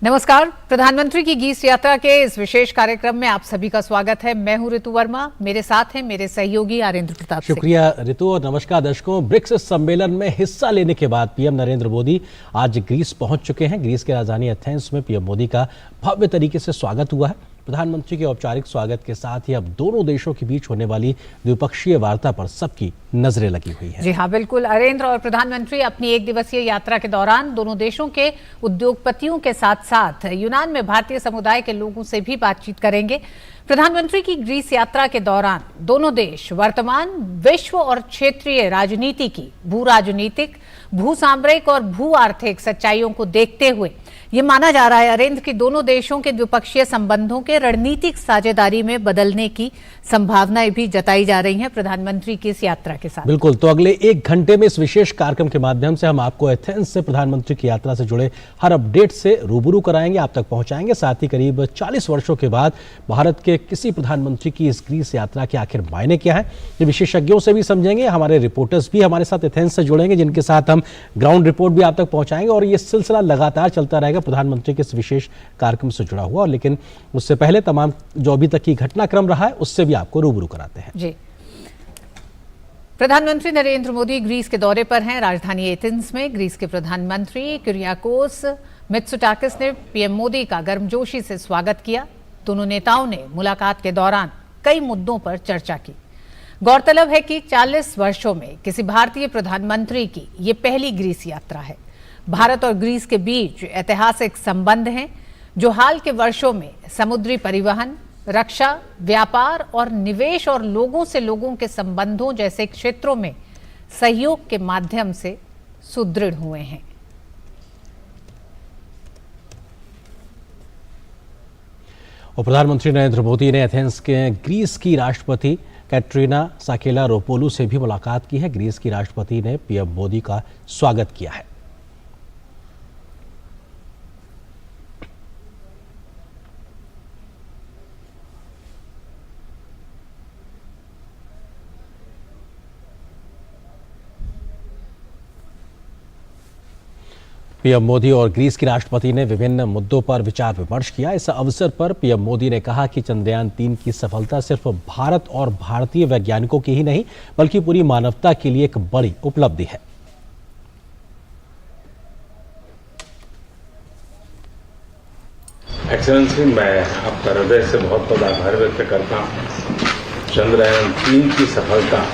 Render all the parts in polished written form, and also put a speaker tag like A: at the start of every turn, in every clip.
A: नमस्कार। प्रधानमंत्री की ग्रीस यात्रा के इस विशेष कार्यक्रम में आप सभी का स्वागत है। मैं हूं ऋतु वर्मा, मेरे साथ हैं मेरे सहयोगी आरेंद्र प्रताप सिंह।
B: शुक्रिया ऋतु और नमस्कार दर्शकों। ब्रिक्स सम्मेलन में हिस्सा लेने के बाद पीएम नरेंद्र मोदी आज ग्रीस पहुंच चुके हैं। ग्रीस की राजधानी एथेंस में पीएम मोदी का भव्य तरीके से स्वागत हुआ है। प्रधानमंत्री के औपचारिक स्वागत के साथ ही अब दोनों देशों के बीच होने वाली द्विपक्षीय वार्ता पर सबकी नजरें लगी हुई है।
A: जी हाँ, बिल्कुल। अरेंद्र और प्रधानमंत्री अपनी एक दिवसीय यात्रा के दौरान दोनों देशों के उद्योगपतियों के साथ साथ यूनान में भारतीय समुदाय के लोगों से भी बातचीत करेंगे। प्रधानमंत्री की ग्रीस यात्रा के दौरान दोनों देश वर्तमान विश्व और क्षेत्रीय राजनीति की भू राजनीतिक, भू सामरिक और भू आर्थिक सच्चाइयों को देखते हुए ये माना जा रहा है अरेंद्र की दोनों देशों के द्विपक्षीय संबंधों के रणनीतिक साझेदारी में बदलने की संभावनाएं भी जताई जा रही हैं प्रधानमंत्री की इस यात्रा के साथ।
B: बिल्कुल, तो अगले एक घंटे में इस विशेष कार्यक्रम के माध्यम से हम आपको एथेंस से प्रधानमंत्री की यात्रा से जुड़े हर अपडेट से रूबरू कराएंगे, आप तक पहुंचाएंगे। साथ ही करीब 40 वर्षों के बाद भारत के किसी प्रधानमंत्री की इस ग्रीस यात्रा के आखिर मायने क्या है, ये विशेषज्ञों से भी समझेंगे। हमारे रिपोर्टर्स भी हमारे साथ एथेंस से जुड़ेंगे, जिनके साथ हम ग्राउंड रिपोर्ट भी आप तक पहुंचाएंगे और ये सिलसिला लगातार चलता रहेगा प्रधानमंत्री के इस विशेष कार्यक्रम से जुड़ा हुआ। लेकिन उससे पहले तमाम जो अभी तक की घटनाक्रम रहा है उससे भी आपको रूबरू कराते हैं।
A: जी, प्रधानमंत्री नरेंद्र मोदी ग्रीस के दौरे पर हैं। राजधानी एथेंस में ग्रीस के प्रधानमंत्री कुरियाकोस मित्सोटाकिस ने पीएम मोदी का गर्मजोशी से स्वागत किया। दोनों नेताओं ने मुलाकात के दौरान कई मुद्दों पर चर्चा की। गौरतलब है कि 40 वर्षों में किसी भारतीय प्रधानमंत्री की ये पहली ग्रीस यात्रा है। भारत और ग्रीस के बीच ऐतिहासिक संबंध हैं जो हाल के वर्षों में समुद्री परिवहन, रक्षा, व्यापार और निवेश और लोगों से लोगों के संबंधों जैसे क्षेत्रों में सहयोग के माध्यम से सुदृढ़ हुए हैं।
B: और प्रधानमंत्री नरेंद्र मोदी ने एथेंस के ग्रीस की राष्ट्रपति कैटरीना साकेलारोपोलू से भी मुलाकात की है। ग्रीस की राष्ट्रपति ने पीएम मोदी का स्वागत किया है। पीएम मोदी और ग्रीस की राष्ट्रपति ने विभिन्न मुद्दों पर विचार विमर्श किया। इस अवसर पर पीएम मोदी ने कहा कि चंद्रयान 3 की सफलता सिर्फ भारत और भारतीय वैज्ञानिकों की ही नहीं बल्कि पूरी मानवता के लिए एक बड़ी उपलब्धि है।
C: एक्सेलेंसी, मैं आपका हृदय से बहुत बहुत आभार व्यक्त करता हूँ। चंद्रयान 3 की सफलता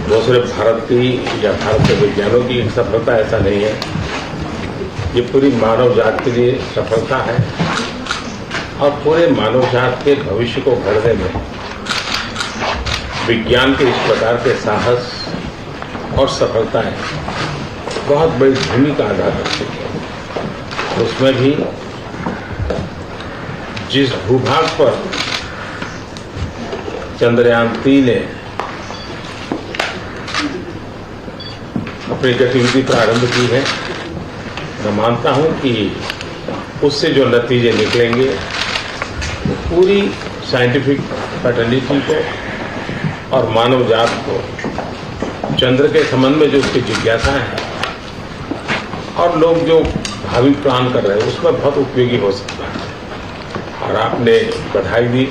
C: वो सिर्फ भारत की या भारत के विज्ञानों की सफलता ऐसा नहीं है, ये पूरी मानव जात के लिए सफलता है और पूरे मानव जात के भविष्य को गढ़ने में विज्ञान के इस प्रकार के साहस और सफलताएं बहुत बड़ी भूमिका अदा करती है। उसमें भी जिस भूभाग पर चंद्रयान 3 ने अपनी गतिविधि प्रारंभ की है, मैं मानता हूं कि उससे जो नतीजे निकलेंगे वो पूरी साइंटिफिक फैटर्निटी को और मानव जात को चंद्र के संबंध में जो उसकी जिज्ञासा है और लोग जो भावी प्लान कर रहे हैं उसमें बहुत उपयोगी हो सकता है। और आपने बधाई दी,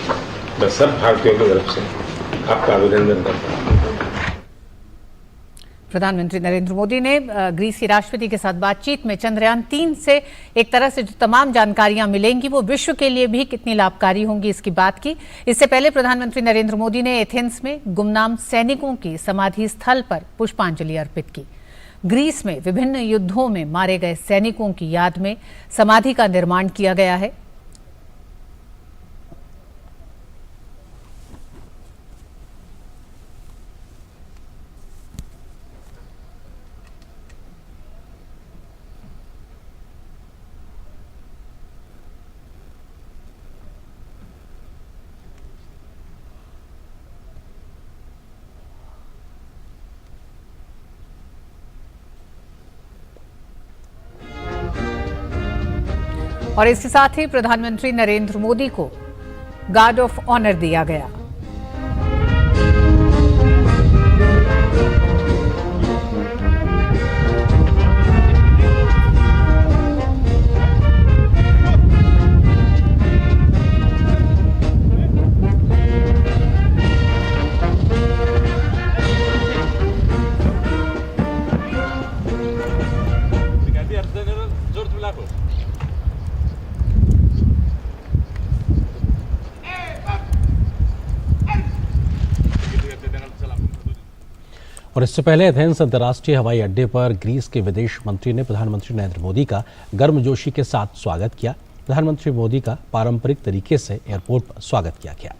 C: मैं सब भारतीयों की तरफ से आपका अभिनंदन करता हूँ।
A: प्रधानमंत्री नरेंद्र मोदी ने ग्रीस की राष्ट्रपति के साथ बातचीत में चंद्रयान 3 से एक तरह से जो तमाम जानकारियां मिलेंगी वो विश्व के लिए भी कितनी लाभकारी होंगी इसकी बात की। इससे पहले प्रधानमंत्री नरेंद्र मोदी ने एथेंस में गुमनाम सैनिकों की समाधि स्थल पर पुष्पांजलि अर्पित की। ग्रीस में विभिन्न युद्धों में मारे गए सैनिकों की याद में समाधि का निर्माण किया गया है। और इसके साथ ही प्रधानमंत्री नरेंद्र मोदी को गार्ड ऑफ ऑनर दिया गया।
B: और इससे पहले एथेंस अंतर्राष्ट्रीय हवाई अड्डे पर ग्रीस के विदेश मंत्री ने प्रधानमंत्री नरेंद्र मोदी का गर्मजोशी के साथ स्वागत किया। प्रधानमंत्री मोदी का पारंपरिक तरीके से एयरपोर्ट पर स्वागत किया गया।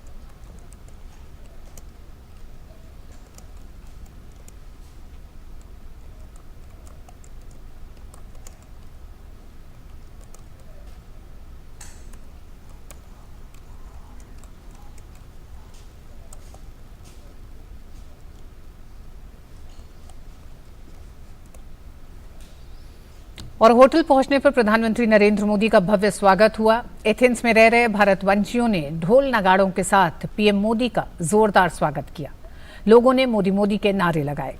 A: और होटल पहुंचने पर प्रधानमंत्री नरेंद्र मोदी का भव्य स्वागत हुआ। एथेंस में रह रहे भारतवंशियों ने ढोल नगाड़ों के साथ पीएम मोदी का जोरदार स्वागत किया। लोगों ने मोदी मोदी के नारे लगाए।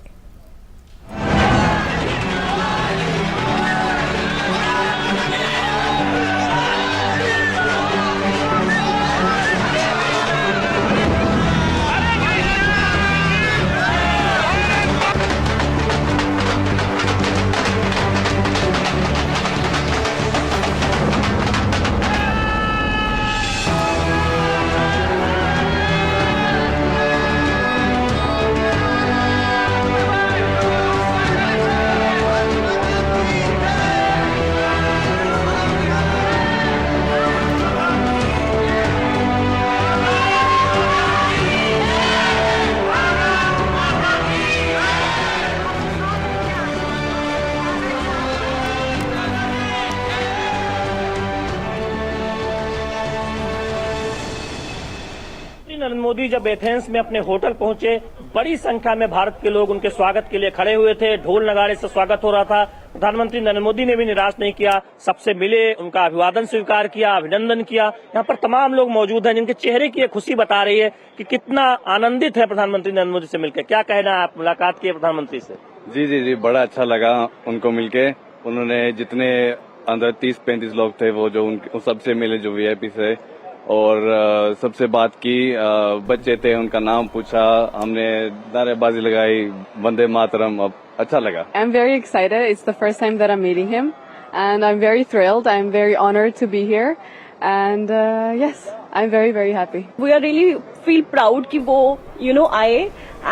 D: नरेंद्र मोदी जब एथेंस में अपने होटल पहुंचे, बड़ी संख्या में भारत के लोग उनके स्वागत के लिए खड़े हुए थे। ढोल नगाड़े से स्वागत हो रहा था। प्रधानमंत्री नरेंद्र मोदी ने भी निराश नहीं किया, सबसे मिले, उनका अभिवादन स्वीकार किया, अभिनंदन किया। यहाँ पर तमाम लोग मौजूद हैं जिनके चेहरे की ये खुशी बता रही है कि कितना आनंदित है प्रधानमंत्री नरेंद्र मोदी से मिलकर। क्या कहना है, आप मुलाकात किए प्रधानमंत्री से?
E: जी, बड़ा अच्छा लगा उनको मिलके। उन्होंने जितने अंदर 30-35 लोग थे वो जो उन सबसे मिले, जो वीआईपी से, और सबसे बात की। बच्चे थे, उनका नाम पूछा, हमने नारेबाजी लगाई, वंदे मातरम। अब अच्छा लगा।
F: I'm very excited. It's the first time that I'm meeting him, and I'm very thrilled. I'm very honored to be here, and yes, I'm very very happy.
G: We are really feel proud कि वो आए,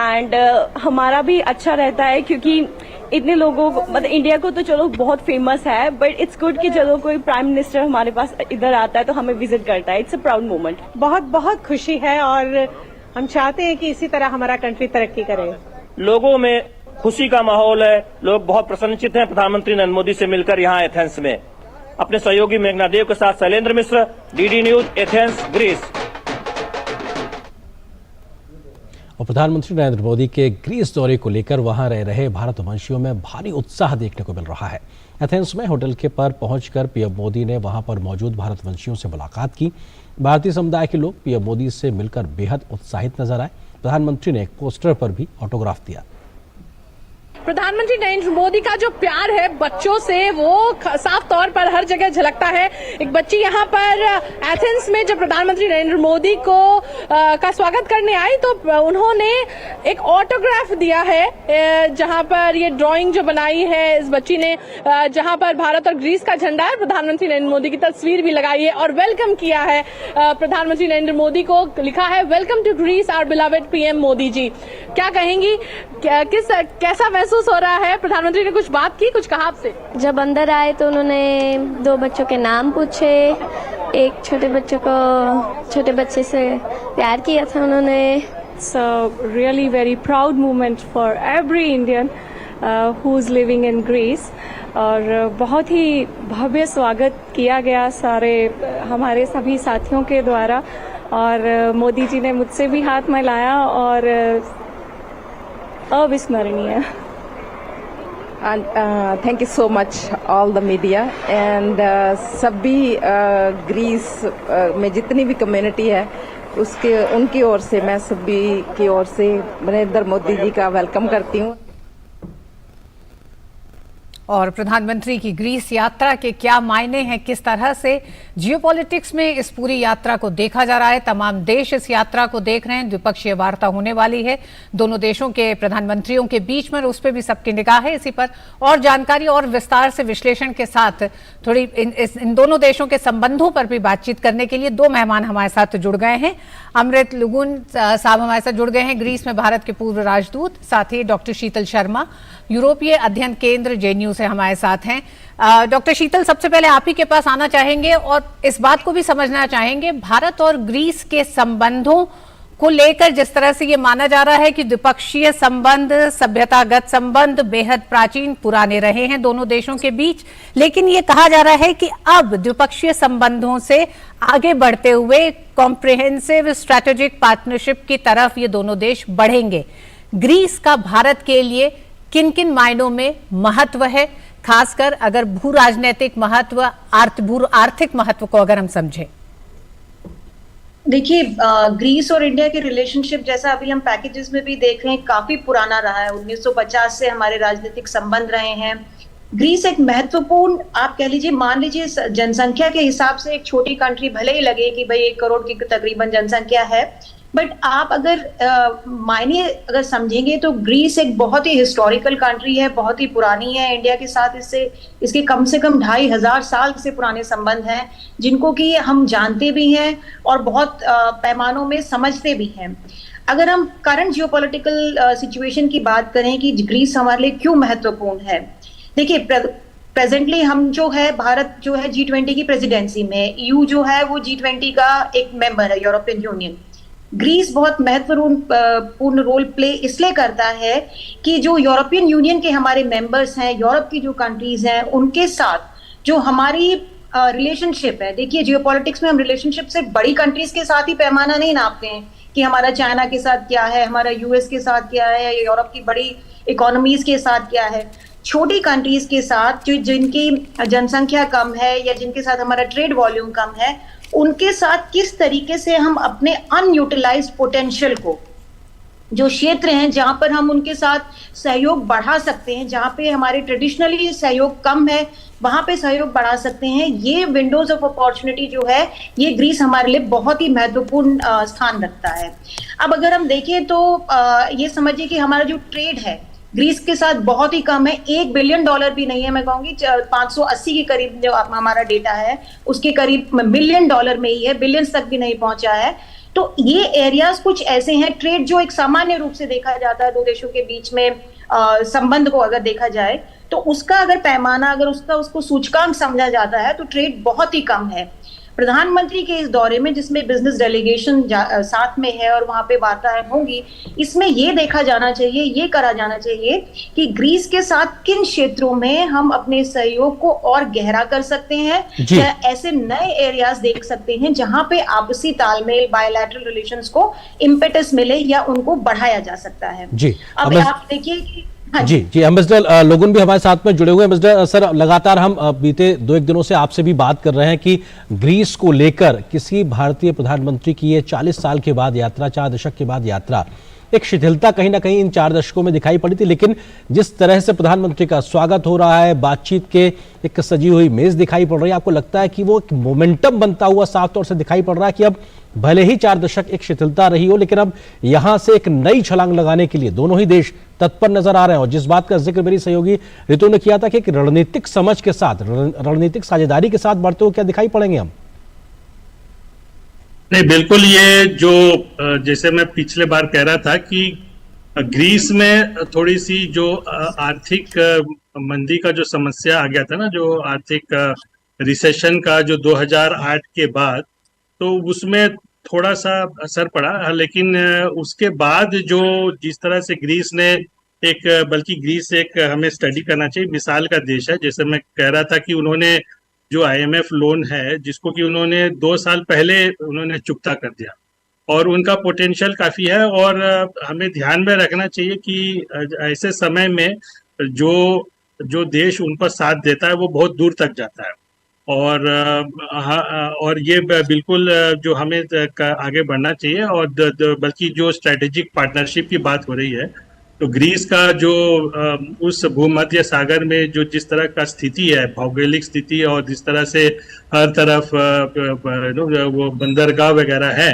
G: and हमारा भी अच्छा रहता है क्योंकि इतने लोगों को, मतलब इंडिया को तो चलो बहुत फेमस है, बट इट्स गुड कि चलो कोई प्राइम मिनिस्टर हमारे पास इधर आता है तो हमें विजिट करता है। It's a proud moment.
H: बहुत बहुत खुशी है और हम चाहते हैं कि इसी तरह हमारा कंट्री तरक्की करे।
D: लोगों में खुशी का माहौल है, लोग बहुत प्रसन्नचित हैं प्रधानमंत्री नरेंद्र मोदी से मिलकर यहाँ एथेंस में। अपने सहयोगी मेघना देव के साथ शैलेंद्र मिश्र, डीडी न्यूज, एथेंस, ग्रीस।
B: और प्रधानमंत्री नरेंद्र मोदी के ग्रीस दौरे को लेकर वहां रह रहे भारतवंशियों में भारी उत्साह देखने को मिल रहा है। एथेंस में होटल के पर पहुंचकर पीएम मोदी ने वहां पर मौजूद भारतवंशियों से मुलाकात की। भारतीय समुदाय के लोग पीएम मोदी से मिलकर बेहद उत्साहित नजर आए। प्रधानमंत्री ने एक पोस्टर पर भी ऑटोग्राफ दिया।
I: प्रधानमंत्री नरेंद्र मोदी का जो प्यार है बच्चों से वो साफ तौर पर हर जगह झलकता है। एक बच्ची यहाँ पर एथेंस में जब प्रधानमंत्री नरेंद्र मोदी को का स्वागत करने आई तो उन्होंने एक ऑटोग्राफ दिया है, जहाँ पर ये ड्राइंग जो बनाई है इस बच्ची ने, जहाँ पर भारत और ग्रीस का झंडा है, प्रधानमंत्री नरेंद्र मोदी की तस्वीर भी लगाई है और वेलकम किया है। प्रधानमंत्री नरेंद्र मोदी को लिखा है, welcome to Greece our beloved PM Modi ji. क्या कहेंगी, कैसा महसूस हो रहा है? प्रधानमंत्री ने कुछ बात की, कुछ कहा आपसे?
J: जब अंदर आए तो उन्होंने 2 बच्चों के नाम पूछे, एक छोटे बच्चे से प्यार किया था उन्होंने।
G: So really very proud moment for every Indian who's living in Greece। और बहुत ही भव्य स्वागत किया गया सारे हमारे सभी साथियों के द्वारा, और मोदी जी ने मुझसे भी हाथ मिलाया और अविस्मरणीय।
K: And thank you so much all the media and सभी ग्रीस में जितनी भी कम्युनिटी है उनकी ओर से मैं सभी की ओर से नरेंद्र मोदी जी का वेलकम करती हूँ।
A: और प्रधानमंत्री की ग्रीस यात्रा के क्या मायने हैं, किस तरह से जियोपॉलिटिक्स में इस पूरी यात्रा को देखा जा रहा है। तमाम देश इस यात्रा को देख रहे हैं। द्विपक्षीय वार्ता होने वाली है दोनों देशों के प्रधानमंत्रियों के बीच में, उस पर भी सबकी निगाह है। इसी पर और जानकारी और विस्तार से विश्लेषण के साथ थोड़ी इन दोनों देशों के संबंधों पर भी बातचीत करने के लिए दो मेहमान हमारे साथ जुड़ गए हैं। अमृत लुगुन साहब हमारे साथ जुड़ गए हैं, ग्रीस में भारत के पूर्व राजदूत। साथ ही डॉक्टर शीतल शर्मा, यूरोपीय अध्ययन केंद्र जेएनयू से हमारे साथ हैं। डॉक्टर शीतल, सबसे पहले आप ही के पास आना चाहेंगे और इस बात को भी समझना चाहेंगे, भारत और ग्रीस के संबंधों को लेकर जिस तरह से ये माना जा रहा है कि द्विपक्षीय संबंध, सभ्यतागत संबंध बेहद प्राचीन पुराने रहे हैं दोनों देशों के बीच, लेकिन ये कहा जा रहा है कि अब द्विपक्षीय संबंधों से आगे बढ़ते हुए कॉम्प्रिहेंसिव स्ट्रैटेजिक पार्टनरशिप की तरफ ये दोनों देश बढ़ेंगे। ग्रीस का भारत के लिए किन किन मायनों में महत्व है, खासकर अगर भू राजनीतिक महत्व, आर्थिक महत्व को अगर हम समझें?
L: देखिए, ग्रीस और इंडिया के रिलेशनशिप जैसा अभी हम पैकेजेस में भी देख रहे हैं, काफी पुराना रहा है। 1950 से हमारे राजनीतिक संबंध रहे हैं। ग्रीस एक महत्वपूर्ण, आप कह लीजिए, मान लीजिए जनसंख्या के हिसाब से एक छोटी कंट्री भले ही लगे कि भाई 1 करोड़ की तकरीबन जनसंख्या है, बट आप अगर मायने अगर समझेंगे तो ग्रीस एक बहुत ही हिस्टोरिकल कंट्री है, बहुत ही पुरानी है। इंडिया के साथ इसके कम से कम 2500 साल से पुराने संबंध हैं, जिनको कि हम जानते भी हैं और बहुत पैमानों में समझते भी हैं। अगर हम करंट जियोपॉलिटिकल सिचुएशन की बात करें कि ग्रीस हमारे लिए क्यों महत्वपूर्ण है, देखिए प्रेजेंटली हम जो है, भारत जो है G20 की प्रेसिडेंसी में, EU जो है वो G20 का एक मेंबर है, यूरोपियन यूनियन। ग्रीस बहुत महत्वपूर्ण रोल प्ले इसलिए करता है कि जो यूरोपियन यूनियन के हमारे मेंबर्स हैं, यूरोप की जो कंट्रीज हैं, उनके साथ जो हमारी रिलेशनशिप है, देखिए जियोपॉलिटिक्स में हम रिलेशनशिप से बड़ी कंट्रीज के साथ ही पैमाना नहीं नापते हैं कि हमारा चाइना के साथ क्या है, हमारा यूएस के साथ क्या है, यूरोप की बड़ी इकोनॉमीज के साथ क्या है। छोटी कंट्रीज के साथ जो जिनकी जनसंख्या कम है या जिनके साथ हमारा ट्रेड वॉल्यूम कम है, उनके साथ किस तरीके से हम अपने अनयूटिलाइज्ड पोटेंशियल को, जो क्षेत्र हैं जहां पर हम उनके साथ सहयोग बढ़ा सकते हैं, जहां पे हमारे ट्रेडिशनली सहयोग कम है, वहां पे सहयोग बढ़ा सकते हैं। ये विंडोज ऑफ अपॉर्चुनिटी जो है, ये ग्रीस हमारे लिए बहुत ही महत्वपूर्ण स्थान रखता है। अब अगर हम देखें तो ये समझिए कि हमारा जो ट्रेड है ग्रीस के साथ बहुत ही कम है, $1 बिलियन भी नहीं है, मैं कहूंगी 580 के करीब जो हमारा डेटा है उसके करीब $1 बिलियन में ही है, बिलियंस तक भी नहीं पहुंचा है। तो ये एरियाज कुछ ऐसे हैं, ट्रेड जो एक सामान्य रूप से देखा जाता है दो देशों के बीच में संबंध को अगर देखा जाए तो उसका अगर पैमाना, अगर उसको सूचकांक समझा जाता है तो ट्रेड बहुत ही कम है। प्रधानमंत्री के इस दौरे में, जिसमें बिजनेस डेलीगेशन साथ में है और वहां पे वार्ताएं होंगी, इसमें ये देखा जाना चाहिए, ये करा जाना चाहिए कि ग्रीस के साथ किन क्षेत्रों में हम अपने सहयोग को और गहरा कर सकते हैं, या ऐसे नए एरियाज देख सकते हैं जहां पे आपसी तालमेल, बायलैटरल रिलेशंस को इम्पेटस मिले या उनको बढ़ाया जा सकता है।
B: जी,
L: अब आप देखिए कि
B: जी एम्बेसडर लोगुन भी हमारे साथ में जुड़े हुए हैं। एम्बेसडर सर, लगातार हम बीते 2-1 दिनों से आपसे भी बात कर रहे हैं कि ग्रीस को लेकर किसी भारतीय प्रधानमंत्री की ये 40 साल के बाद यात्रा, 4 दशक के बाद यात्रा, एक शिथिलता कहीं ना कहीं इन 4 दशकों में दिखाई पड़ी थी, लेकिन जिस तरह से प्रधानमंत्री का स्वागत हो रहा है, बातचीत के एक सजी हुई मेज दिखाई पड़ रही है, आपको लगता है कि वो एक मोमेंटम बनता हुआ साफ तौर से दिखाई पड़ रहा है कि अब भले ही 4 दशक एक शिथिलता रही हो, लेकिन अब यहां से एक नई छलांग लगाने के लिए दोनों ही देश तत्पर नजर आ रहे हैं। और जिस बात का जिक्र मेरी सहयोगी ऋतु ने किया था कि एक रणनीतिक समझ के साथ, रणनीतिक साझेदारी के साथ बढ़ते हुए क्या दिखाई पड़ेंगे हम?
M: नहीं, बिल्कुल, ये जो जैसे मैं पिछले बार कह रहा था कि ग्रीस में थोड़ी सी जो आर्थिक मंदी का जो समस्या आ गया था ना, जो आर्थिक रिसेशन का जो 2008 के बाद, तो उसमें थोड़ा सा असर पड़ा। लेकिन उसके बाद जो जिस तरह से ग्रीस ने बल्कि ग्रीस एक हमें स्टडी करना चाहिए, मिसाल का देश है। जैसे मैं कह रहा था कि उन्होंने जो IMF लोन है, जिसको कि उन्होंने 2 साल पहले उन्होंने चुकता कर दिया, और उनका पोटेंशियल काफ़ी है। और हमें ध्यान में रखना चाहिए कि ऐसे समय में जो देश उनका साथ देता है वो बहुत दूर तक जाता है। और ये बिल्कुल जो हमें आगे बढ़ना चाहिए। और बल्कि जो स्ट्रेटेजिक पार्टनरशिप की बात हो रही है, तो ग्रीस का जो उस भूमध्य सागर में जो जिस तरह का स्थिति है, भौगोलिक स्थिति, और जिस तरह से हर तरफ वो बंदरगाह वगैरह है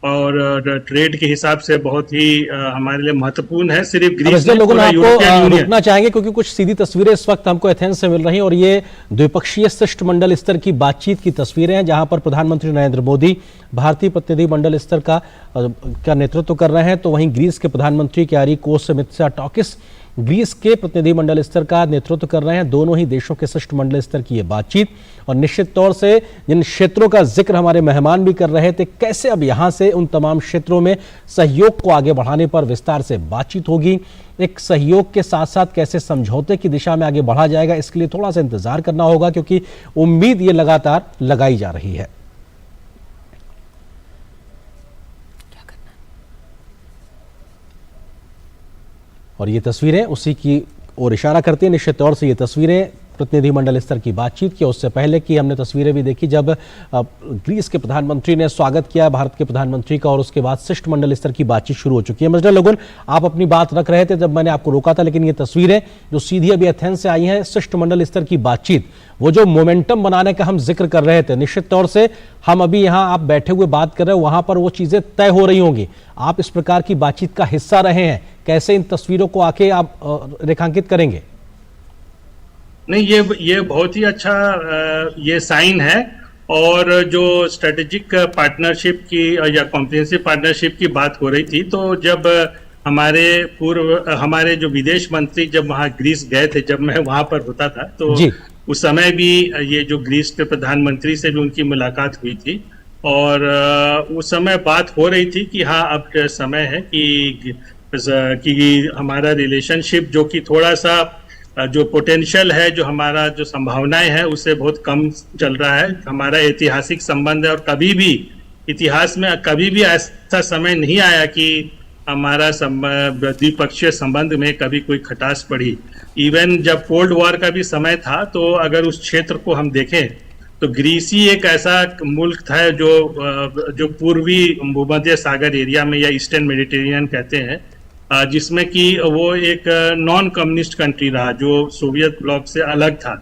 M: और ट्रेड के हिसाब से बहुत ही हमारे लिए महत्वपूर्ण है। सिर्फ ग्रीस
B: नहीं, लोगों आपको रुकना चाहेंगे क्योंकि कुछ सीधी तस्वीरें इस वक्त हमको एथेंस से मिल रही हैं और ये द्विपक्षीय शिष्टमंडल स्तर की बातचीत की तस्वीरें हैं, जहां पर प्रधानमंत्री नरेंद्र मोदी भारतीय प्रतिनिधि मंडल स्तर का नेतृत्व कर रहे हैं, तो वहीं ग्रीस के प्रधानमंत्री क्यारिकोस मित्सोटाकिस ग्रीस के प्रतिनिधिमंडल स्तर का नेतृत्व कर रहे हैं। दोनों ही देशों के शिष्टमंडल स्तर की ये बातचीत, और निश्चित तौर से जिन क्षेत्रों का जिक्र हमारे मेहमान भी कर रहे थे, कैसे अब यहां से उन तमाम क्षेत्रों में सहयोग को आगे बढ़ाने पर विस्तार से बातचीत होगी। एक सहयोग के साथ साथ कैसे समझौते की दिशा में आगे बढ़ा जाएगा, इसके लिए थोड़ा सा इंतजार करना होगा, क्योंकि उम्मीद ये लगातार लगाई जा रही है। और ये तस्वीरें उसी की ओर इशारा करती हैं। निश्चित तौर से ये तस्वीरें प्रतिनिधिमंडल स्तर की बातचीत की, उससे पहले की हमने तस्वीरें भी देखी जब ग्रीस के प्रधानमंत्री ने स्वागत किया भारत के प्रधानमंत्री का, और उसके बाद शिष्टमंडल स्तर की बातचीत शुरू हो चुकी है। मजदूर लोगों, आप अपनी बात रख रहे थे जब मैंने आपको रोका था, लेकिन ये तस्वीरें जो सीधी अभी एथेंस से आई हैं, शिष्टमंडल स्तर की बातचीत, वो जो मोमेंटम बनाने का हम जिक्र कर रहे थे, निश्चित तौर से हम अभी यहाँ आप बैठे हुए बात कर रहे हो, वहां पर वो चीजें तय हो रही होंगी। आप इस प्रकार की बातचीत का हिस्सा रहे हैं, कैसे इन तस्वीरों को आके आप रेखांकित करेंगे?
M: नहीं, ये बहुत ही अच्छा ये साइन है। और जो स्ट्रेटेजिक पार्टनरशिप की या कॉम्प्रिहेंसिव पार्टनरशिप की बात हो रही थी, तो जब हमारे जो विदेश मंत्री जब वहाँ ग्रीस गए थे, जब मैं वहाँ पर होता था, तो उस समय भी ये जो ग्रीस के प्रधानमंत्री से भी उनकी मुलाकात हुई थी, और उस समय बात हो रही थी कि हाँ, अब समय है कि हमारा रिलेशनशिप जो कि थोड़ा सा जो पोटेंशियल है, जो हमारा जो संभावनाएं हैं, उससे बहुत कम चल रहा है। हमारा ऐतिहासिक संबंध है और कभी भी इतिहास में कभी भी ऐसा समय नहीं आया कि हमारा द्विपक्षीय संबंध में कभी कोई खटास पड़ी। इवन जब कोल्ड वॉर का भी समय था, तो अगर उस क्षेत्र को हम देखें तो ग्रीस ही एक ऐसा मुल्क था जो पूर्वी भूमध्य सागर एरिया में, या ईस्टर्न मेडिटेरियन कहते हैं, जिसमें कि वो एक नॉन कम्युनिस्ट कंट्री रहा, जो सोवियत ब्लॉक से अलग था।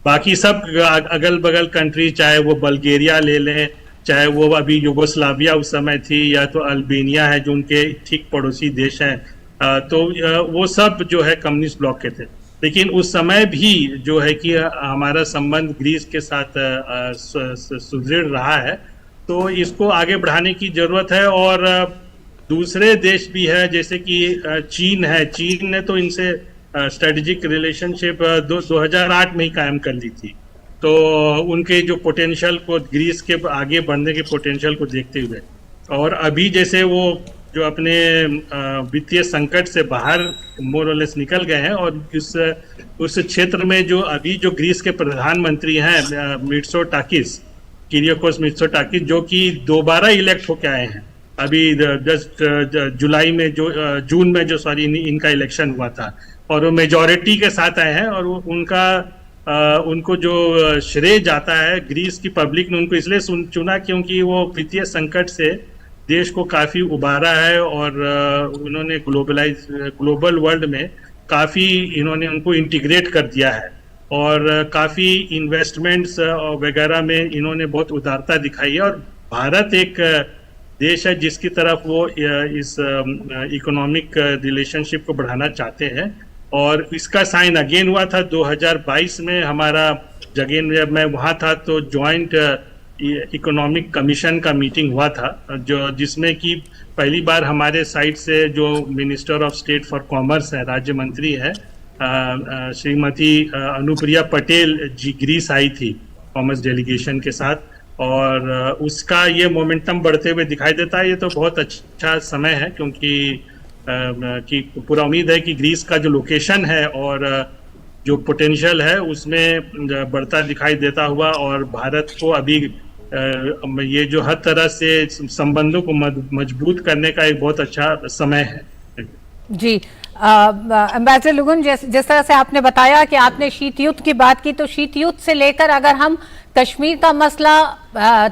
M: बाकी सब अगल बगल कंट्री, चाहे वो बल्गेरिया ले लें, चाहे वो अभी यूगोस्लाविया उस समय थी, या तो अल्बेनिया है जो उनके ठीक पड़ोसी देश हैं, तो वो सब जो है कम्युनिस्ट ब्लॉक के थे। लेकिन उस समय भी जो है कि हमारा संबंध ग्रीस के साथ सुदृढ़ रहा है, तो इसको आगे बढ़ाने की जरूरत है। और दूसरे देश भी है, जैसे कि चीन है। चीन ने तो इनसे स्ट्रेटेजिक रिलेशनशिप 2008 में ही कायम कर ली थी। तो उनके जो पोटेंशियल को, ग्रीस के आगे बढ़ने के पोटेंशियल को देखते हुए, और अभी जैसे वो जो अपने वित्तीय संकट से बाहर मोरलेस निकल गए हैं, और उस क्षेत्र में जो अभी जो ग्रीस के प्रधानमंत्री हैं मित्सोटाकिस, किरियाकोस मित्सोटाकिस, जो कि दोबारा इलेक्ट होके आए हैं अभी जस्ट जुलाई में, जून में इनका इलेक्शन हुआ था, और वो मेजॉरिटी के साथ आए हैं। और उनको जो श्रेय जाता है, ग्रीस की पब्लिक ने उनको इसलिए चुना क्योंकि वो वित्तीय संकट से देश को काफी उबारा है, और उन्होंने ग्लोबल वर्ल्ड में काफी इन्होंने उनको इंटीग्रेट कर दिया है, और काफी इन्वेस्टमेंट्स वगैरह में इन्होंने बहुत उदारता दिखाई है। और भारत एक देश है जिसकी तरफ वो इस इकोनॉमिक रिलेशनशिप को बढ़ाना चाहते हैं, और इसका साइन अगेन हुआ था 2022 में। हमारा जब मैं वहाँ था, तो जॉइंट इकोनॉमिक कमीशन का मीटिंग हुआ था, जिसमें कि पहली बार हमारे साइड से जो minister of state for commerce है, राज्य मंत्री है, श्रीमती अनुप्रिया पटेल जी ग्रीस आई थी कॉमर्स डेलीगेशन के साथ, और उसका ये मोमेंटम बढ़ते हुए दिखाई देता है। ये तो बहुत अच्छा समय है, क्योंकि पूरा उम्मीद है कि ग्रीस का जो लोकेशन है और जो पोटेंशियल है उसमें बढ़ता दिखाई देता हुआ, और भारत को अभी ये जो हर तरह से संबंधों को मजबूत करने का एक बहुत अच्छा समय है।
A: जी, एम्बेसडर लुगुन, जिस तरह से आपने बताया कि आपने शीत युद्ध की बात की, तो शीत युद्ध से लेकर अगर हम कश्मीर का मसला,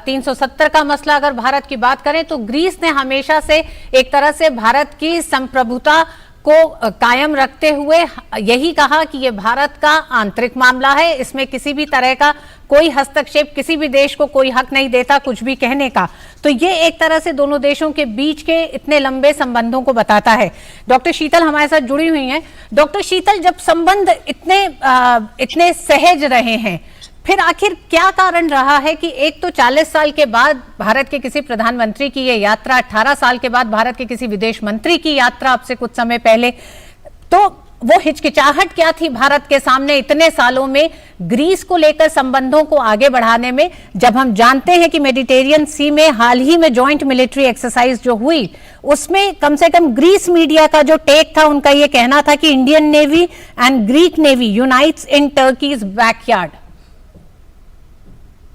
A: 370 का मसला अगर भारत की बात करें, तो ग्रीस ने हमेशा से एक तरह से भारत की संप्रभुता को कायम रखते हुए यही कहा कि ये भारत का आंतरिक मामला है, इसमें किसी भी तरह का कोई हस्तक्षेप, किसी भी देश को कोई हक नहीं देता कुछ भी कहने का। तो ये एक तरह से दोनों देशों के बीच के इतने लंबे संबंधों को बताता है। डॉक्टर शीतल हमारे साथ जुड़ी हुई हैं। डॉक्टर शीतल, जब संबंध इतने सहज रहे हैं, फिर आखिर क्या कारण रहा है कि एक तो 40 साल के बाद भारत के किसी प्रधानमंत्री की ये यात्रा, 18 साल के बाद भारत के किसी विदेश मंत्री की यात्रा अब से कुछ समय पहले, तो वो हिचकिचाहट क्या थी भारत के सामने इतने सालों में ग्रीस को लेकर संबंधों को आगे बढ़ाने में, जब हम जानते हैं कि मेडिटेरियन सी में हाल ही में जॉइंट मिलिट्री एक्सरसाइज जो हुई उसमें कम से कम ग्रीस मीडिया का जो टेक था, उनका ये कहना था कि Indian navy and Greek navy unites in Turkey's backyard.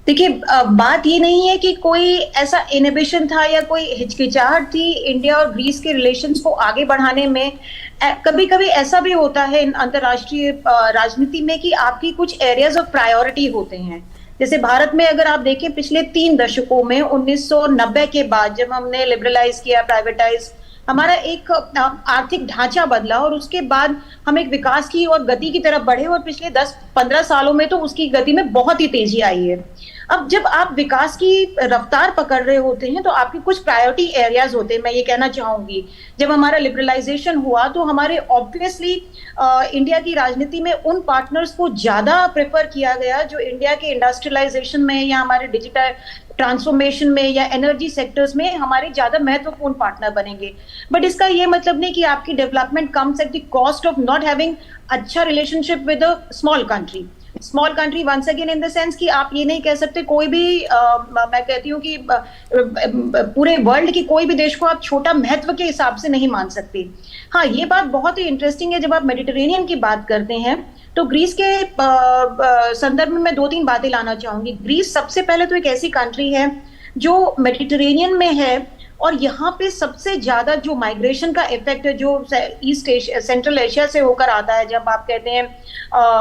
L: देखिए, बात ये नहीं है कि कोई ऐसा इनहिबिशन था या कोई हिचकिचाहट थी इंडिया और ग्रीस के रिलेशंस को आगे बढ़ाने में। कभी कभी ऐसा भी होता है अंतर्राष्ट्रीय राजनीति में कि आपकी कुछ एरियाज ऑफ प्रायोरिटी होते हैं। जैसे भारत में अगर आप देखें पिछले 3 दशकों में 1990 के बाद जब हमने लिबरलाइज किया, प्राइवेटाइज, हमारा एक आर्थिक ढांचा बदला और उसके बाद हम एक विकास की और गति की तरफ बढ़े और पिछले 10-15 सालों में तो उसकी गति में बहुत ही तेजी आई है। अब जब आप विकास की रफ्तार पकड़ रहे होते हैं तो आपके कुछ प्रायोरिटी एरियाज होते हैं। मैं ये कहना चाहूंगी, जब हमारा लिबरलाइजेशन हुआ तो हमारे ऑब्वियसली इंडिया की राजनीति में उन पार्टनर्स को ज्यादा प्रेफर किया गया जो इंडिया के इंडस्ट्रियलाइजेशन में या हमारे डिजिटल ट्रांसफॉर्मेशन में या एनर्जी सेक्टर्स में हमारे ज्यादा महत्वपूर्ण पार्टनर बनेंगे। बट इसका ये मतलब नहीं कि आपकी development comes at the cost of not having अच्छा relationship with a small country. Small country once again in the sense कि आप ये नहीं कह सकते कोई भी मैं कहती हूँ कि पूरे वर्ल्ड की कोई भी देश को आप छोटा महत्व के हिसाब से नहीं मान सकते। हाँ, ये बात बहुत ही इंटरेस्टिंग है। जब आप मेडिटेरेनियन की बात करते हैं तो ग्रीस के संदर्भ में मैं 2-3 बातें लाना चाहूंगी। ग्रीस सबसे पहले तो एक ऐसी कंट्री है जो मेडिटेरेनियन में है और यहाँ पे सबसे ज्यादा जो माइग्रेशन का इफेक्ट है जो ईस्ट एशिया, सेंट्रल एशिया से होकर आता है। जब आप कहते हैं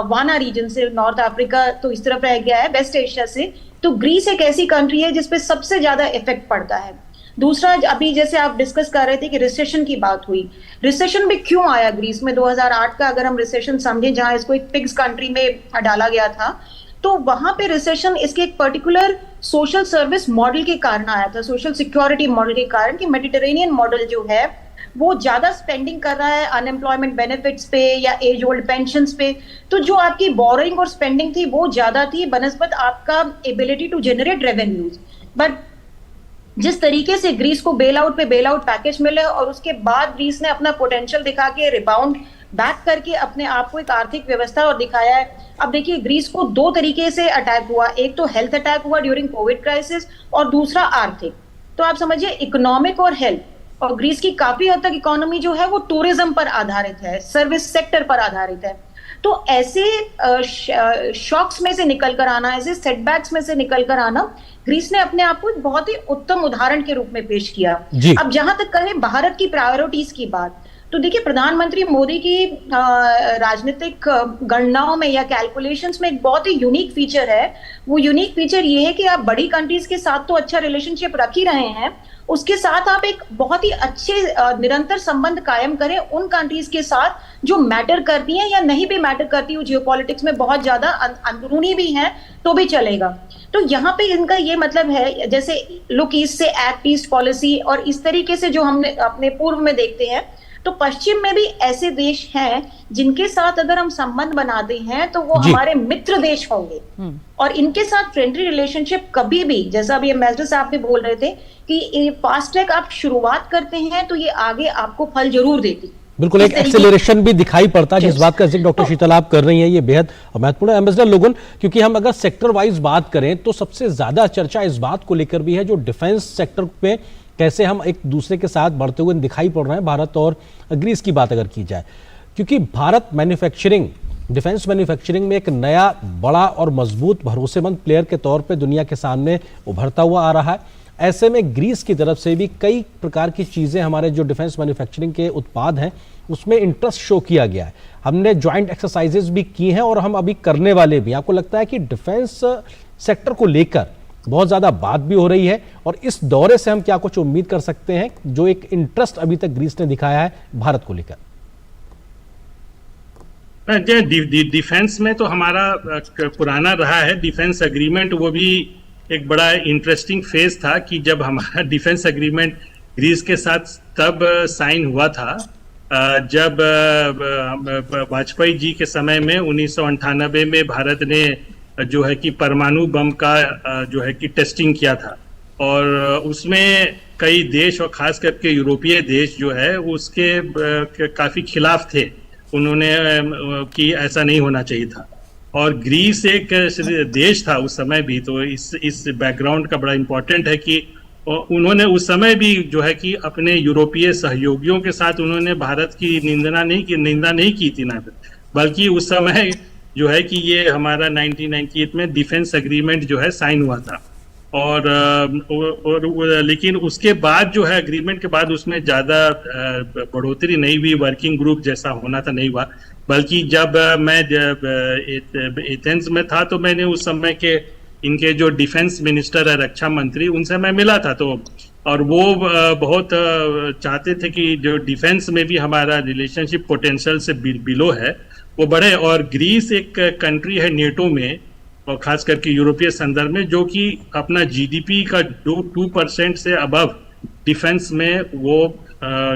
L: वाना रीजन से, नॉर्थ अफ्रीका तो इस तरफ रह गया है, वेस्ट एशिया से, तो ग्रीस एक ऐसी कंट्री है जिसपे सबसे ज्यादा इफेक्ट पड़ता है। दूसरा, अभी जैसे आप डिस्कस कर रहे थे कि रिसेशन की बात हुई, रिसेशन भी क्यों आया ग्रीस में 2008 का अगर हम रिसेशन समझे, जहां इसको एक पिग्स कंट्री में डाला गया था, तो वहां पे रिसेशन इसके एक पर्टिकुलर सोशल सर्विस मॉडल के कारण आया था, सोशल सिक्योरिटी मॉडल के कारण, कि मेडिटेरेनियन मॉडल जो है वो ज्यादा स्पेंडिंग कर रहा है अनएम्प्लॉयमेंट बेनिफिट्स पे या एज ओल्ड पेंशन्स पे। तो जो आपकी बोरोइंग और स्पेंडिंग थी वो ज्यादा थी बनस्पत आपका ability to generate revenues. But जिस तरीके से ग्रीस को बेल आउट पे बेल आउट पैकेज मिले और उसके बाद ग्रीस ने अपना पोटेंशियल दिखा के रिबाउंड बैक करके अपने आप को एक आर्थिक व्यवस्था और दिखाया है। अब देखिए, ग्रीस को 2 तरीके से अटैक हुआ, एक तो हेल्थ अटैक हुआ ड्यूरिंग कोविड क्राइसिस और दूसरा आर्थिक। तो आप समझिए इकोनॉमिक और हेल्थ, और ग्रीस की काफी हद तक इकोनॉमी जो है वो टूरिज्म पर आधारित है, सर्विस सेक्टर पर आधारित है। तो ऐसे शॉक्स में से निकल कर आना, ऐसे सेटबैक्स में से निकल कर आना, ग्रीस ने अपने आप को एक बहुत ही उत्तम उदाहरण के रूप में पेश किया। अब जहां तक कहें भारत की प्रायोरिटीज की बात, तो देखिए प्रधानमंत्री मोदी की राजनीतिक गणनाओं में या कैलकुलेशंस में एक बहुत ही यूनिक फीचर है। वो यूनिक फीचर ये है कि आप बड़ी कंट्रीज के साथ तो अच्छा रिलेशनशिप रख ही रहे हैं, उसके साथ आप एक बहुत ही अच्छे निरंतर संबंध कायम करें उन कंट्रीज के साथ जो मैटर करती हैं या नहीं भी मैटर करती, जियोपॉलिटिक्स में बहुत ज्यादा अंदरूनी भी हैं तो भी चलेगा। तो यहाँ पे इनका ये मतलब है, जैसे लुक ईस्ट से एक्ट ईस्ट पॉलिसी और इस तरीके से जो हमने अपने पूर्व में देखते हैं, तो पश्चिम में भी ऐसे देश हैं जिनके साथ अगर हम संबंध बनाते हैं तो वो हमारे मित्र देश होंगे और इनके साथ फ्रेंडली रिलेशनशिप कभी भी, जैसा अभी एम्बेसडर साहब भी बोल रहे थे कि फास्ट ट्रैक आप शुरुआत करते हैं तो ये आगे आपको फल जरूर देती।
B: बिल्कुल, एक एक्सेलरेशन भी दिखाई पड़ता है जिस बात का जिक्र डॉक्टर शीतल आप कर रही हैं, ये बेहद महत्वपूर्ण है एम्बेसडर लोगन, क्योंकि हम अगर सेक्टर वाइज बात करें तो सबसे ज्यादा चर्चा इस बात को लेकर भी है जो डिफेंस सेक्टर पे कैसे हम एक दूसरे के साथ बढ़ते हुए दिखाई पड़ रहे हैं भारत और ग्रीस की बात अगर की जाए, क्योंकि भारत मैन्युफैक्चरिंग, डिफेंस मैन्युफैक्चरिंग में एक नया बड़ा और मजबूत भरोसेमंद प्लेयर के तौर पे दुनिया के सामने उभरता हुआ आ रहा है। ऐसे में ग्रीस की तरफ से भी कई प्रकार की चीज़ें, हमारे जो डिफेंस मैन्युफैक्चरिंग के उत्पाद हैं उसमें इंटरेस्ट शो किया गया है। हमने ज्वाइंट एक्सरसाइजेज भी की हैं और हम अभी करने वाले भी। आपको लगता है कि डिफेंस सेक्टर को लेकर बहुत ज़्यादा बात भी हो रही है और इस दौरे से हम क्या कुछ उम्मीद कर सकते हैं जो एक इंटरेस्ट अभी तक ग्रीस ने दिखाया है भारत को लेकर?
M: डिफेंस में तो हमारा पुराना रहा है डिफेंस एग्रीमेंट। वो भी एक बड़ा इंटरेस्टिंग फेज था कि जब हमारा डिफेंस एग्रीमेंट ग्रीस के साथ तब साइन हुआ था जब वाजपेयी जी के समय में 1998 में भारत ने जो है कि परमाणु बम का जो है कि टेस्टिंग किया था, और उसमें कई देश और खास करके यूरोपीय देश जो है उसके काफी खिलाफ थे। उन्होंने कि ऐसा नहीं होना चाहिए था, और ग्रीस एक देश था उस समय भी, तो इस बैकग्राउंड का बड़ा इम्पोर्टेंट है कि उन्होंने उस समय भी जो है कि अपने यूरोपीय सहयोगियों के साथ उन्होंने भारत की निंदा नहीं की थी ना, बल्कि उस समय जो है कि ये हमारा 1998 में डिफेंस एग्रीमेंट जो है साइन हुआ था, और लेकिन उसके बाद जो है एग्रीमेंट के बाद उसमें ज़्यादा बढ़ोतरी नहीं हुई, वर्किंग ग्रुप जैसा होना था नहीं हुआ। बल्कि जब मैं एथेंस में था तो मैंने उस समय के इनके जो डिफेंस मिनिस्टर है, रक्षा मंत्री, उनसे मैं मिला था, तो और वो बहुत चाहते थे कि जो डिफेंस में भी हमारा रिलेशनशिप पोटेंशियल से बिलो है वो बढ़े। और ग्रीस एक कंट्री है नेटो में, और खास करके यूरोपीय संदर्भ में, जो कि अपना जीडीपी का 2% से अबव डिफेंस में वो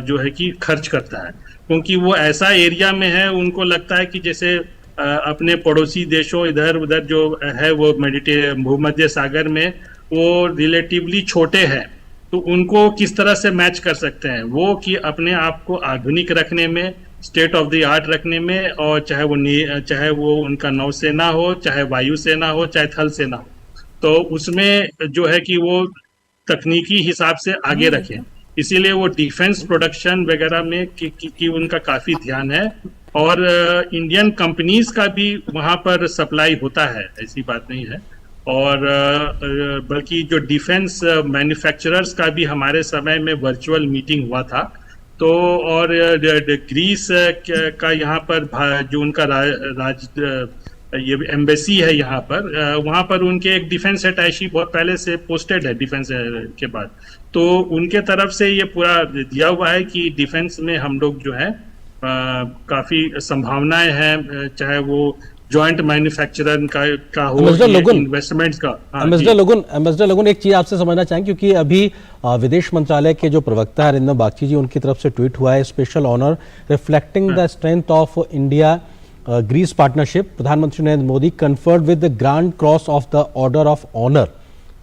M: जो है कि खर्च करता है, क्योंकि वो ऐसा एरिया में है, उनको लगता है कि जैसे अपने पड़ोसी देशों इधर उधर जो है वो भूमध्य सागर में वो रिलेटिवली छोटे हैं, तो उनको किस तरह से मैच कर सकते हैं वो, कि अपने आप को आधुनिक रखने में, स्टेट ऑफ द आर्ट रखने में, और चाहे वो उनका नौसेना हो, चाहे वायुसेना हो, चाहे थल सेना हो, तो उसमें जो है कि वो तकनीकी हिसाब से आगे रखें। इसीलिए वो डिफेंस प्रोडक्शन वगैरह में की उनका काफी ध्यान है, और इंडियन कंपनीज का भी वहाँ पर सप्लाई होता है, ऐसी बात नहीं है। और बल्कि जो डिफेंस मैन्युफैक्चरर्स का भी हमारे समय में वर्चुअल मीटिंग हुआ था, तो और ग्रीस का यहाँ पर जो उनका ये एम्बेसी है यहाँ पर, वहाँ पर उनके एक डिफेंस अटैची बहुत पहले से पोस्टेड है डिफेंस के बाद, तो उनके तरफ से ये पूरा दिया हुआ है कि डिफेंस में हम लोग जो है काफी संभावनाएं हैं, चाहे वो जॉइंट मैन्युफैक्चरर का हो, इन्वेस्टमेंट्स का।
B: एम्बेसडर लोगन, एक चीज आपसे समझना चाहेंगे, क्योंकि अभी विदेश मंत्रालय के जो प्रवक्ता है अरिंदम बागची जी, उनकी तरफ से ट्वीट हुआ है, special honour reflecting the strength of India Greece partnership, प्रधानमंत्री Narendra Modi conferred with the grand cross of the order of honour.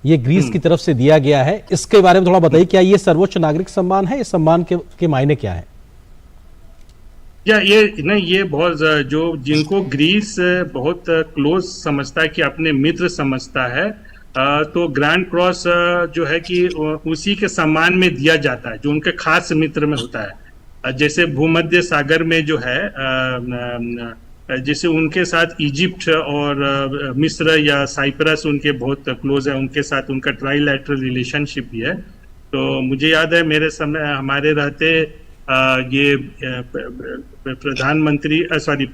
B: ये ग्रीस की तरफ से दिया गया है, इसके बारे में थोड़ा बताइए, क्या ये सर्वोच्च नागरिक सम्मान है? इस सम्मान के मायने क्या है?
M: ये बहुत जो जिनको ग्रीस बहुत क्लोज समझता है, कि अपने मित्र समझता है, तो ग्रैंड क्रॉस जो है कि उसी के सम्मान में दिया जाता है जो उनके खास मित्र में होता है। जैसे भूमध्य सागर में जो है जैसे उनके साथ इजिप्ट और मिस्र या साइप्रस उनके बहुत क्लोज है, उनके साथ उनका ट्राइलैटरल रिलेशनशिप भी है। तो मुझे याद है मेरे समय हमारे रहते ये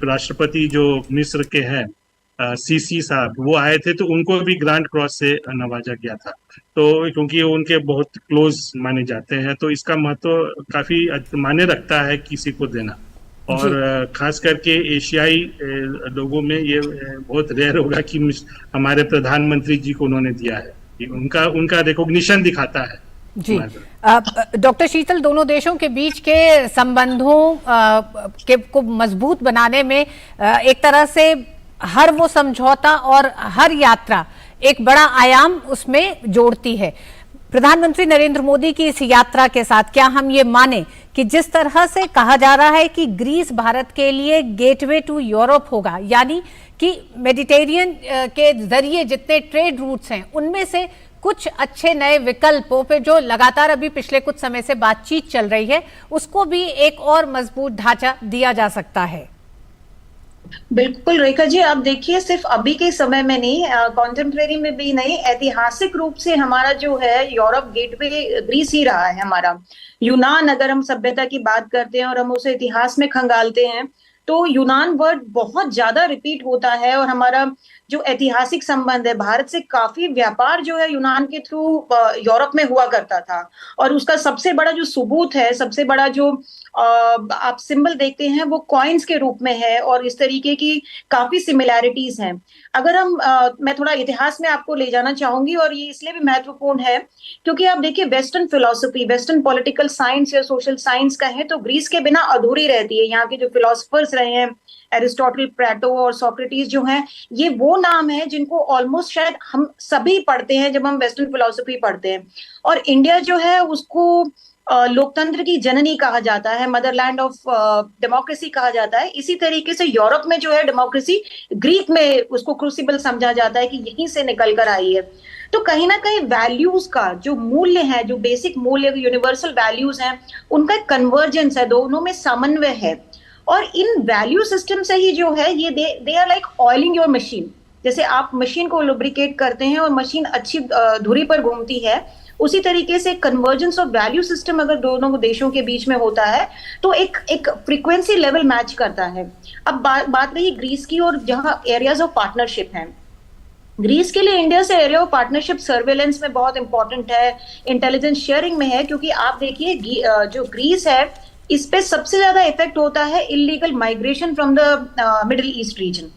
M: राष्ट्रपति जो मिस्र के हैं सीसी साहब, वो आए थे, तो उनको भी ग्रैंड क्रॉस से नवाजा गया था, तो क्योंकि उनके बहुत क्लोज माने जाते हैं, तो इसका महत्व काफी माने रखता है किसी को देना। और खास करके एशियाई लोगों में ये बहुत रेयर होगा कि हमारे प्रधानमंत्री जी को उन्होंने दिया है, उनका रिकॉग्निशन दिखाता है।
A: जी डॉक्टर शीतल, दोनों देशों के बीच के संबंधों को मजबूत बनाने में एक तरह से हर वो समझौता और हर यात्रा एक बड़ा आयाम उसमें जोड़ती है। प्रधानमंत्री नरेंद्र मोदी की इस यात्रा के साथ क्या हम ये माने कि जिस तरह से कहा जा रहा है कि ग्रीस भारत के लिए गेटवे टू यूरोप होगा, यानी कि मेडिटेरियन के जरिए जितने ट्रेड रूट्स हैं उनमें से कुछ अच्छे नए विकल्पों पे जो लगातार अभी पिछले कुछ समय से बातचीत चल रही है, उसको भी एक और मजबूत ढांचा दिया जा सकता है?
L: बिल्कुल रेखा जी, आप देखिए सिर्फ अभी के समय में नहीं, कॉन्टेम्परेरी में भी नहीं, ऐतिहासिक रूप से हमारा जो है यूरोप गेटवे ग्रीस ही रहा है। हमारा यूनान, अगर हम सभ्यता की बात करते हैं और हम उसे इतिहास में खंगालते हैं, तो यूनान वर्ड बहुत ज्यादा रिपीट होता है, और हमारा जो ऐतिहासिक संबंध है, भारत से काफी व्यापार जो है यूनान के थ्रू यूरोप में हुआ करता था। और उसका सबसे बड़ा जो सबूत है, सबसे बड़ा जो आप सिंबल देखते हैं वो कॉइन्स के रूप में है और इस तरीके की काफी सिमिलैरिटीज हैं। अगर मैं थोड़ा इतिहास में आपको ले जाना चाहूंगी और ये इसलिए भी महत्वपूर्ण है क्योंकि आप देखिए western philosophy, western political science या सोशल साइंस का है तो ग्रीस के बिना अधूरी रहती है। यहाँ के जो फिलोसफर्स रहे हैं एरिस्टोटल, प्लेटो और सोक्रेटिस जो हैं, ये वो नाम है जिनको ऑलमोस्ट शायद हम सभी पढ़ते हैं जब हम वेस्टर्न फिलोसफी पढ़ते हैं। और इंडिया जो है उसको लोकतंत्र की जननी कहा जाता है, मदरलैंड ऑफ डेमोक्रेसी कहा जाता है। इसी तरीके से यूरोप में जो है डेमोक्रेसी, ग्रीक में उसको क्रूसिबल समझा जाता है कि यहीं से निकल कर आई है। तो कहीं ना कहीं वैल्यूज का जो मूल्य है, जो बेसिक मूल्य, यूनिवर्सल वैल्यूज हैं, उनका एक कन्वर्जेंस है, दोनों में समन्वय है। और इन वैल्यू सिस्टम से ही जो है ये they are like oiling your machine. जैसे आप मशीन को लुब्रिकेट करते हैं और मशीन अच्छी धुरी पर घूमती है, उसी तरीके से कन्वर्जेंस ऑफ वैल्यू सिस्टम अगर दोनों देशों के बीच में होता है तो एक फ्रीक्वेंसी लेवल मैच करता है। अब बात रही ग्रीस की और जहां एरियाज ऑफ पार्टनरशिप हैं, ग्रीस के लिए इंडिया से एरिया ऑफ पार्टनरशिप सर्वेलेंस में बहुत इंपॉर्टेंट है, इंटेलिजेंस शेयरिंग में है, क्योंकि आप देखिए जो ग्रीस है इस पे सबसे ज्यादा इफेक्ट होता है illegal migration from the middle east region.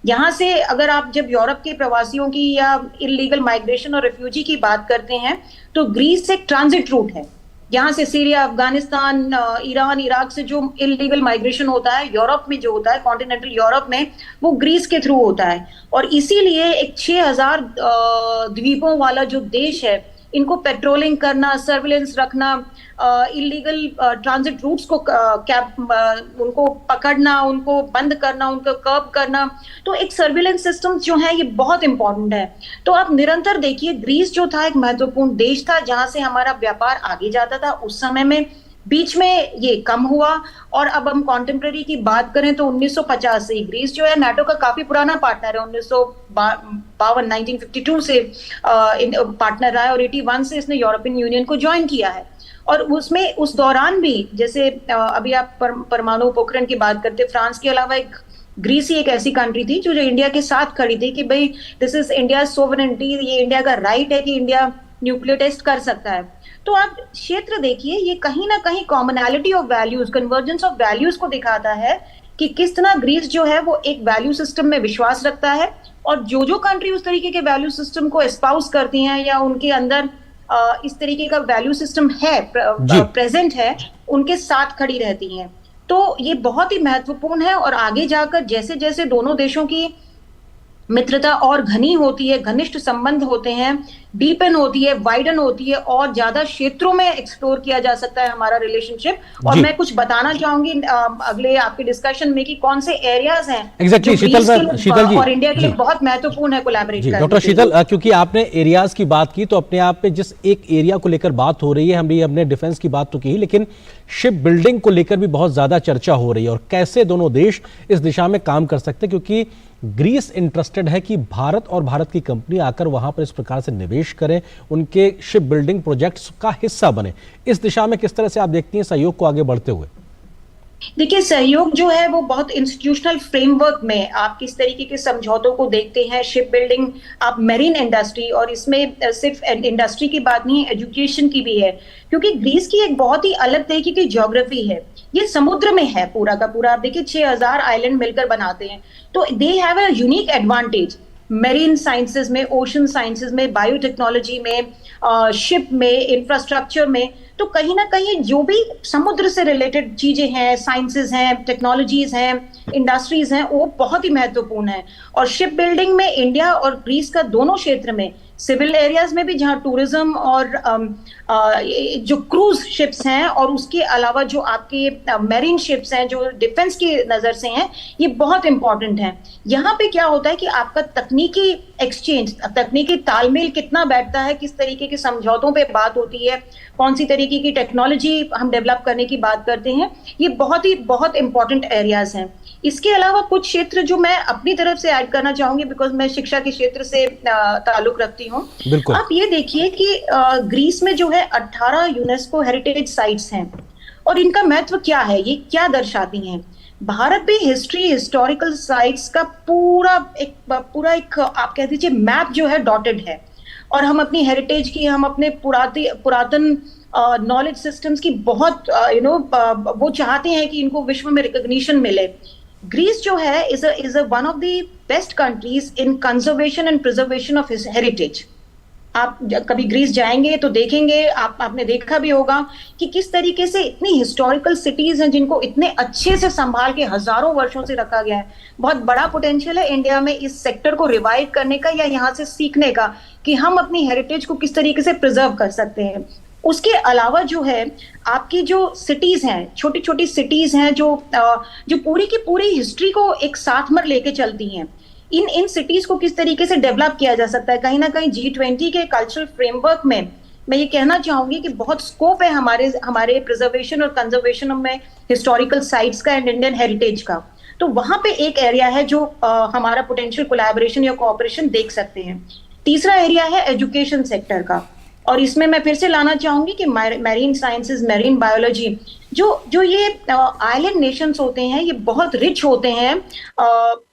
L: यहाँ से अगर आप जब यूरोप के प्रवासियों की या इलीगल माइग्रेशन और रिफ्यूजी की बात करते हैं तो ग्रीस एक ट्रांजिट रूट है। यहाँ से सीरिया, अफगानिस्तान, ईरान, इराक से जो इलीगल माइग्रेशन होता है यूरोप में, जो होता है कॉन्टिनेंटल यूरोप में, वो ग्रीस के थ्रू होता है। और इसीलिए एक 6000 द्वीपों वाला जो देश है, इनको पेट्रोलिंग करना, सर्विलेंस रखना, इलीगल ट्रांजिट रूट्स को उनको पकड़ना, उनको बंद करना, उनको कर्ब करना, तो एक सर्विलेंस सिस्टम जो है ये बहुत इंपॉर्टेंट है। तो आप निरंतर देखिए ग्रीस जो था एक महत्वपूर्ण देश था जहां से हमारा व्यापार आगे जाता था। उस समय में बीच में ये कम हुआ और अब हम कॉन्टेम्पररी की बात करें तो 1950 से ग्रीस जो है नाटो का काफी पुराना पार्टनर है। 1952 से पार्टनर रहा है और 81 से इसने यूरोपियन यूनियन को ज्वाइन किया है। और उसमें उस दौरान भी जैसे अभी आप परमाणु उपकरण की बात करते, फ्रांस के अलावा एक ग्रीस ही एक ऐसी कंट्री थी जो इंडिया के साथ खड़ी थी कि भाई दिस इज इंडिया सोवरेनिटी, ये इंडिया का राइट है कि इंडिया न्यूक्लियर टेस्ट कर सकता है। तो आप क्षेत्र देखिए, ये कहीं ना कहीं commonality of values, convergence of values को दिखाता है कि किस तरह ग्रीस जो है वो एक वैल्यू सिस्टम में विश्वास रखता है। और जो कंट्री उस तरीके के वैल्यू सिस्टम को एस्पाउस करती हैं या उनके अंदर इस तरीके का वैल्यू सिस्टम है, प्रेजेंट है, उनके साथ खड़ी रहती हैं। तो ये बहुत ही महत्वपूर्ण है। और आगे जाकर जैसे जैसे दोनों देशों की मित्रता और घनी होती है, घनिष्ठ संबंध होते हैं, डीपन होती है, वाइडन होती है, और ज्यादा क्षेत्रों में एक्सप्लोर किया जा सकता है हमारा रिलेशनशिप। और मैं कुछ बताना चाहूंगी अगले आपके डिस्कशन में कि कौन से एरियाज हैं
B: एग्जैक्टली शीतल जी
L: और इंडिया के लिए बहुत महत्वपूर्ण है कोलैबोरेट करना।
B: डॉक्टर शीतल, क्योंकि आपने एरियाज की बात की तो अपने आप पे जिस एक एरिया को लेकर बात हो रही है, हमने डिफेंस की बात तो की, लेकिन शिप बिल्डिंग को लेकर भी बहुत ज्यादा चर्चा हो रही है और कैसे दोनों देश इस दिशा में काम कर सकते हैं, क्योंकि ग्रीस इंटरेस्टेड है कि भारत और भारत की कंपनी आकर वहां पर इस प्रकार से निवेश करें, उनके शिप बिल्डिंग प्रोजेक्ट्स का हिस्सा बने। इस दिशा में किस तरह से आप देखती हैं सहयोग को आगे बढ़ते हुए?
L: देखिए, सहयोग जो है वो बहुत इंस्टीट्यूशनल फ्रेमवर्क में आप किस तरीके के समझौतों को देखते हैं। शिप बिल्डिंग, आप मेरीन इंडस्ट्री, और इसमें सिर्फ इंडस्ट्री की बात नहीं है, एजुकेशन की भी है, क्योंकि ग्रीस की एक बहुत ही अलग तरीके की ज्योग्राफी है। ये समुद्र में है पूरा का पूरा। आप देखिए 6000 आइलैंड मिलकर बनाते हैं, तो they have a unique advantage marine sciences में, ओशन साइंसेज में, बायोटेक्नोलॉजी में, शिप में, इंफ्रास्ट्रक्चर में। तो कहीं ना कहीं जो भी समुद्र से रिलेटेड चीजें हैं, साइंसेज हैं, टेक्नोलॉजीज हैं, इंडस्ट्रीज हैं, वो बहुत ही महत्वपूर्ण है। और शिप बिल्डिंग में इंडिया और ग्रीस का दोनों क्षेत्र में, सिविल एरियाज में भी जहां टूरिज्म और जो क्रूज शिप्स हैं, और उसके अलावा जो आपके मेरीन शिप्स हैं जो डिफेंस की नजर से हैं, ये बहुत इंपॉर्टेंट हैं। यहाँ पे क्या होता है कि आपका तकनीकी एक्सचेंज, तकनीकी तालमेल कितना बैठता है, किस तरीके के समझौतों पे बात होती है, कौन सी तरीके की टेक्नोलॉजी हम डेवलप करने की बात करते हैं, ये बहुत इंपॉर्टेंट एरियाज हैं। इसके अलावा कुछ क्षेत्र जो मैं अपनी तरफ से ऐड करना चाहूंगी, बिकॉज मैं शिक्षा के क्षेत्र से ताल्लुक रखती हूँ। आप ये देखिए कि ग्रीस में जो है 18 यूनेस्को हेरिटेज साइट्स हैं, और इनका महत्व क्या है, ये क्या दर्शाती हैं। भारत में हिस्टोरिकल साइट्स का पूरा एक आप कह दीजिए मैप जो है डॉटेड है, और हम अपनी हेरिटेज की, हम अपने पुरातन नॉलेज सिस्टम्स की बहुत वो चाहते हैं कि इनको विश्व में रिकॉग्निशन मिले। ग्रीस जो है is one of the best countries in conservation and preservation of his heritage. आप कभी ग्रीस जाएंगे तो देखेंगे, आपने देखा भी होगा कि किस तरीके से इतनी हिस्टोरिकल सिटीज हैं जिनको इतने अच्छे से संभाल के हजारों वर्षों से रखा गया है। बहुत बड़ा पोटेंशियल है इंडिया में इस सेक्टर को रिवाइव करने का या यहाँ से सीखने का कि हम अपनी हेरिटेज को किस तरीके से प्रिजर्व कर सकते हैं। उसके अलावा जो है आपकी जो सिटीज हैं, छोटी छोटी सिटीज हैं जो पूरी की पूरी हिस्ट्री को एक साथ में लेके चलती हैं। इन सिटीज को किस तरीके से डेवलप किया जा सकता है, कहीं ना कहीं G20 के कल्चरल फ्रेमवर्क में मैं ये कहना चाहूंगी कि बहुत स्कोप है हमारे प्रिजर्वेशन और कंजर्वेशन में हिस्टोरिकल साइट्स का एंड इंडियन हेरिटेज का। तो वहां पे एक एरिया है जो हमारा पोटेंशियल कोलैबोरेशन या कोऑपरेशन देख सकते हैं। तीसरा एरिया है एजुकेशन सेक्टर का, और इसमें मैं फिर से लाना चाहूंगी कि मैरीन साइंसेज, मैरीन बायोलॉजी, जो ये आइलैंड नेशंस होते हैं ये बहुत रिच होते हैं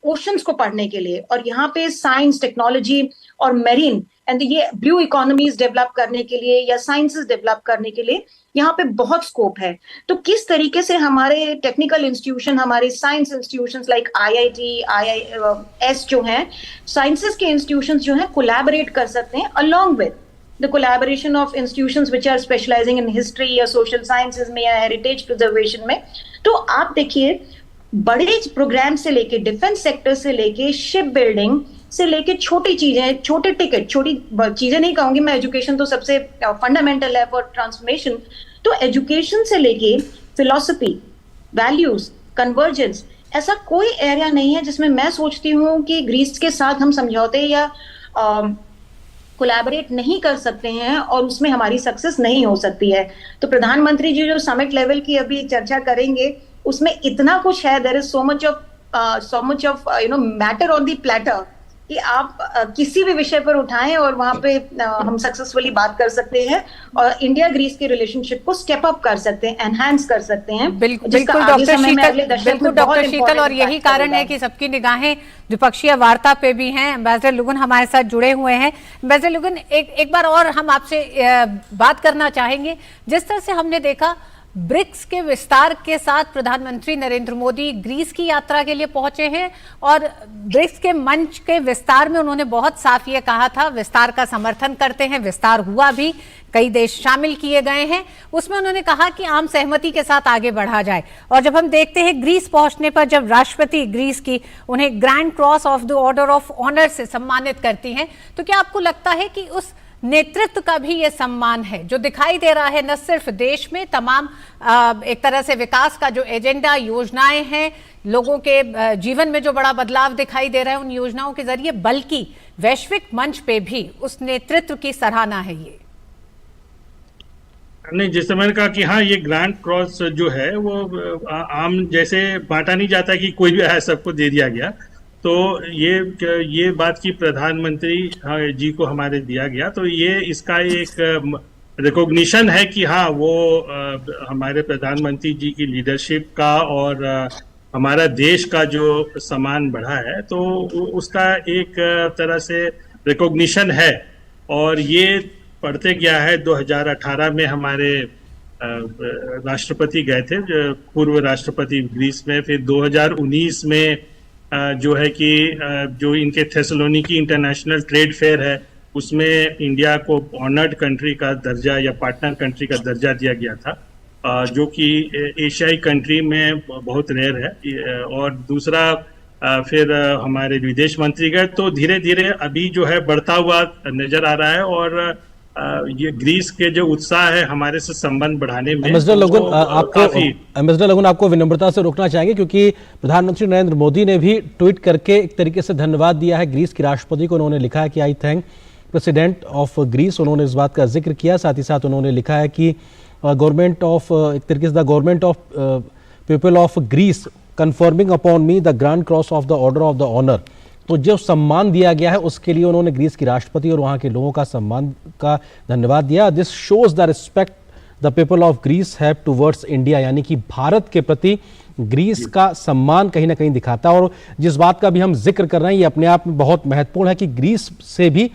L: ओशंस को पढ़ने के लिए, और यहाँ पे साइंस, टेक्नोलॉजी और मैरीन एंड ये ब्लू इकोनॉमीज डेवलप करने के लिए या साइंसेस डेवलप करने के लिए यहाँ पे बहुत स्कोप है। तो किस तरीके से हमारे टेक्निकल इंस्टीट्यूशन, हमारे science institutions like IIT, IIS जो हैं, साइंसेस के इंस्टीट्यूशंस जो हैं कोलैबोरेट कर सकते हैं along with the collaboration of institutions which are specializing in history या social sciences में या heritage preservation में। तो आप देखिए बड़े प्रोग्राम से लेके, डिफेंस सेक्टर से लेके, शिप बिल्डिंग से लेके छोटी चीजें, छोटे टिकट, छोटी चीजें नहीं कहूंगी मैं, एजुकेशन तो सबसे फंडामेंटल है फॉर ट्रांसफॉर्मेशन। तो एजुकेशन से लेके फिलॉसफी, वैल्यूज, कन्वर्जेंस, ऐसा कोई एरिया नहीं है जिसमें मैं सोचती हूँ कि ग्रीस के साथ हम समझौते या कोलैबोरेट नहीं कर सकते हैं और उसमें हमारी सक्सेस नहीं हो सकती है। तो प्रधानमंत्री जी जो समिट लेवल की अभी चर्चा करेंगे उसमें इतना कुछ है, there is so much of matter on the platter कि आप किसी भी विषय पर उठाएं और वहां पे हम सक्सेसफुली बात कर सकते हैं और इंडिया ग्रीस के रिलेशनशिप को स्टेप अप कर सकते हैं, एनहांस कर सकते हैं।
A: बिल्कुल डॉक्टर शीतल, और यही कारण है कि सबकी निगाहें द्विपक्षीय वार्ता पे भी हैं। एम्बेसडर लुगुन हमारे साथ जुड़े हुए हैं। एम्बेसडर लुगुन, एक बार और हम आपसे बात करना चाहेंगे। जिस तरह से हमने देखा ब्रिक्स के विस्तार के साथ प्रधानमंत्री नरेंद्र मोदी ग्रीस की यात्रा के लिए पहुंचे हैं और ब्रिक्स के मंच के विस्तार में उन्होंने बहुत साफ ये कहा था, विस्तार का समर्थन करते हैं, विस्तार हुआ भी, कई देश शामिल किए गए हैं। उसमें उन्होंने कहा कि आम सहमति के साथ आगे बढ़ा जाए। और जब हम देखते हैं ग्रीस पहुंचने पर जब राष्ट्रपति ग्रीस की उन्हें grand cross of the order of honour से सम्मानित करती हैं, तो क्या आपको लगता है कि उस नेतृत्व का भी ये सम्मान है जो दिखाई दे रहा है न सिर्फ देश में तमाम एक तरह से विकास का जो एजेंडा, योजनाएं हैं, लोगों के जीवन में जो बड़ा बदलाव दिखाई दे रहा है उन योजनाओं के जरिए, बल्कि वैश्विक मंच पे भी उस नेतृत्व की सराहना है ये?
M: नहीं, जैसे मैंने कहा कि हाँ, ये ग्रैंड क्रॉस जो है वो आम जैसे बांटा नहीं जाता कि कोई भी है सबको दे दिया गया। तो ये बात की प्रधानमंत्री जी को हमारे दिया गया, तो ये इसका एक रिकॉग्निशन है कि हाँ वो हमारे प्रधानमंत्री जी की लीडरशिप का और हमारा देश का जो सम्मान बढ़ा है, तो उसका एक तरह से रिकॉग्निशन है। और ये बढ़ते गया है। 2018 में हमारे राष्ट्रपति गए थे, पूर्व राष्ट्रपति ग्रीस में, फिर 2019 में जो है कि जो इनके थेसलोनिकी इंटरनेशनल ट्रेड फेयर है उसमें इंडिया को ऑनर्ड कंट्री का दर्जा या पार्टनर कंट्री का दर्जा दिया गया था, जो कि एशियाई कंट्री में बहुत रेयर है। और दूसरा फिर हमारे विदेश मंत्री गए, तो धीरे धीरे अभी जो है बढ़ता हुआ नजर आ रहा है। और ये ग्रीस के जो उत्साह है हमारे से संबंध बढ़ाने में,
B: एम्बेसडर लुगुन आपको विनम्रता से रोकना चाहेंगे क्योंकि प्रधानमंत्री नरेंद्र मोदी ने भी ट्वीट करके एक तरीके से धन्यवाद दिया है ग्रीस की राष्ट्रपति को। उन्होंने लिखा है कि I thank president of Greece, उन्होंने इस बात का जिक्र किया। साथ ही साथ उन्होंने लिखा है कि गवर्नमेंट ऑफ, एक तरीके से the government of people of Greece confirming upon me the grand cross of the order of the honour. तो जो सम्मान दिया गया है उसके लिए उन्होंने ग्रीस की राष्ट्रपति और वहां के लोगों का सम्मान का धन्यवाद दिया। This shows the respect the people of Greece have towards India, यानी कि भारत के प्रति ग्रीस का सम्मान कहीं ना कहीं दिखाता है। और जिस बात का भी हम जिक्र कर रहे हैं ये अपने आप में बहुत महत्वपूर्ण है कि ग्रीस से भी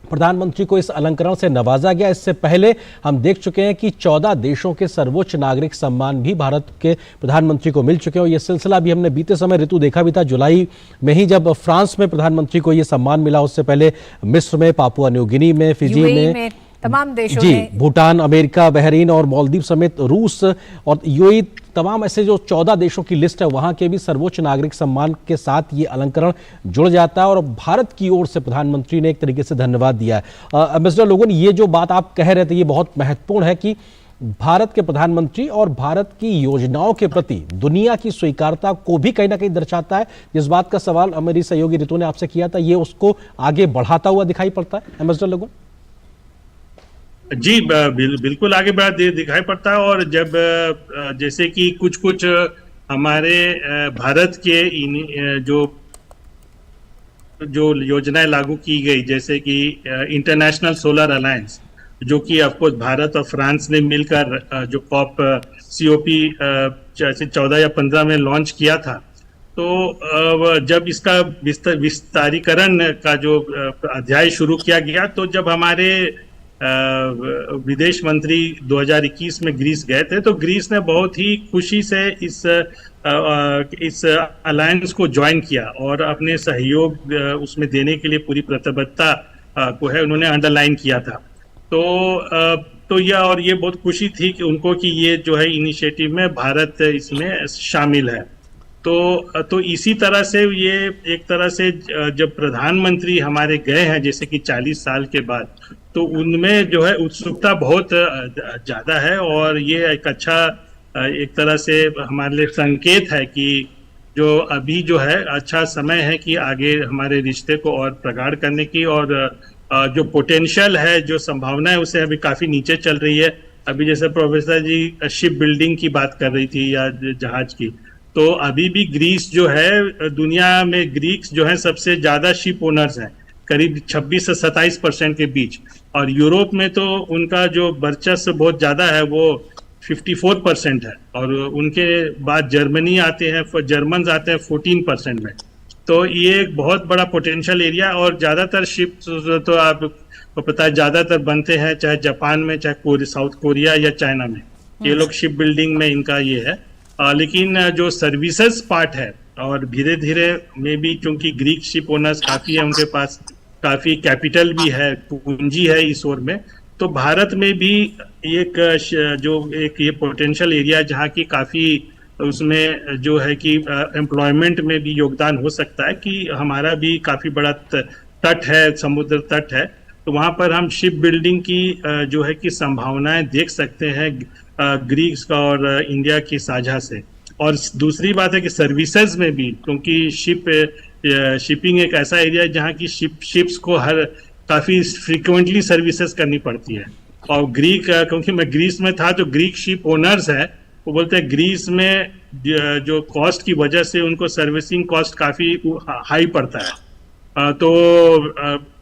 B: प्रधानमंत्री को इस अलंकरण से नवाजा गया। इससे पहले हम देख चुके हैं कि 14 देशों के सर्वोच्च नागरिक सम्मान भी भारत के प्रधानमंत्री को मिल चुके हैं और ये सिलसिला भी हमने बीते समय ऋतु देखा भी था। जुलाई में ही जब फ्रांस में प्रधानमंत्री को ये सम्मान मिला, उससे पहले मिस्र में, पापुआ न्यू गिनी में, फिजी में
A: तमाम देशों
B: जी,
A: ने,
B: भूटान, अमेरिका, बहरीन और मालदीव समेत रूस और यूएई, तमाम ऐसे जो 14 देशों की लिस्ट है, वहां के भी सर्वोच्च नागरिक सम्मान के साथ ये अलंकरण जुड़ जाता है और भारत की ओर से प्रधानमंत्री ने एक तरीके से धन्यवाद दिया है। एम्बेसडर लोगन, ये जो बात आप कह रहे थे ये बहुत महत्वपूर्ण है कि भारत के प्रधानमंत्री और भारत की योजनाओं के प्रति दुनिया की स्वीकारता को भी कहीं ना कहीं दर्शाता है। जिस बात का सवाल मेरी सहयोगी ऋतु ने आपसे किया था, ये उसको आगे बढ़ाता हुआ दिखाई पड़ता है एम्बेसडर लोगन?
M: जी बिल्कुल आगे बढ़ा दिखाई पड़ता है। और जब जैसे कि कुछ हमारे भारत के जो योजनाएं लागू की गई, जैसे कि इंटरनेशनल सोलर अलायंस, जो कि ऑफकोर्स भारत और फ्रांस ने मिलकर जो COP 14 या 15 में लॉन्च किया था, तो जब इसका विस्तारीकरण का जो अध्याय शुरू किया गया, तो जब हमारे विदेश मंत्री 2021 में ग्रीस गए थे, तो ग्रीस ने बहुत ही खुशी से इस अलायंस को ज्वाइन किया और अपने सहयोग उसमें देने के लिए पूरी प्रतिबद्धता को है उन्होंने अंडरलाइन किया था। तो ये बहुत खुशी थी कि उनको कि ये जो है इनिशिएटिव में भारत इसमें शामिल है। तो इसी तरह से ये एक तरह से जब प्रधानमंत्री हमारे गए हैं जैसे कि 40 साल के बाद, तो उनमें जो है उत्सुकता बहुत ज्यादा है और ये एक अच्छा एक तरह से हमारे लिए संकेत है कि जो अभी जो है अच्छा समय है कि आगे हमारे रिश्ते को और प्रगाढ़ करने की, और जो पोटेंशियल है, जो संभावना है, उसे अभी काफी नीचे चल रही है। अभी जैसे प्रोफेसर जी शिप बिल्डिंग की बात कर रही थी या जहाज की, तो अभी भी ग्रीस जो है दुनिया में ग्रीक्स जो है सबसे ज्यादा शिप ओनर्स हैं, करीब 26 से 27% के बीच, और यूरोप में तो उनका जो वर्चस्व बहुत ज्यादा है वो 54% है, और उनके बाद जर्मनी आते हैं, जर्मन आते हैं 14% में। तो ये एक बहुत बड़ा पोटेंशियल एरिया, और ज्यादातर शिप तो आपको पता है ज्यादातर बनते हैं चाहे जापान में, चाहे साउथ कोरिया या चाइना में, ये लोग शिप बिल्डिंग में इनका ये है। लेकिन जो सर्विसेज पार्ट है, और धीरे धीरे में भी क्योंकि ग्रीक शिप ओनर्स काफी है, उनके पास काफी कैपिटल भी है, पूंजी है इस ओर में, तो भारत में भी एक ये पोटेंशियल एरिया जहाँ की काफी उसमें जो है कि एम्प्लॉयमेंट में भी योगदान हो सकता है कि हमारा भी काफी बड़ा तट है, समुद्र तट है, तो वहाँ पर हम शिप बिल्डिंग की जो है कि संभावनाएं देख सकते हैं ग्रीक्स का और इंडिया की साझा से। और दूसरी बात है कि सर्विसेज में भी, क्योंकि शिपिंग एक ऐसा एरिया है जहाँ की शिप्स को काफी फ्रीक्वेंटली सर्विसेज करनी पड़ती है, और क्योंकि मैं ग्रीस में था, तो ग्रीक शिप ओनर्स है, वो बोलते हैं ग्रीस में जो कॉस्ट की वजह से उनको सर्विसिंग कॉस्ट काफी हाई पड़ता है, तो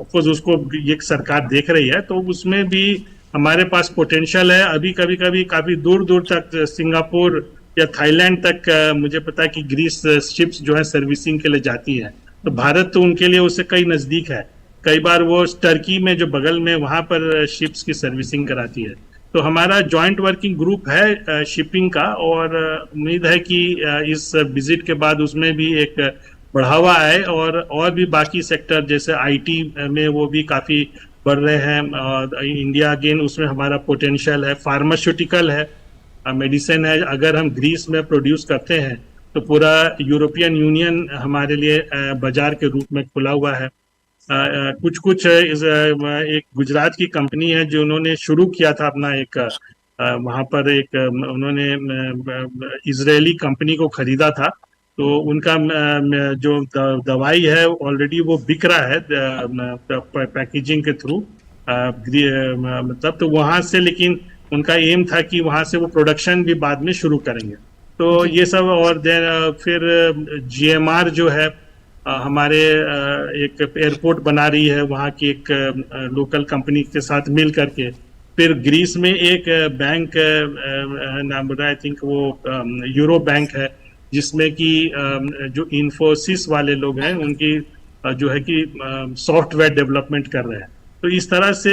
M: ऑफकोर्स उसको ये सरकार देख रही है, तो उसमें भी हमारे पास पोटेंशियल है। अभी कभी काफी दूर दूर तक सिंगापुर या थाईलैंड तक मुझे पता है कि ग्रीस शिप्स जो है सर्विसिंग के लिए जाती है, तो भारत तो उनके लिए उससे कई नजदीक है, कई बार वो टर्की में जो बगल में वहां पर शिप्स की सर्विसिंग कराती है। तो हमारा जॉइंट वर्किंग ग्रुप है शिपिंग का, और उम्मीद है कि इस विजिट के बाद उसमें भी एक बढ़ावा आए, और भी बाकी सेक्टर जैसे IT में वो भी काफी बढ़ रहे हैं, और इंडिया अगेन उसमें हमारा पोटेंशियल है, फार्मास्यूटिकल है, मेडिसिन है। अगर हम ग्रीस में प्रोड्यूस करते हैं तो पूरा यूरोपियन यूनियन हमारे लिए बाजार के रूप में खुला हुआ है। कुछ एक गुजरात की कंपनी है जो उन्होंने शुरू किया था अपना एक वहाँ पर एक उन्होंने इजरायली कंपनी को खरीदा था, तो उनका जो दवाई है ऑलरेडी वो बिक रहा है पैकेजिंग के थ्रू, मतलब तो वहाँ से, लेकिन उनका एम था कि वहाँ से वो प्रोडक्शन भी बाद में शुरू करेंगे। तो ये सब, और फिर GMR जो है हमारे एक एयरपोर्ट बना रही है वहाँ की एक लोकल कंपनी के साथ मिल करके। फिर ग्रीस में एक बैंक नाम बताया, आई थिंक वो यूरो बैंक है, जिसमें कि जो इन्फोसिस वाले लोग हैं उनकी जो है कि सॉफ्टवेयर डेवलपमेंट कर रहे हैं। तो इस तरह से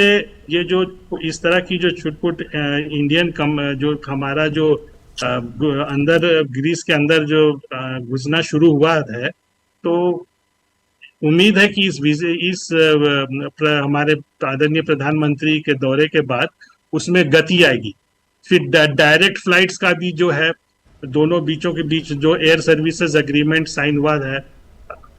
M: ये जो इस तरह की जो छुटपुट इंडियन जो हमारा जो अंदर ग्रीस के अंदर जो घुसना शुरू हुआ है, तो उम्मीद है कि हमारे आदरणीय प्रधानमंत्री के दौरे के बाद उसमें गति आएगी। फिर डायरेक्ट फ्लाइट्स का भी जो है, दोनों बीचों के बीच जो एयर सर्विसेज एग्रीमेंट साइन हुआ है,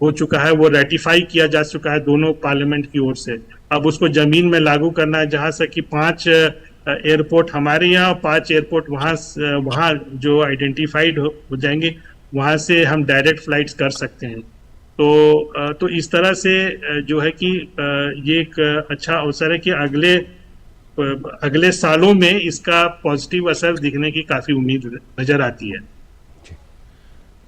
M: हो चुका है, वो रेटिफाई किया जा चुका है दोनों पार्लियामेंट की ओर से। अब उसको जमीन में लागू करना है, जहां से कि 5 एयरपोर्ट हमारे यहाँ, 5 एयरपोर्ट वहाँ जो आइडेंटिफाइड हो जाएंगे, वहां से हम डायरेक्ट फ्लाइट्स कर सकते हैं। तो इस तरह से जो है कि ये एक अच्छा अवसर है कि अगले सालों में इसका पॉजिटिव असर दिखने की काफी उम्मीद नजर आती है।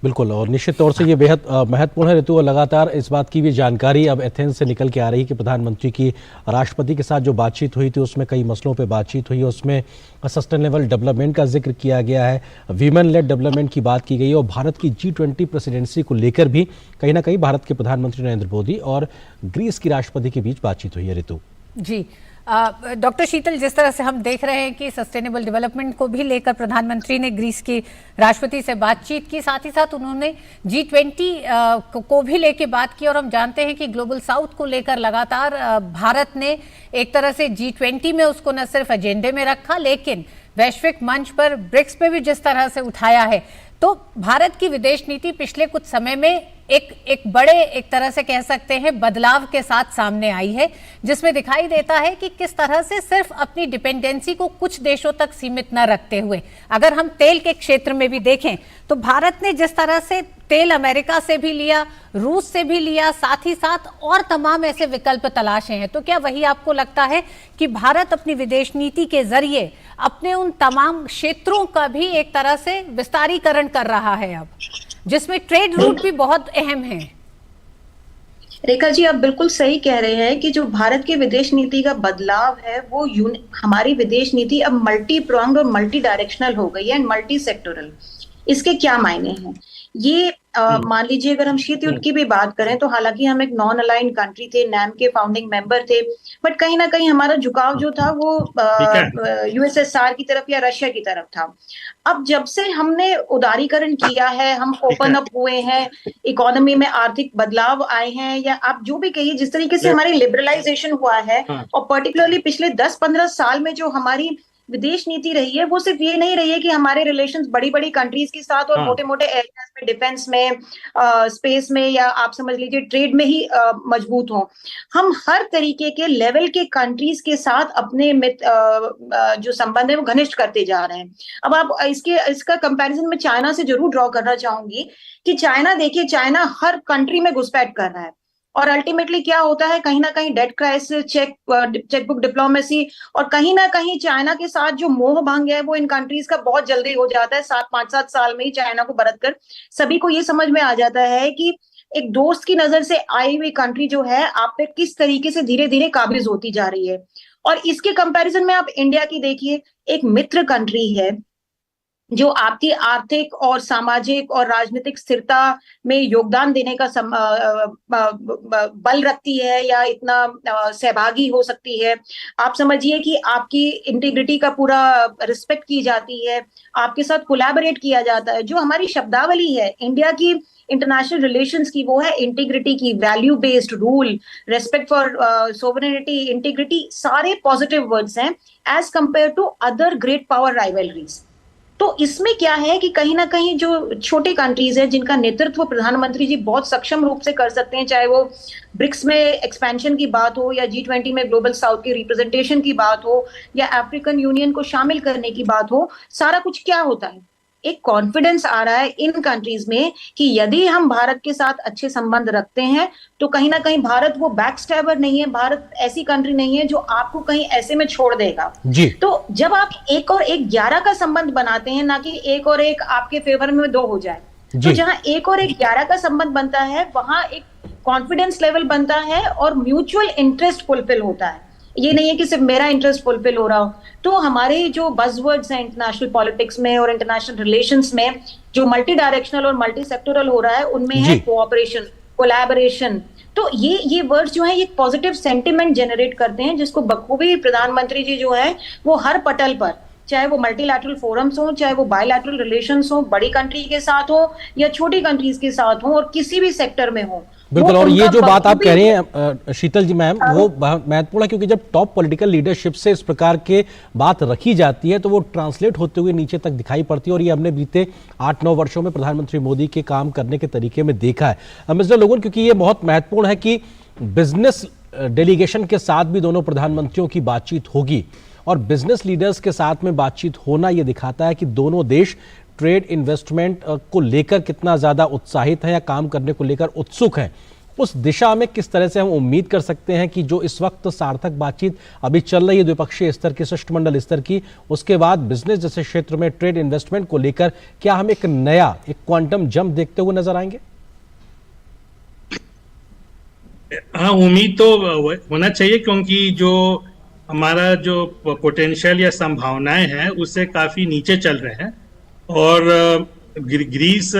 B: बिल्कुल, और निश्चित तौर से ये बेहद महत्वपूर्ण है ऋतु। और लगातार इस बात की भी जानकारी अब एथेंस से निकल के आ रही है कि प्रधानमंत्री की राष्ट्रपति के साथ जो बातचीत हुई थी उसमें कई मसलों पे बातचीत हुई है। उसमें सस्टेनेबल डेवलपमेंट का जिक्र किया गया है, वीमेन लेड डेवलपमेंट की बात की गई है, और भारत की G20 प्रेसिडेंसी को लेकर भी कहीं ना कहीं भारत के प्रधानमंत्री नरेंद्र मोदी और ग्रीस की राष्ट्रपति के बीच बातचीत हुई है। ऋतु
A: जी, डॉक्टर शीतल, जिस तरह से हम देख रहे हैं कि सस्टेनेबल डेवलपमेंट को भी लेकर प्रधानमंत्री ने ग्रीस की राष्ट्रपति से बातचीत की, साथ ही साथ उन्होंने G20 को भी लेकर बात की, और हम जानते हैं कि ग्लोबल साउथ को लेकर लगातार भारत ने एक तरह से G20 में उसको न सिर्फ एजेंडे में रखा, लेकिन वैश्विक मंच पर ब्रिक्स पे भी जिस तरह से उठाया है। तो भारत की विदेश नीति पिछले कुछ समय में एक बड़े, एक तरह से कह सकते हैं, बदलाव के साथ सामने आई है, जिसमें दिखाई देता है कि किस तरह से सिर्फ अपनी डिपेंडेंसी को कुछ देशों तक सीमित न रखते हुए, अगर हम तेल के क्षेत्र में भी देखें तो भारत ने जिस तरह से तेल अमेरिका से भी लिया, रूस से भी लिया, साथ ही साथ और तमाम ऐसे विकल्प तलाशे हैं। तो क्या वही आपको लगता है कि भारत अपनी विदेश नीति के जरिए अपने उन तमाम क्षेत्रों का भी एक तरह से विस्तारीकरण कर रहा है अब, जिसमें ट्रेड रूट भी बहुत अहम है?
L: रेखा जी, आप बिल्कुल सही कह रहे हैं कि जो भारत की विदेश नीति का बदलाव है वो हमारी विदेश नीति अब मल्टी प्रोंग्ड और मल्टी डायरेक्शनल हो गई है एंड मल्टी सेक्टोरल। इसके क्या मायने हैं? ये मान लीजिए अगर हम शीत युद्ध की भी बात करें तो हालांकि हम एक नॉन अलाइंड कंट्री थे, नैम के फाउंडिंग मेंबर थे, बट कहीं ना कहीं हमारा झुकाव जो था वो USSR की तरफ या रशिया की तरफ था। अब जब से हमने उदारीकरण किया है, हम ओपन अप हुए हैं, इकोनॉमी में आर्थिक बदलाव आए हैं, या आप जो भी कहिए, जिस तरीके से हमारी लिबरलाइजेशन हुआ है, और पर्टिकुलरली पिछले 10-15 साल में जो हमारी विदेश नीति रही है वो सिर्फ ये नहीं रही है कि हमारे रिलेशंस बड़ी बड़ी कंट्रीज के साथ और मोटे मोटे एरियाज में, डिफेंस में, स्पेस में, या आप समझ लीजिए ट्रेड में ही मजबूत हों। हम हर तरीके के लेवल के कंट्रीज के साथ अपने जो संबंध है वो घनिष्ठ करते जा रहे हैं। अब आप इसका कंपैरिजन मैं चाइना से जरूर ड्रॉ करना चाहूंगी कि चाइना, देखिए, चाइना हर कंट्री में घुसपैठ कर रहा है, और अल्टीमेटली क्या होता है, कहीं ना कहीं डेट क्राइसिस, चेकबुक डिप्लोमेसी, और कहीं ना कहीं चाइना के साथ जो मोह भंग है वो इन कंट्रीज का बहुत जल्दी हो जाता है। 5-7 साल में ही चाइना को बरत कर सभी को ये समझ में आ जाता है कि एक दोस्त की नजर से आई हुई कंट्री जो है आप पे किस तरीके से धीरे धीरे काबिज होती जा रही है। और इसके कंपैरिजन में आप इंडिया की देखिए, एक मित्र कंट्री है जो आपकी आर्थिक और सामाजिक और राजनीतिक स्थिरता में योगदान देने का बल रखती है, या इतना सहभागी हो सकती है। आप समझिए कि आपकी इंटीग्रिटी का पूरा रिस्पेक्ट की जाती है, आपके साथ कोलैबोरेट किया जाता है। जो हमारी शब्दावली है इंडिया की इंटरनेशनल रिलेशंस की, वो है इंटीग्रिटी की, value based rule, respect for sovereignty, integrity, सारे पॉजिटिव वर्ड्स हैं as compare to other great power rivalries. तो इसमें क्या है कि कहीं ना कहीं जो छोटे कंट्रीज हैं जिनका नेतृत्व प्रधानमंत्री जी बहुत सक्षम रूप से कर सकते हैं, चाहे वो ब्रिक्स में एक्सपेंशन की बात हो, या G20 में ग्लोबल साउथ की रिप्रेजेंटेशन की बात हो, या अफ्रीकन यूनियन को शामिल करने की बात हो, सारा कुछ क्या होता है, एक कॉन्फिडेंस आ रहा है इन कंट्रीज में कि यदि हम भारत के साथ अच्छे संबंध रखते हैं तो कहीं ना कहीं भारत वो बैकस्टैबर नहीं है, भारत ऐसी कंट्री नहीं है जो आपको कहीं ऐसे में छोड़ देगा जी। तो जब आप 1 और 1 11 का संबंध बनाते हैं, ना कि 1 और 1 आपके फेवर में 2 हो जाए, तो जहां 1 और 1 11 का संबंध बनता है वहां एक कॉन्फिडेंस लेवल बनता है और म्यूचुअल इंटरेस्ट फुलफिल होता है। ये नहीं है कि सिर्फ मेरा इंटरेस्ट फुलफिल हो रहा हो। तो हमारे जो बज़वर्ड्स हैं इंटरनेशनल पॉलिटिक्स में और इंटरनेशनल रिलेशंस में, जो मल्टी डायरेक्शनल और मल्टी सेक्टोरल हो रहा है, उनमें है कोऑपरेशन, कोलैबोरेशन, तो ये वर्ड्स जो है ये पॉजिटिव सेंटिमेंट जनरेट करते हैं, जिसको बखूबी प्रधानमंत्री जी जो है वो हर पटल पर, चाहे वो मल्टीलैटरल फोरम्स हो, चाहे वो बायलैटरल रिलेशंस हो, बड़ी कंट्री के साथ हो या छोटी कंट्रीज के साथ हो, और किसी भी सेक्टर में हो।
B: बिल्कुल, और ये जो बात आप कह रहे हैं शीतल जी मैम, वो महत्वपूर्ण है, क्योंकि जब टॉप पॉलिटिकल लीडरशिप से इस प्रकार के बात रखी जाती है तो वो ट्रांसलेट होते हुए नीचे तक दिखाई पड़ती है, और ये हमने बीते 8-9 वर्षों में प्रधानमंत्री मोदी के काम करने के तरीके में देखा है। मिस्टर लोगन, क्योंकि ये बहुत महत्वपूर्ण है कि बिजनेस डेलीगेशन के साथ भी दोनों प्रधानमंत्रियों की बातचीत होगी, और बिजनेस लीडर्स के साथ में बातचीत होना ये दिखाता है कि दोनों देश ट्रेड इन्वेस्टमेंट को लेकर कितना ज्यादा उत्साहित है या काम करने को लेकर उत्सुक है। उस दिशा में किस तरह से हम उम्मीद कर सकते हैं कि जो इस वक्त सार्थक बातचीत अभी चल रही है द्विपक्षीय स्तर की, शिष्टमंडल स्तर की, उसके बाद बिजनेस जैसे क्षेत्र में ट्रेड इन्वेस्टमेंट को लेकर क्या हम एक नया क्वांटम जंप देखते हुए नजर आएंगे?
M: हाँ, उम्मीद तो होना चाहिए, क्योंकि जो हमारा जो पोटेंशियल या संभावनाएं हैं उससे काफी नीचे चल रहे हैं। और ग्रीस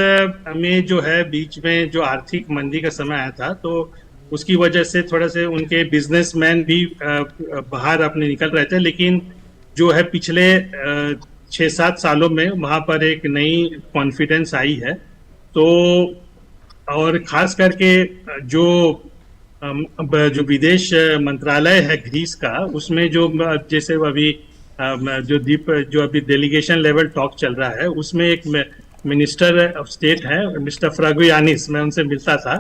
M: में जो है बीच में जो आर्थिक मंदी का समय आया था, तो उसकी वजह से थोड़ा से उनके बिजनेसमैन भी बाहर अपने निकल रहे थे, लेकिन जो है पिछले 6-7 सालों में वहाँ पर एक नई कॉन्फिडेंस आई है। तो और खास करके जो विदेश मंत्रालय है ग्रीस का, उसमें जो जैसे अभी जो अभी डेलीगेशन लेवल टॉक चल रहा है, उसमें एक मिनिस्टर ऑफ स्टेट है मिस्टर फ्रागुयानिस, मैं उनसे मिलता था,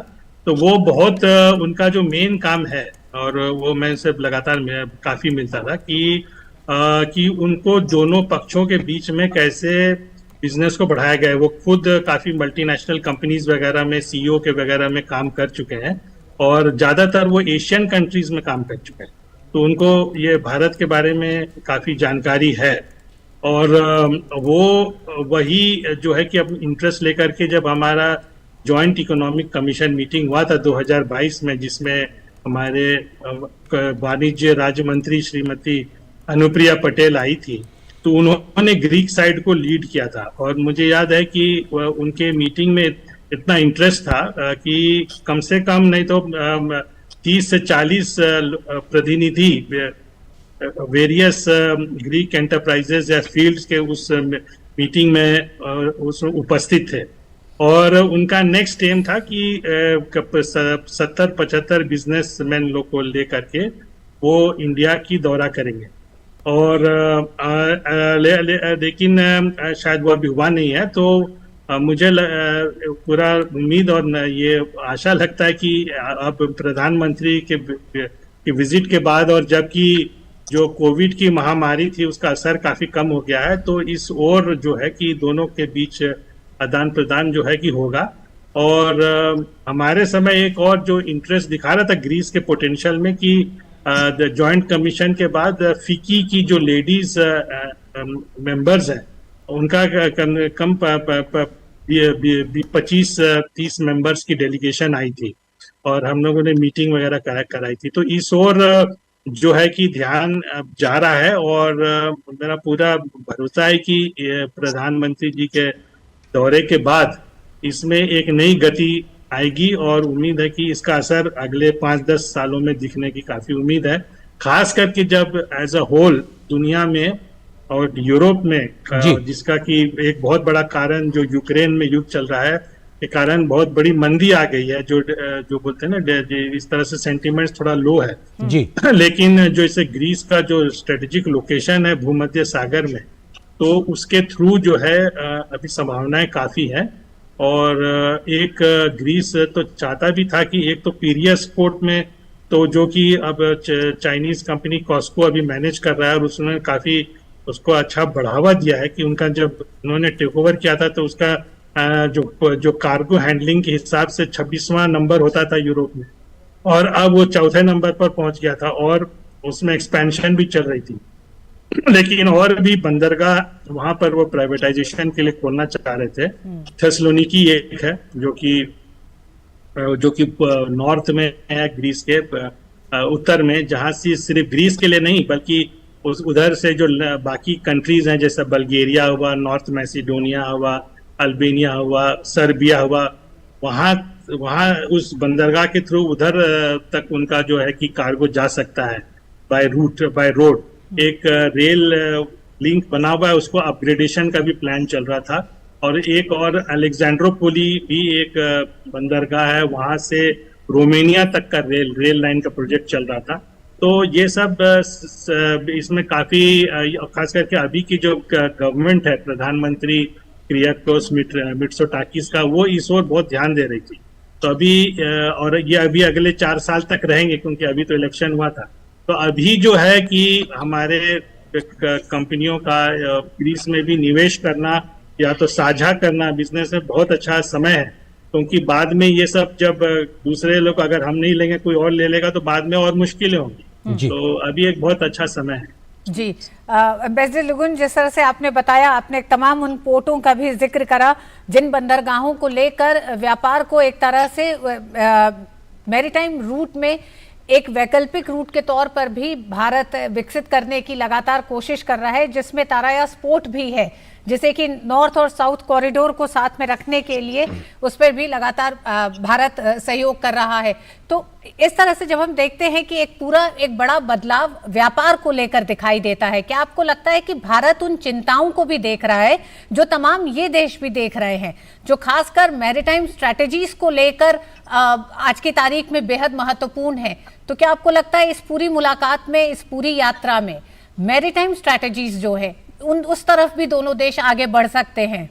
M: तो वो बहुत उनका जो मेन काम है, और वो मैं उनसे लगातार काफी मिलता था कि उनको दोनों पक्षों के बीच में कैसे बिजनेस को बढ़ाया गया है। वो खुद काफी मल्टीनेशनल कंपनीज वगैरह में सीईओ के वगैरह में काम कर चुके हैं, और ज्यादातर वो एशियन कंट्रीज में काम कर चुके हैं, तो उनको ये भारत के बारे में काफी जानकारी है। और वो वही जो है कि अब इंटरेस्ट लेकर के जब हमारा जॉइंट इकोनॉमिक कमीशन मीटिंग हुआ था 2022 में, जिसमें हमारे वाणिज्य राज्य मंत्री श्रीमती अनुप्रिया पटेल आई थी, तो उन्होंने ग्रीक साइड को लीड किया था। और मुझे याद है कि उनके मीटिंग में इतना इंटरेस्ट था कि कम से कम नहीं तो 30 से 40 प्रतिनिधि वेरियस ग्रीक एंटरप्राइजेस या फील्ड्स के उस मीटिंग में उपस्थित थे। और उनका नेक्स्ट एम था कि 70-75 बिजनेसमैन लोग को लेकर के वो इंडिया की दौरा करेंगे। और लेकिन शायद वो अभी हुआ नहीं है, तो मुझे पूरा उम्मीद और ये आशा लगता है कि अब प्रधानमंत्री के विजिट के बाद, और जबकि जो कोविड की महामारी थी उसका असर काफी कम हो गया है, तो इस ओर जो है कि दोनों के बीच आदान प्रदान जो है कि होगा। और हमारे समय एक और जो इंटरेस्ट दिखा रहा था ग्रीस के पोटेंशियल में कि जॉइंट कमीशन के बाद फिकी की जो लेडीज मेंबर्स हैं उनका कम 25-30 मेंबर्स की डेलीगेशन आई थी, और हम लोगों ने मीटिंग वगैरह कराई थी। तो इस ओर जो है कि ध्यान जा रहा है, और मेरा पूरा भरोसा है कि प्रधानमंत्री जी के दौरे के बाद इसमें एक नई गति आएगी, और उम्मीद है कि इसका असर अगले 5-10 सालों में दिखने की काफी उम्मीद है। खास करके जब एज अ होल दुनिया में और यूरोप में, जिसका कि एक बहुत बड़ा कारण जो यूक्रेन में युद्ध चल रहा है के कारण बहुत बड़ी मंदी आ गई है, जो बोलते हैं ना, इस तरह से सेंटीमेंट्स थोड़ा लो है जी। लेकिन जो इसे ग्रीस का जो स्ट्रेटेजिक लोकेशन है भूमध्य सागर में, तो उसके थ्रू जो है अभी संभावनाएं काफी है। और एक ग्रीस तो चाहता भी था कि एक तो पीरियस पोर्ट में, तो जो कि अब चाइनीज कंपनी कॉस्को अभी मैनेज कर रहा है, और उसने काफी उसको अच्छा बढ़ावा दिया है कि उनका जब उन्होंने टेक ओवर किया था तो उसका जो कार्गो हैंडलिंग के हिसाब से 26वां नंबर होता था यूरोप में, और अब वो 4थे नंबर पर पहुंच गया था, और उसमें एक्सपेंशन भी चल रही थी। लेकिन और भी बंदरगाह वहां पर वो प्राइवेटाइजेशन के लिए खोलना चाह रहे थे। थेस्सलोनिकी एक है जो कि नॉर्थ में है ग्रीस के उत्तर में, जहां से सिर्फ ग्रीस के लिए नहीं बल्कि उधर से जो बाकी कंट्रीज हैं जैसे बल्गेरिया हुआ, नॉर्थ मैसिडोनिया हुआ, अल्बेनिया हुआ, सर्बिया हुआ, वहां वहाँ उस बंदरगाह के थ्रू उधर तक उनका जो है कि कार्गो जा सकता है बाय रोड। एक रेल लिंक बना हुआ है, उसको अपग्रेडेशन का भी प्लान चल रहा था। और एक और अलेक्जेंड्रोपोली भी एक बंदरगाह है, वहां से रोमानिया तक का रेल लाइन का प्रोजेक्ट चल रहा था। तो ये सब इसमें काफी, खास करके अभी की जो गवर्नमेंट है, प्रधानमंत्री कुरियाकोस मित्सोटाकिस का, वो इस ओर बहुत ध्यान दे रही थी। तो अभी और ये अभी अगले 4 साल तक रहेंगे, क्योंकि अभी तो इलेक्शन हुआ था। तो अभी जो है कि हमारे कंपनियों का ग्रीस में भी निवेश करना या तो साझा करना बिजनेस में बहुत अच्छा समय है, क्योंकि बाद में ये सब जब दूसरे लोग, अगर हम नहीं लेंगे कोई और ले लेगा, तो बाद में और मुश्किलें होंगी। तो अभी एक बहुत अच्छा समय है।
A: जी, एम्बेसडर लुगुन, जिस तरह से आपने बताया, आपने तमाम उन पोर्टों का भी जिक्र करा जिन बंदरगाहों को लेकर व्यापार को एक तरह से मैरीटाइम रूट में एक वैकल्पिक रूट के तौर पर भी भारत विकसित करने की लगातार कोशिश कर रहा है, जिसमें तारायास पोर्ट भी है, जिसे कि नॉर्थ और साउथ कॉरिडोर को साथ में रखने के लिए उस पर भी लगातार भारत सहयोग कर रहा है। तो इस तरह से जब हम देखते हैं कि एक बड़ा बदलाव व्यापार को लेकर दिखाई देता है, क्या आपको लगता है कि भारत उन चिंताओं को भी देख रहा है जो तमाम ये देश भी देख रहे हैं, जो खासकर मैरीटाइम स्ट्रैटेजीज को लेकर आज की तारीख में बेहद महत्वपूर्ण है? तो क्या आपको लगता है इस पूरी मुलाकात में, इस पूरी यात्रा में मैरीटाइम स्ट्रैटेजीज जो है उस तरफ भी दोनों देश आगे बढ़ सकते हैं?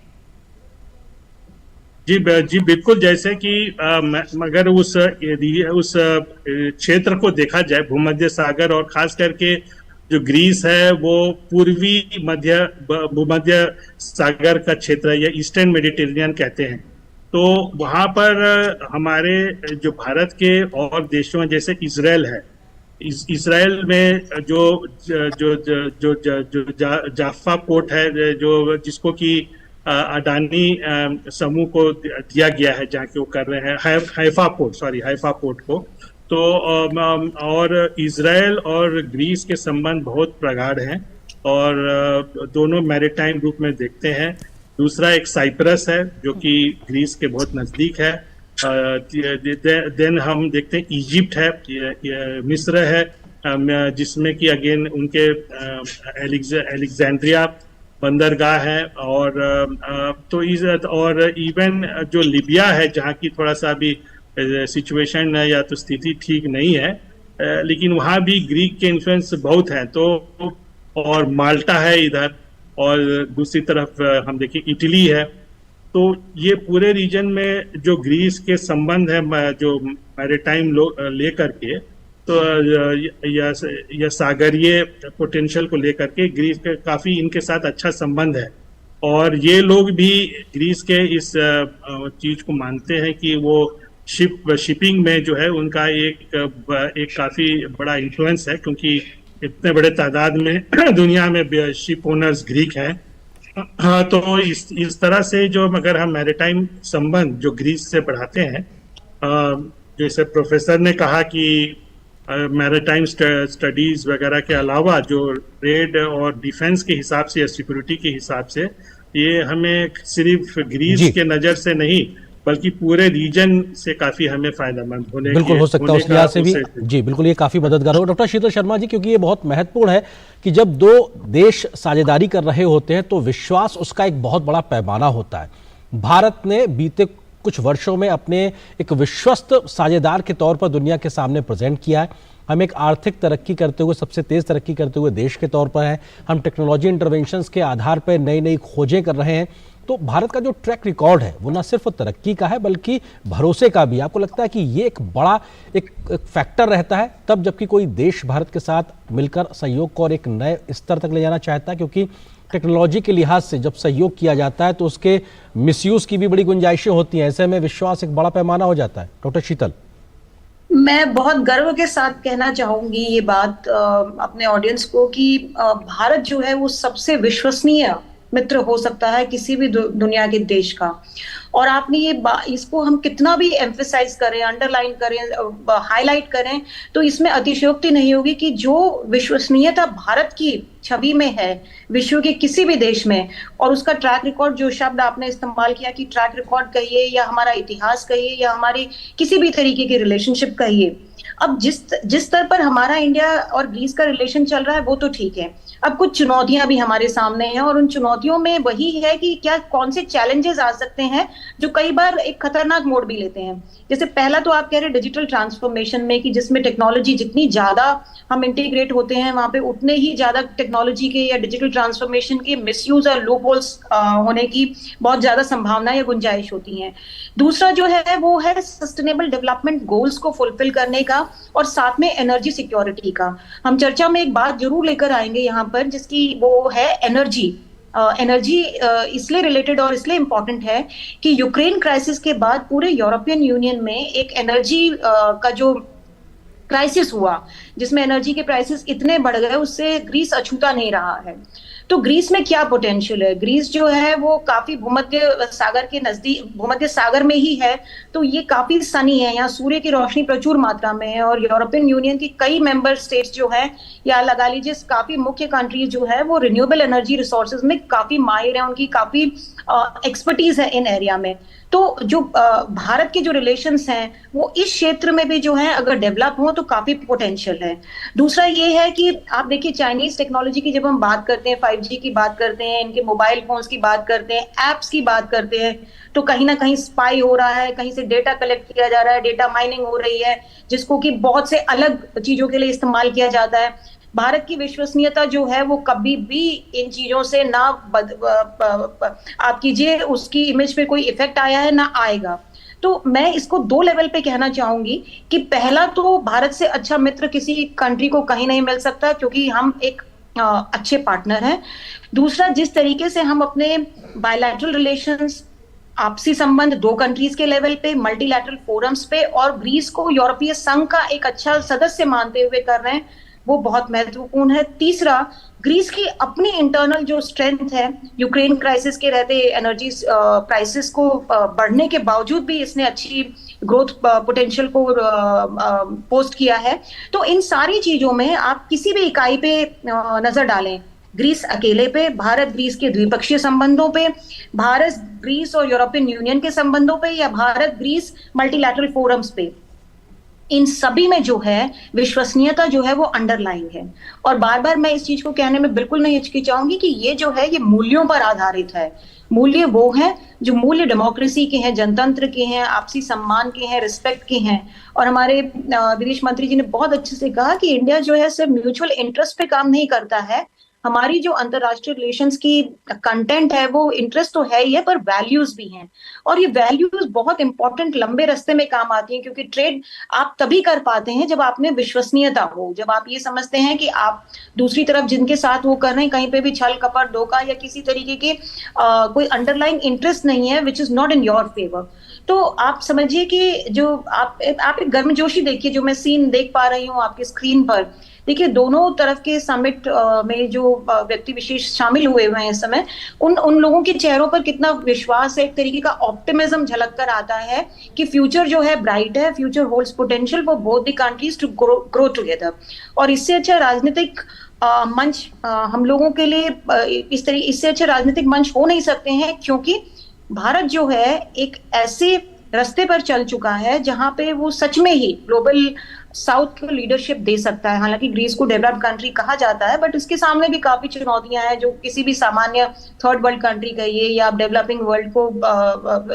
M: जी बिल्कुल। जैसे कि अगर उस क्षेत्र को देखा जाए, भूमध्य सागर, और खास करके जो ग्रीस है वो पूर्वी भूमध्य सागर का क्षेत्र है, या ईस्टर्न मेडिटेरेनियन कहते हैं। तो वहां पर हमारे जो भारत के और देशों जैसे इजराइल है, इजराइल में जो जाफा पोर्ट है, जो जिसको कि अडानी समूह को दिया गया है, जहाँ के वो कर रहे हैं हाइफा पोर्ट को। तो और इजराइल और ग्रीस के संबंध बहुत प्रगाढ़ हैं, और दोनों मैरीटाइम रूप में देखते हैं। दूसरा एक साइप्रस है, जो कि ग्रीस के बहुत नजदीक है। देन हम देखते हैं इजिप्ट है, मिस्र है, जिसमें कि अगेन उनके एलेक्जेंड्रिया बंदरगाह है, और इवन जो लिबिया है, जहाँ की थोड़ा सा अभी सिचुएशन है या तो स्थिति ठीक नहीं है, लेकिन वहाँ भी ग्रीक के इन्फ्लुएंस बहुत है। तो और माल्टा है इधर, और दूसरी तरफ हम देखें इटली है। तो ये पूरे रीजन में जो ग्रीस के संबंध है, जो मैरीटाइम लेकर के, तो या सागरीय पोटेंशियल को लेकर के ग्रीस के काफी इनके साथ अच्छा संबंध है। और ये लोग भी ग्रीस के इस चीज को मानते हैं कि वो शिपिंग में जो है उनका एक काफी बड़ा इन्फ्लुएंस है, क्योंकि इतने बड़े तादाद में दुनिया में शिप ओनर्स ग्रीक हैं। हाँ, तो इस तरह से जो अगर हम मैरीटाइम संबंध जो ग्रीस से बढ़ाते हैं, जैसे प्रोफेसर ने कहा कि मैरीटाइम स्टडीज वगैरह के अलावा जो ट्रेड और डिफेंस के हिसाब से या सिक्योरिटी के हिसाब से, ये हमें सिर्फ ग्रीस के नजर से नहीं बल्कि पूरे रीजन से काफी हमें फायदेमंद होने
B: बिल्कुल हो सकता है उस लिहाज से भी। जी बिल्कुल, ये काफी मददगार हो। डॉक्टर शीतल शर्मा जी, क्योंकि ये बहुत महत्वपूर्ण है कि जब दो देश साझेदारी कर रहे होते हैं तो विश्वास उसका एक बहुत बड़ा पैमाना होता है। भारत ने बीते कुछ वर्षों में अपने एक विश्वस्त साझेदार के तौर पर दुनिया के सामने प्रेजेंट किया है। हम एक आर्थिक तरक्की करते हुए, सबसे तेज तरक्की करते हुए देश के तौर पर हैं। हम टेक्नोलॉजी इंटरवेंशंस के आधार पर नई नई खोजें कर रहे हैं। तो भारत का जो ट्रैक रिकॉर्ड है वो न सिर्फ तरक्की का है बल्कि भरोसे का भी। आपको लगता है कि ये एक बड़ा एक फैक्टर रहता है तब जबकि कोई देश भारत के साथ मिलकर सहयोग को और एक नए स्तर तक ले जाना चाहता है, क्योंकि टेक्नोलॉजी के लिहाज से जब सहयोग किया जाता है तो उसके मिसयूज की भी बड़ी गुंजाइशें होती हैं। ऐसे में विश्वास एक बड़ा पैमाना हो जाता है। डॉक्टर शीतल,
L: मैं बहुत गर्व के साथ कहना चाहूंगी ये बात अपने ऑडियंस को कि भारत जो है वो सबसे विश्वसनीय मित्र हो सकता है किसी भी दुनिया के देश का। और आपने इसको हम कितना भी एम्फेसाइज करें, अंडरलाइन करें, हाईलाइट करें, तो इसमें अतिशयोक्ति नहीं होगी कि जो विश्वसनीयता भारत की छवि में है विश्व के किसी भी देश में, और उसका ट्रैक रिकॉर्ड, जो शब्द आपने इस्तेमाल किया कि ट्रैक रिकॉर्ड कहिए या हमारा इतिहास कहिए या हमारी किसी भी तरीके की रिलेशनशिप कहिए, अब जिस स्तर पर हमारा इंडिया और ग्रीस का रिलेशन चल रहा है वो तो ठीक है। अब कुछ चुनौतियां भी हमारे सामने हैं, और उन चुनौतियों में वही है कि क्या कौन से चैलेंजेस आ सकते हैं जो कई बार एक खतरनाक मोड़ भी लेते हैं। जैसे पहला तो आप कह रहे डिजिटल ट्रांसफॉर्मेशन में, कि जिसमें टेक्नोलॉजी जितनी ज्यादा हम इंटीग्रेट होते हैं वहां पे उतने ही ज्यादा टेक्नोलॉजी के या डिजिटल ट्रांसफॉर्मेशन के मिसयूज और लूप होल्स होने की बहुत ज्यादा संभावना या गुंजाइश होती है। दूसरा जो है वो है सस्टेनेबल डेवलपमेंट गोल्स को फुलफिल करने का, और साथ में एनर्जी सिक्योरिटी का। हम चर्चा में एक बात जरूर लेकर आएंगे यहाँ पर, जिसकी वो है एनर्जी। एनर्जी इसलिए रिलेटेड और इसलिए इंपॉर्टेंट है कि यूक्रेन क्राइसिस के बाद पूरे यूरोपियन यूनियन में एक एनर्जी का जो क्राइसिस हुआ, जिसमें एनर्जी के प्राइसेस इतने बढ़ गए, उससे ग्रीस अछूता नहीं रहा है। तो ग्रीस में क्या पोटेंशियल है? ग्रीस जो है वो काफी भूमध्य सागर के नजदीक, भूमध्य सागर में ही है, तो ये काफी सनी है, यहाँ सूर्य की रोशनी प्रचुर मात्रा में है, और यूरोपियन यूनियन की कई मेंबर स्टेट्स जो है, या लगा लीजिए काफी मुख्य कंट्रीज जो है वो रिन्यूएबल एनर्जी रिसोर्सेज में काफी माहिर है, उनकी काफी एक्सपर्टीज है इन एरिया में। तो जो भारत के जो रिलेशंस हैं वो इस क्षेत्र में भी जो है अगर डेवलप हो तो काफी पोटेंशियल है। दूसरा ये है कि आप देखिए चाइनीज टेक्नोलॉजी की जब हम बात करते हैं, 5G की बात करते हैं, इनके मोबाइल फोन्स की बात करते हैं, एप्स की बात करते हैं, तो कहीं ना कहीं स्पाई हो रहा है, कहीं से डेटा कलेक्ट किया जा रहा है, डेटा माइनिंग हो रही है, जिसको कि बहुत से अलग चीजों के लिए इस्तेमाल किया जाता है। भारत की विश्वसनीयता जो है वो कभी भी इन चीजों से ना आप कीजिए उसकी इमेज पे कोई इफेक्ट आया है ना आएगा। तो मैं इसको दो लेवल पे कहना चाहूंगी कि पहला तो भारत से अच्छा मित्र किसी कंट्री को कहीं नहीं मिल सकता, क्योंकि हम एक अच्छे पार्टनर हैं। दूसरा, जिस तरीके से हम अपने बायलैटरल रिलेशंस, आपसी संबंध दो कंट्रीज के लेवल पे, मल्टीलैटरल फोरम्स पे, और ग्रीस को यूरोपीय संघ का एक अच्छा सदस्य मानते हुए कर रहे हैं, वो बहुत महत्वपूर्ण है। तीसरा, ग्रीस की अपनी इंटरनल जो स्ट्रेंथ है, यूक्रेन क्राइसिस के रहते एनर्जी प्राइसेस को बढ़ने के बावजूद भी इसने अच्छी ग्रोथ पोटेंशियल को पोस्ट किया है। तो इन सारी चीजों में आप किसी भी इकाई पे नजर डालें, ग्रीस अकेले पे, भारत ग्रीस के द्विपक्षीय संबंधों पे, भारत ग्रीस और यूरोपियन यूनियन के संबंधों पे, या भारत ग्रीस मल्टीलैटरल फोरम्स पे, इन सभी में जो है विश्वसनीयता जो है वो अंडरलाइन है। और बार बार मैं इस चीज को कहने में बिल्कुल नहीं हिचकिचाऊंगी कि ये जो है ये मूल्यों पर आधारित है। मूल्य वो हैं जो मूल्य डेमोक्रेसी के हैं, जनतंत्र के हैं, आपसी सम्मान के हैं, रिस्पेक्ट के हैं। और हमारे विदेश मंत्री जी ने बहुत अच्छे से कहा कि इंडिया जो है सिर्फ म्यूचुअल इंटरेस्ट पे काम नहीं करता है, हमारी जो अंतरराष्ट्रीय रिलेशंस की कंटेंट है वो इंटरेस्ट तो है ही है, पर वैल्यूज भी हैं। और ये वैल्यूज बहुत इंपॉर्टेंट लंबे रास्ते में काम आती हैं, क्योंकि ट्रेड आप तभी कर पाते हैं जब आप में विश्वसनीयता हो, जब आप ये समझते हैं कि आप दूसरी तरफ जिनके साथ वो कर रहे हैं कहीं पे भी छल कपट धोखा या किसी तरीके के कोई अंडरलाइन इंटरेस्ट नहीं है which is not in your favour. तो आप समझिए कि जो आप एक गर्मजोशी देखिए, जो मैं सीन देख पा रही हूँ आपके स्क्रीन पर, देखिए दोनों तरफ के समिट में जो व्यक्ति विशेष शामिल हुए हैं इस समय, उन लोगों के चेहरों पर कितना विश्वास है, एक तरीके का ऑप्टिमिज्म झलक कर आता है कि फ्यूचर जो है ब्राइट है, future holds potential for both the countries to grow together. और इससे अच्छा राजनीतिक मंच हम लोगों के लिए इससे अच्छे राजनीतिक मंच हो नहीं सकते हैं, क्योंकि भारत जो है एक ऐसे रास्ते पर चल चुका है जहां पे वो सच में ही ग्लोबल साउथ को लीडरशिप दे सकता है। हालांकि ग्रीस को डेवलप्ड कंट्री कहा जाता है, बट उसके सामने भी काफी चुनौतियां हैं जो किसी भी सामान्य थर्ड वर्ल्ड कंट्री कहिए या आप डेवलपिंग वर्ल्ड को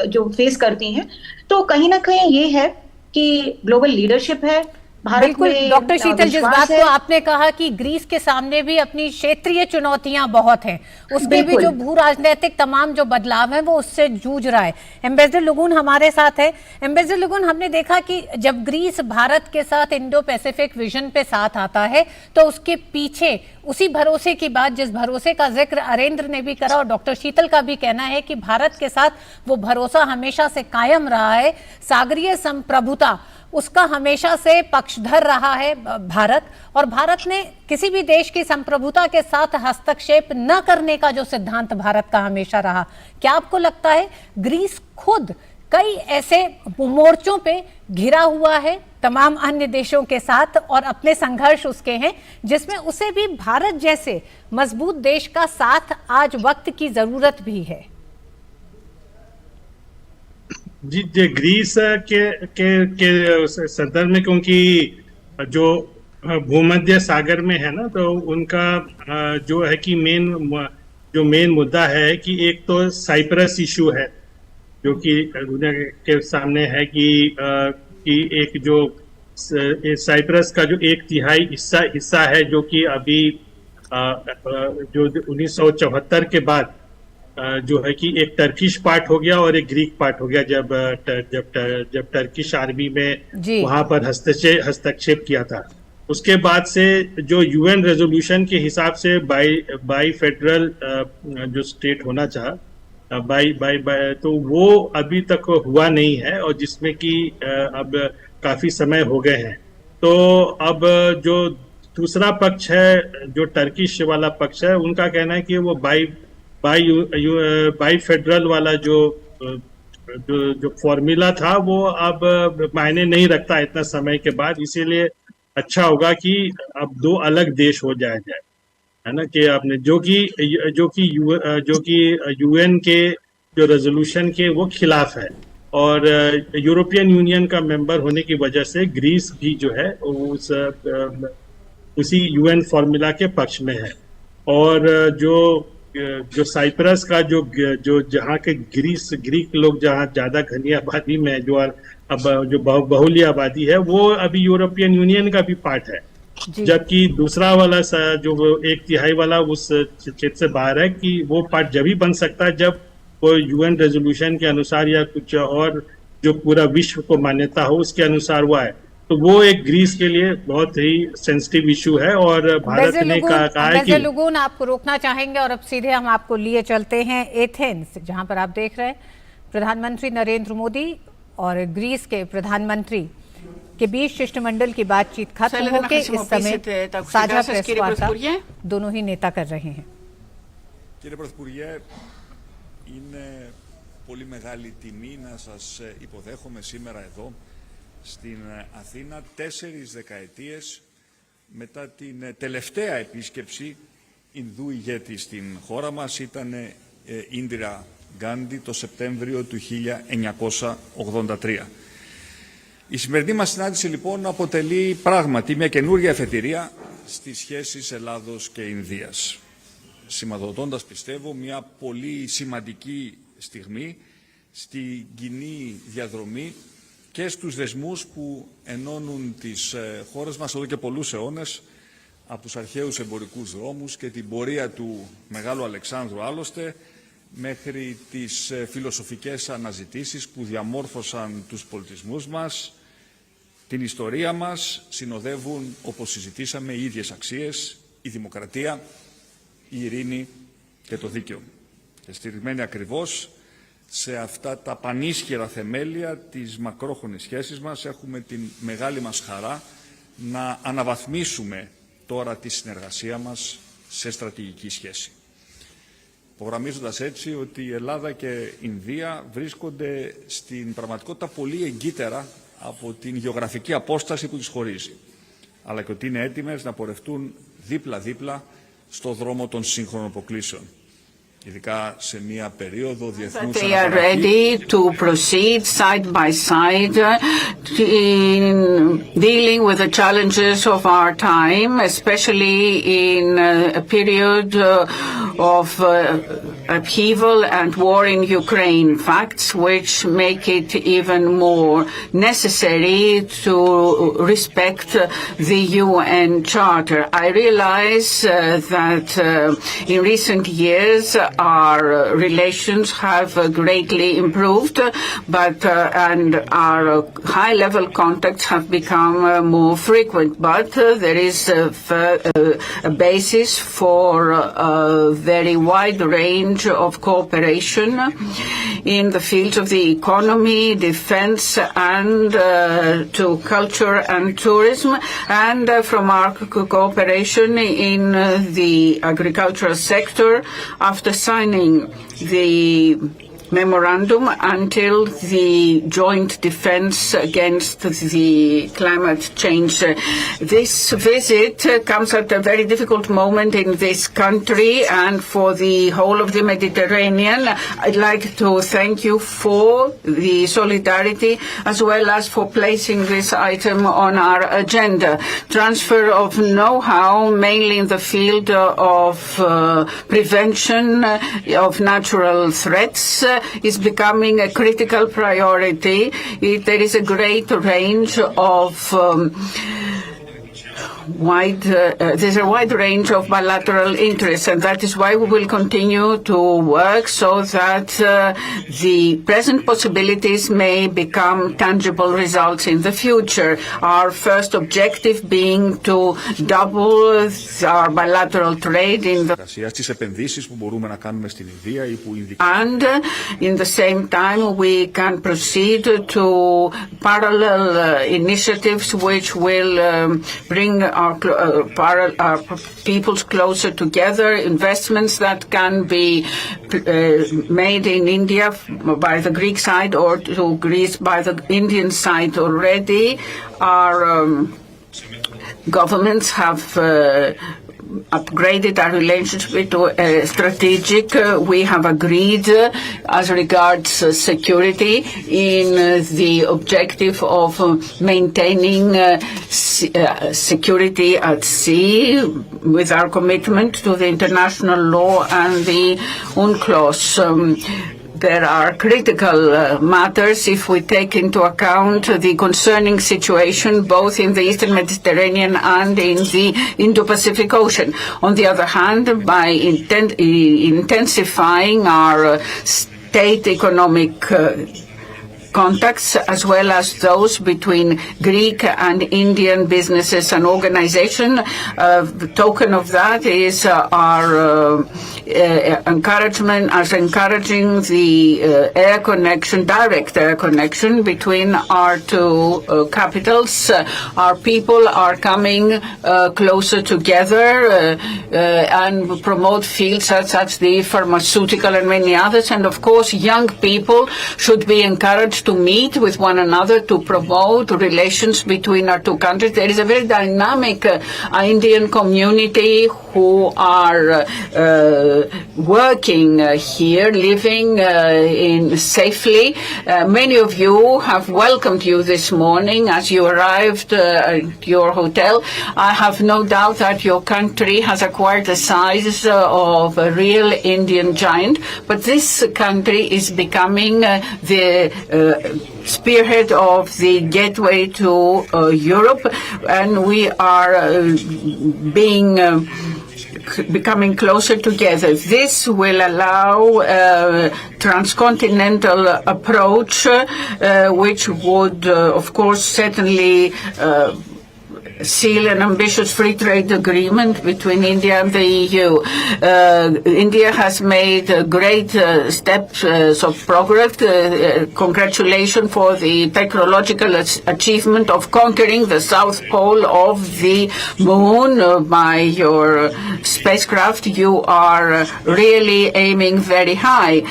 L: जो फेस करती हैं। तो कहीं ना कहीं ये है कि ग्लोबल लीडरशिप है भारत
A: बिल्कुल
L: में।
A: डॉक्टर शीतल, जिस बात को आपने कहा कि ग्रीस के सामने भी अपनी क्षेत्रीय चुनौतियां बहुत हैं, उसमें भी जो भू राजनीतिक तमाम जो बदलाव हैं वो उससे जूझ रहा है। एम्बेसडर लुगुन हमारे साथ है। एम्बेसडर लुगुन, हमने देखा कि जब ग्रीस भारत के साथ इंडो पैसिफिक विजन पे साथ आता है तो उसके पीछे उसी भरोसे की बात, जिस भरोसे का जिक्र अरेंद्र ने भी करा और डॉक्टर शीतल का भी कहना है कि भारत के साथ वो भरोसा हमेशा से कायम रहा है, सागरीय संप्रभुता उसका हमेशा से पक्षधर रहा है भारत, और भारत ने किसी भी देश की संप्रभुता के साथ हस्तक्षेप न करने का जो सिद्धांत भारत का हमेशा रहा। क्या आपको लगता है ग्रीस खुद कई ऐसे मोर्चों पे घिरा हुआ है तमाम अन्य देशों के साथ, और अपने संघर्ष उसके हैं जिसमें उसे भी भारत जैसे मजबूत देश का साथ आज वक्त की जरूरत भी है?
M: जी, ग्रीस के संदर्भ में, क्योंकि जो भूमध्य सागर में है ना, तो उनका जो है कि मेन मुद्दा है कि एक तो साइप्रस इशू है जो कि दुनिया के सामने है कि एक जो साइप्रस का जो 1/3 हिस्सा है जो कि अभी जो 1974 के बाद जो है कि एक टर्किश पार्ट हो गया और एक ग्रीक पार्ट हो गया जब टर्किश आर्मी में वहां पर हस्तक्षेप किया था। उसके बाद से जो यूएन रेजोल्यूशन के हिसाब से बाई फेडरल जो स्टेट होना चाहा तो वो अभी तक हुआ नहीं है, और जिसमें कि अब काफी समय हो गए हैं। तो अब जो दूसरा पक्ष है, जो टर्किश वाला पक्ष है, उनका कहना है कि वो बाई फेडरल वाला जो फॉर्मूला था वो अब मायने नहीं रखता इतना समय के बाद, इसीलिए अच्छा होगा कि अब 2 अलग देश हो जाए, है ना, कि आपने जो कि यूएन के जो रेजोल्यूशन के वो खिलाफ है, और यूरोपियन यूनियन का मेंबर होने की वजह से ग्रीस भी जो है उसी यूएन फॉर्मूला के पक्ष में है। और जो साइप्रस का जो जहाँ के ग्रीक लोग जहाँ ज्यादा घनी आबादी में जो अब जो बहुल्य आबादी है, वो अभी यूरोपियन यूनियन का भी पार्ट है, जबकि दूसरा वाला जो 1/3 वाला उस क्षेत्र से बाहर है, कि वो पार्ट जब ही बन सकता है जब वो यूएन रेजोल्यूशन के अनुसार या कुछ और जो पूरा विश्व को मान्यता हो उसके अनुसार हुआ है। तो वो एक ग्रीस के लिए बहुत ही सेंसिटिव इशू है, और भारत ने कहा है कि
A: लोगों आपको रोकना चाहेंगे, और अब सीधे हम आपको लिए चलते हैं एथेंस, जहां पर आप देख रहे हैं प्रधानमंत्री नरेंद्र मोदी और ग्रीस के प्रधानमंत्री के बीच शिष्टमंडल की बातचीत खत्म होकर इस समय साझा प्रेस वार्ता दोनों ही नेता कर रहे हैं।
N: Κύριε Πρωθυπουργέ, είναι πολύ μεγάλη τιμή να σας υποδέχομαι σήμερα εδώ στην Αθήνα 4 δεκαετίες μετά την τελευταία επίσκεψη Ινδού ηγέτη στην χώρα μας. Ήταν Ίντιρα Γκάντι το Σεπτέμβριο του 1983. Η σημερινή μας συνάντηση λοιπόν αποτελεί πράγματι μια καινούργια αφετηρία στις σχέσεις Ελλάδος και Ινδίας, σηματοδοτώντας, πιστεύω, μια πολύ σημαντική στιγμή στην κοινή διαδρομή και στους δεσμούς που ενώνουν τις χώρες μας εδώ και πολλούς αιώνες, από τους αρχαίους εμπορικούς δρόμους και την πορεία του Μεγάλου Αλεξάνδρου άλλωστε, μέχρι τις φιλοσοφικές αναζητήσεις που διαμόρφωσαν τους πολιτισμούς μας, την ιστορία μας, συνοδεύουν, όπως συζητήσαμε, οι ίδιες αξίες, η δημοκρατία, η ειρήνη και το δίκαιο. Και στηριγμένοι ακριβώς σε αυτά τα πανίσχυρα θεμέλια της μακρόχρονης σχέσης μας, έχουμε την μεγάλη μας χαρά να αναβαθμίσουμε τώρα τη συνεργασία μας σε στρατηγική σχέση. Υπογραμμίζοντας έτσι ότι η Ελλάδα και η Ινδία βρίσκονται στην πραγματικότητα πολύ εγκύτερα από την γεωγραφική απόσταση που τις χωρίζει, αλλά και ότι είναι έτοιμες να πορευτούν δίπλα-δίπλα στο δρόμο των σύγχρονων αποκλήσεων. Ειδικά σε μια περίοδο διεθνούς
O: They are ready to proceed side by side in dealing with the challenges of our time, especially in a period of upheaval and war in Ukraine, facts which make it even more necessary to respect the UN Charter. I realize that in recent years our relations have greatly improved, but and our high-level contacts have become more frequent. But there is a basis for very wide range of cooperation in the fields of the economy, defense, and to culture and tourism, and from our cooperation in the agricultural sector after signing the memorandum until the joint defense against the climate change. This visit comes at a very difficult moment in this country and for the whole of the Mediterranean. I'd like to thank you for the solidarity as well as for placing this item on our agenda. Transfer of know-how, mainly in the field of prevention of natural threats, is becoming a critical priority. There is a great range of there's a wide range of bilateral interests, and that is why we will continue to work so that the present possibilities may become tangible results in the future. Our first objective being to double our bilateral trade in the and in the same time we can proceed to parallel initiatives which will bring our peoples closer together, investments that can be made in India by the Greek side or to Greece by the Indian side already. Our governments have upgraded our relationship to strategic. We have agreed as regards security in the objective of maintaining security at sea with our commitment to the international law and the UNCLOS. There are critical matters if we take into account the concerning situation both in the Eastern Mediterranean and in the Indo-Pacific Ocean. On the other hand, by intensifying our state economic contacts as well as those between Greek and Indian businesses and organizations. The token of that is our encouragement as encouraging the air connection, direct air connection between our two capitals. Our people are coming closer together and promote fields such as the pharmaceutical and many others. And of course, young people should be encouraged to meet with one another to promote relations between our two countries. There is a very dynamic Indian community who are working here, living in safely. Many of you have welcomed you this morning as you arrived at your hotel. I have no doubt that your country has acquired the size of a real Indian giant, but this country is becoming the spearhead of the gateway to Europe, and we are becoming closer together. This will allow a transcontinental approach, which would, of course, certainly seal an ambitious free trade agreement between India and the EU. India has made great steps of progress. Congratulations for the technological achievement of conquering the South Pole of the Moon by your spacecraft. You are really aiming very high.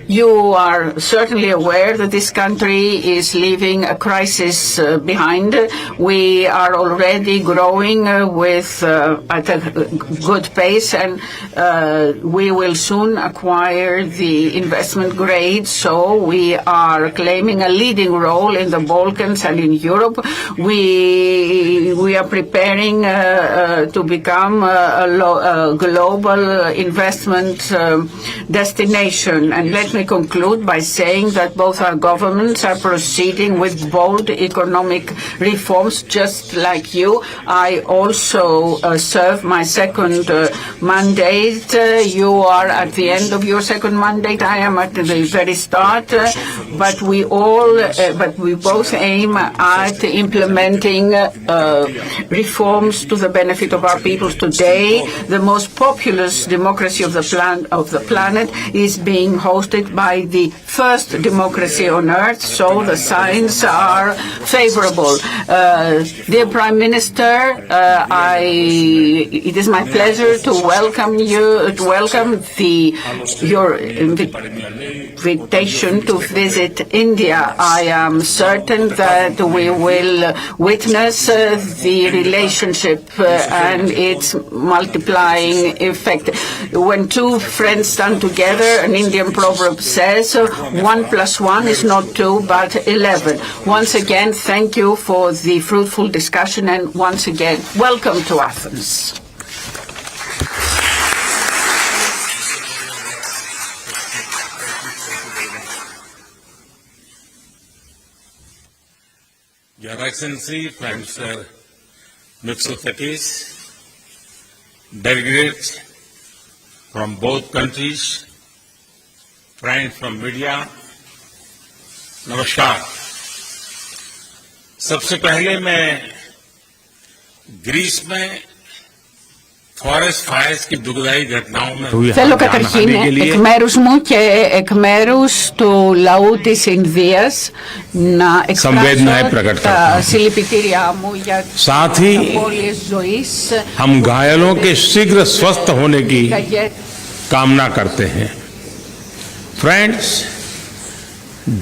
O: You are certainly aware that this country is leaving a crisis behind. We are already growing with at a good pace, and we will soon acquire the investment grade. So we are claiming a leading role in the Balkans and in Europe. We are preparing to become a global investment destination. And let me me conclude by saying that both our governments are proceeding with bold economic reforms, just like you. I also serve my second mandate. You are at the end of your second mandate. I am at the very start. But we both aim at implementing reforms to the benefit of our peoples today. The most populous democracy of the planet is being hosted by the first democracy on earth, so the signs are favorable. Dear Prime Minister, it is my pleasure to welcome your invitation to visit India. I am certain that we will witness the relationship and its multiplying effect. When two friends stand together, an Indian proverb says, 1 + 1 is not 2 but 11. Once again, thank you for the fruitful discussion, and once again, welcome to Athens.
C: Your Excellency, Prime Minister Mitsotakis, delegates from both countries, friends from media, नमस्कार। सबसे पहले मैं Greece में forest fires की दुखदायी घटनाओं में हुई
O: Θέλω καταρχήν εκ μέρους μου και εκ μέρους του λαού της Ινδίας να εκφράσω τα συλληπιτήριά μου για τις απώλειες ζωής.
C: हम घायलों के शीघ्र स्वस्थ होने की कामना करते हैं। फ्रेंड्स,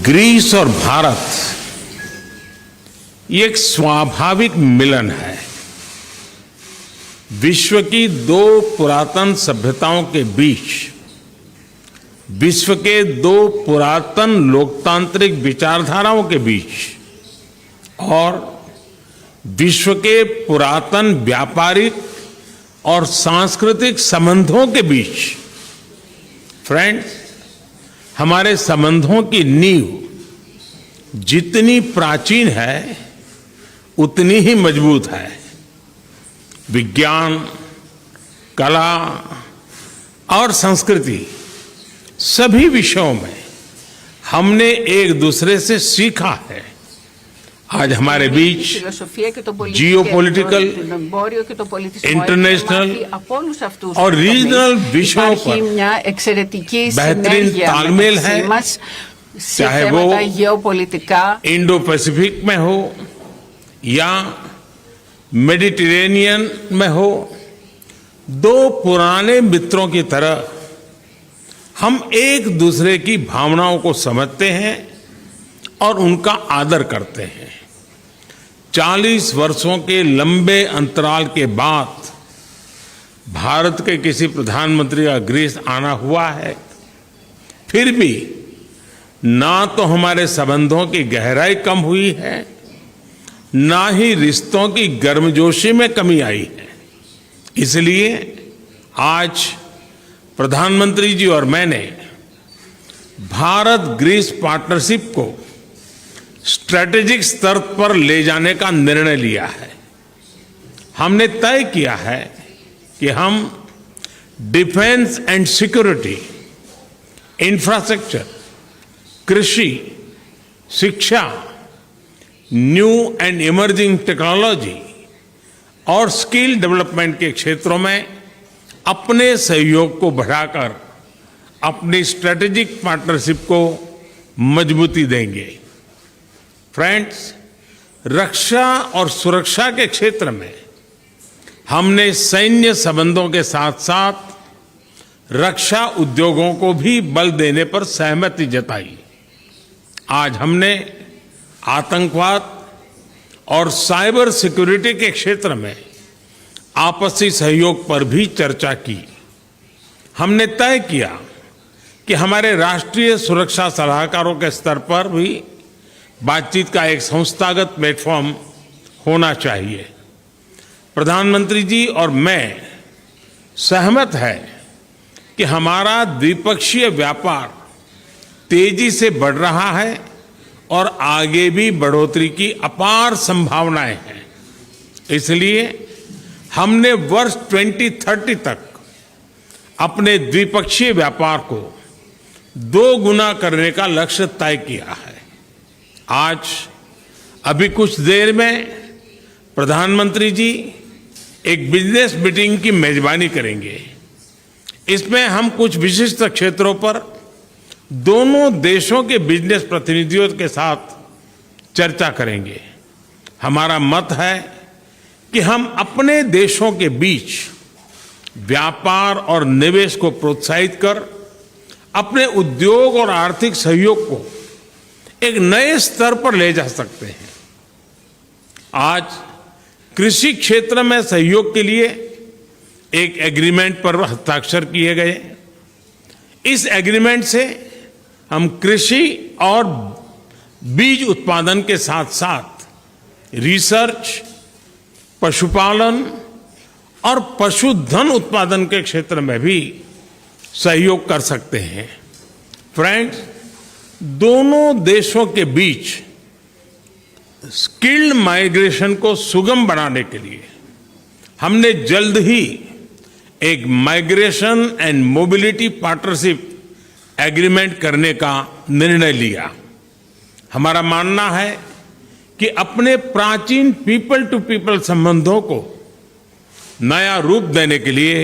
C: ग्रीस और भारत ये एक स्वाभाविक मिलन है। विश्व की दो पुरातन सभ्यताओं के बीच, विश्व के दो पुरातन लोकतांत्रिक विचारधाराओं के बीच और विश्व के पुरातन व्यापारिक और सांस्कृतिक संबंधों के बीच, फ्रेंड्स, हमारे संबंधों की नींव जितनी प्राचीन है उतनी ही मजबूत है। विज्ञान, कला और संस्कृति सभी विषयों में हमने एक दूसरे से सीखा है। आज हमारे बीच जियोपॉलिटिकल, इंटरनेशनल और रीजनल विषयों पर बेहतरीन तालमेल है, चाहे वो इंडो पैसिफिक में हो या मेडिटेरेनियन में हो। दो पुराने मित्रों की तरह हम एक दूसरे की भावनाओं को समझते हैं और उनका आदर करते हैं। 40 वर्षों के लंबे अंतराल के बाद भारत के किसी प्रधानमंत्री का ग्रीस आना हुआ है, फिर भी ना तो हमारे संबंधों की गहराई कम हुई है, ना ही रिश्तों की गर्मजोशी में कमी आई है। इसलिए आज प्रधानमंत्री जी और मैंने भारत ग्रीस पार्टनरशिप को स्ट्रैटेजिक स्तर पर ले जाने का निर्णय लिया है। हमने तय किया है कि हम डिफेंस एंड सिक्योरिटी, इंफ्रास्ट्रक्चर, कृषि, शिक्षा, न्यू एंड इमर्जिंग टेक्नोलॉजी और स्किल डेवलपमेंट के क्षेत्रों में अपने सहयोग को बढ़ाकर अपनी स्ट्रैटेजिक पार्टनरशिप को मजबूती देंगे। फ्रेंड्स, रक्षा और सुरक्षा के क्षेत्र में हमने सैन्य संबंधों के साथ साथ रक्षा उद्योगों को भी बल देने पर सहमति जताई। आज हमने आतंकवाद और साइबर सिक्योरिटी के क्षेत्र में आपसी सहयोग पर भी चर्चा की। हमने तय किया कि हमारे राष्ट्रीय सुरक्षा सलाहकारों के स्तर पर भी बातचीत का एक संस्थागत प्लेटफॉर्म होना चाहिए। प्रधानमंत्री जी और मैं सहमत है कि हमारा द्विपक्षीय व्यापार तेजी से बढ़ रहा है और आगे भी बढ़ोतरी की अपार संभावनाएं हैं। इसलिए हमने वर्ष 2030 तक अपने द्विपक्षीय व्यापार को 2 गुना करने का लक्ष्य तय किया है। आज अभी कुछ देर में प्रधानमंत्री जी एक बिजनेस मीटिंग की मेजबानी करेंगे। इसमें हम कुछ विशिष्ट क्षेत्रों पर दोनों देशों के बिजनेस प्रतिनिधियों के साथ चर्चा करेंगे। हमारा मत है कि हम अपने देशों के बीच व्यापार और निवेश को प्रोत्साहित कर अपने उद्योग और आर्थिक सहयोग को एक नए स्तर पर ले जा सकते हैं। आज कृषि क्षेत्र में सहयोग के लिए एक एग्रीमेंट पर हस्ताक्षर किए गए। इस एग्रीमेंट से हम कृषि और बीज उत्पादन के साथ साथ रिसर्च, पशुपालन और पशुधन उत्पादन के क्षेत्र में भी सहयोग कर सकते हैं। फ्रेंड्स, दोनों देशों के बीच स्किल्ड माइग्रेशन को सुगम बनाने के लिए हमने जल्द ही एक migration and mobility partnership agreement करने का निर्णय लिया। हमारा मानना है कि अपने प्राचीन पीपल टू पीपल संबंधों को नया रूप देने के लिए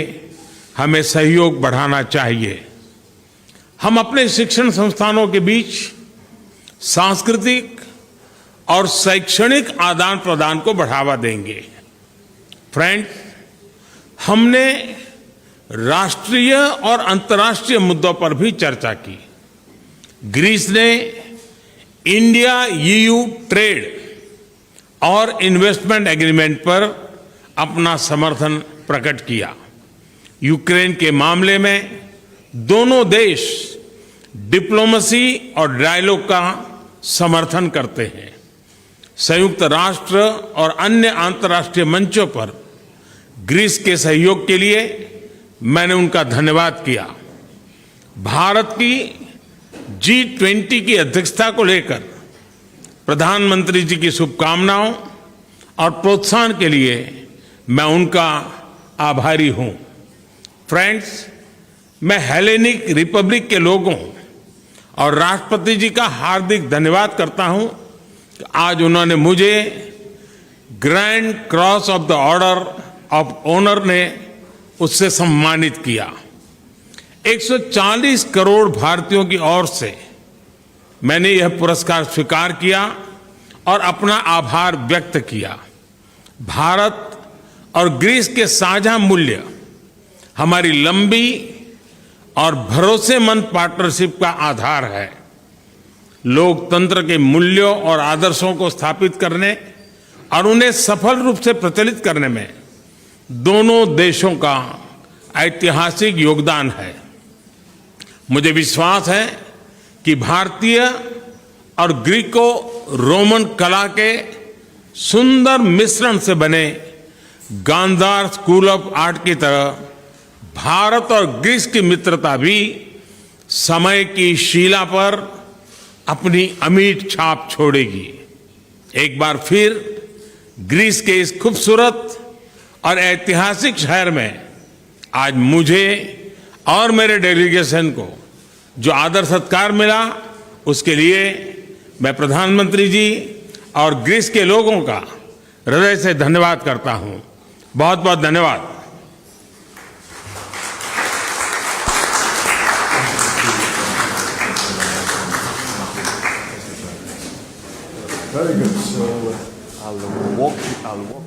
C: हमें सहयोग बढ़ाना चाहिए। हम अपने शिक्षण संस्थानों के बीच सांस्कृतिक और शैक्षणिक आदान प्रदान को बढ़ावा देंगे। फ्रेंड्स, हमने राष्ट्रीय और अंतर्राष्ट्रीय मुद्दों पर भी चर्चा की। ग्रीस ने इंडिया ईयू ट्रेड और इन्वेस्टमेंट एग्रीमेंट पर अपना समर्थन प्रकट किया। यूक्रेन के मामले में दोनों देश डिप्लोमेसी और डायलॉग का समर्थन करते हैं। संयुक्त राष्ट्र और अन्य अंतर्राष्ट्रीय मंचों पर ग्रीस के सहयोग के लिए मैंने उनका धन्यवाद किया। भारत की G20 की अध्यक्षता को लेकर प्रधानमंत्री जी की शुभकामनाओं और प्रोत्साहन के लिए मैं उनका आभारी हूं। फ्रेंड्स, मैं हेलेनिक रिपब्लिक के लोगों और राष्ट्रपति जी का हार्दिक धन्यवाद करता हूं कि आज उन्होंने मुझे grand cross of the order of honour ने उससे सम्मानित किया। 140 करोड़ भारतीयों की ओर से मैंने यह पुरस्कार स्वीकार किया और अपना आभार व्यक्त किया। भारत और ग्रीस के साझा मूल्य हमारी लंबी और भरोसेमंद पार्टनरशिप का आधार है। लोकतंत्र के मूल्यों और आदर्शों को स्थापित करने और उन्हें सफल रूप से प्रचलित करने में दोनों देशों का ऐतिहासिक योगदान है। मुझे विश्वास है कि भारतीय और ग्रीको रोमन कला के सुंदर मिश्रण से बने गांधार स्कूल ऑफ आर्ट की तरह भारत और ग्रीस की मित्रता भी समय की शीला पर अपनी अमिट छाप छोड़ेगी। एक बार फिर ग्रीस के इस खूबसूरत और ऐतिहासिक शहर में आज मुझे और मेरे डेलीगेशन को जो आदर सत्कार मिला, उसके लिए मैं प्रधानमंत्री जी और ग्रीस के लोगों का हृदय से धन्यवाद करता हूं। बहुत बहुत धन्यवाद।
P: Very good. So I'll walk.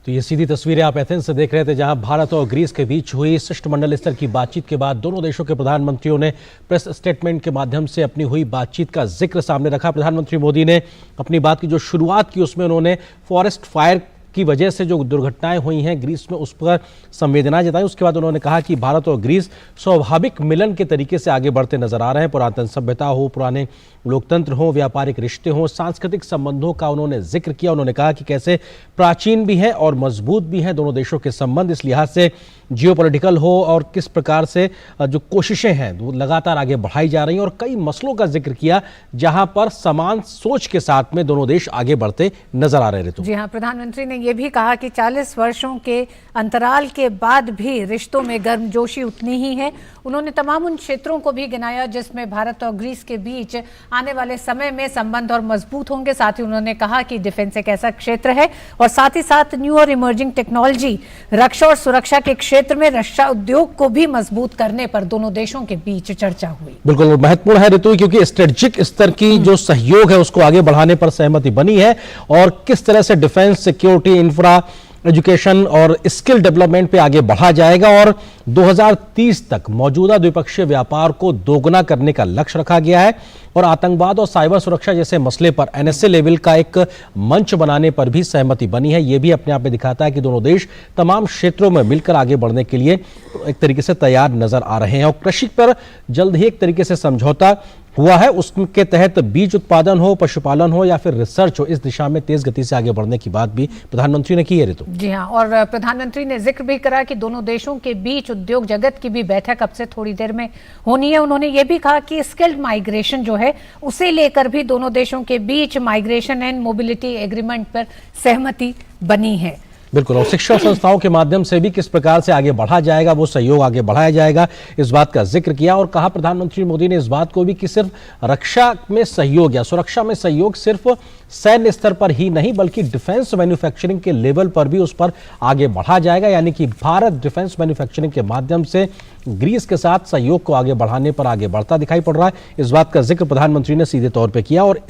B: तो ये सीधी तस्वीरें आप एथेंस से देख रहे थे, जहां भारत और ग्रीस के बीच हुई शिष्टमंडल स्तर की बातचीत के बाद दोनों देशों के प्रधानमंत्रियों ने प्रेस स्टेटमेंट के माध्यम से अपनी हुई बातचीत का जिक्र सामने रखा। प्रधानमंत्री मोदी ने अपनी बात की जो शुरुआत की उसमें उन्होंने फॉरेस्ट फायर की वजह से जो दुर्घटनाएं हुई हैं ग्रीस में, उस पर संवेदना जताई। उसके बाद उन्होंने कहा कि भारत और ग्रीस स्वाभाविक मिलन के तरीके से आगे बढ़ते नजर आ रहे हैं। पुरातन सभ्यता हो, पुराने लोकतंत्र हो, व्यापारिक रिश्ते हो, सांस्कृतिक संबंधों का उन्होंने जिक्र किया। उन्होंने कहा कि कैसे प्राचीन भी है और मजबूत भी है दोनों देशों के संबंध, इस लिहाज से जियोपॉलिटिकल हो और किस प्रकार से जो कोशिशें हैं वो लगातार आगे बढ़ाई जा रही हैं, और कई मसलों का जिक्र किया जहां पर समान सोच के साथ में दोनों देश आगे बढ़ते नजर आ रहे थे।
A: जी हाँ, प्रधानमंत्री ने यह भी कहा कि 40 वर्षों के अंतराल के बाद भी रिश्तों में गर्मजोशी उतनी ही है। उन्होंने तमाम उन क्षेत्रों को भी गिनाया जिसमें भारत और ग्रीस के बीच आने वाले समय में संबंध और मजबूत होंगे। साथ ही उन्होंने कहा कि डिफेंस एक ऐसा क्षेत्र है और साथ ही साथ न्यू और इमर्जिंग टेक्नोलॉजी, रक्षा और सुरक्षा के क्षेत्र में रक्षा उद्योग को भी मजबूत करने पर दोनों देशों के बीच चर्चा हुई।
B: बिल्कुल महत्वपूर्ण है ऋतु, क्योंकि स्ट्रेटेजिक स्तर की जो सहयोग है उसको आगे बढ़ाने पर सहमति बनी है और किस तरह से डिफेंस, सिक्योरिटी, इंफ्रा, एजुकेशन और स्किल डेवलपमेंट पे आगे बढ़ा जाएगा। और 2030 तक मौजूदा द्विपक्षीय व्यापार को दोगुना करने का लक्ष्य रखा गया है और आतंकवाद और साइबर सुरक्षा जैसे मसले पर NSA लेवल का एक मंच बनाने पर भी सहमति बनी है। यह भी अपने आप में दिखाता है कि दोनों देश तमाम क्षेत्रों में मिलकर आगे बढ़ने के लिए एक तरीके से तैयार नजर आ रहे हैं। और कृषि पर जल्द ही एक तरीके से समझौता हुआ है, उसके तहत बीज उत्पादन हो, पशुपालन हो या फिर रिसर्च हो, इस दिशा में तेज गति से आगे बढ़ने की बात भी प्रधानमंत्री ने की है ऋतु।
A: जी हाँ, और प्रधानमंत्री ने जिक्र भी करा कि दोनों देशों के बीच उद्योग जगत की भी बैठक अब से थोड़ी देर में होनी है। उन्होंने ये भी कहा कि स्किल्ड माइग्रेशन जो है उसे लेकर भी दोनों देशों के बीच माइग्रेशन एंड मोबिलिटी एग्रीमेंट पर सहमति बनी है।
B: बिल्कुल, और शिक्षा संस्थाओं के माध्यम से भी किस प्रकार से आगे बढ़ा जाएगा, वो सहयोग आगे बढ़ाया जाएगा, इस बात का जिक्र किया। और कहा प्रधानमंत्री मोदी ने इस बात को भी कि सिर्फ रक्षा में सहयोग या सुरक्षा में सहयोग सिर्फ सैन्य स्तर पर ही नहीं बल्कि डिफेंस मैन्युफैक्चरिंग के लेवल पर भी उस पर आगे बढ़ा जाएगा। यानी कि भारत डिफेंस मैन्युफैक्चरिंग के माध्यम से ग्रीस के साथ सहयोग को आगे बढ़ाने पर आगे बढ़ता दिखाई पड़ रहा है। इस बात का जिक्र प्रधानमंत्री ने सीधे तौर पर किया। और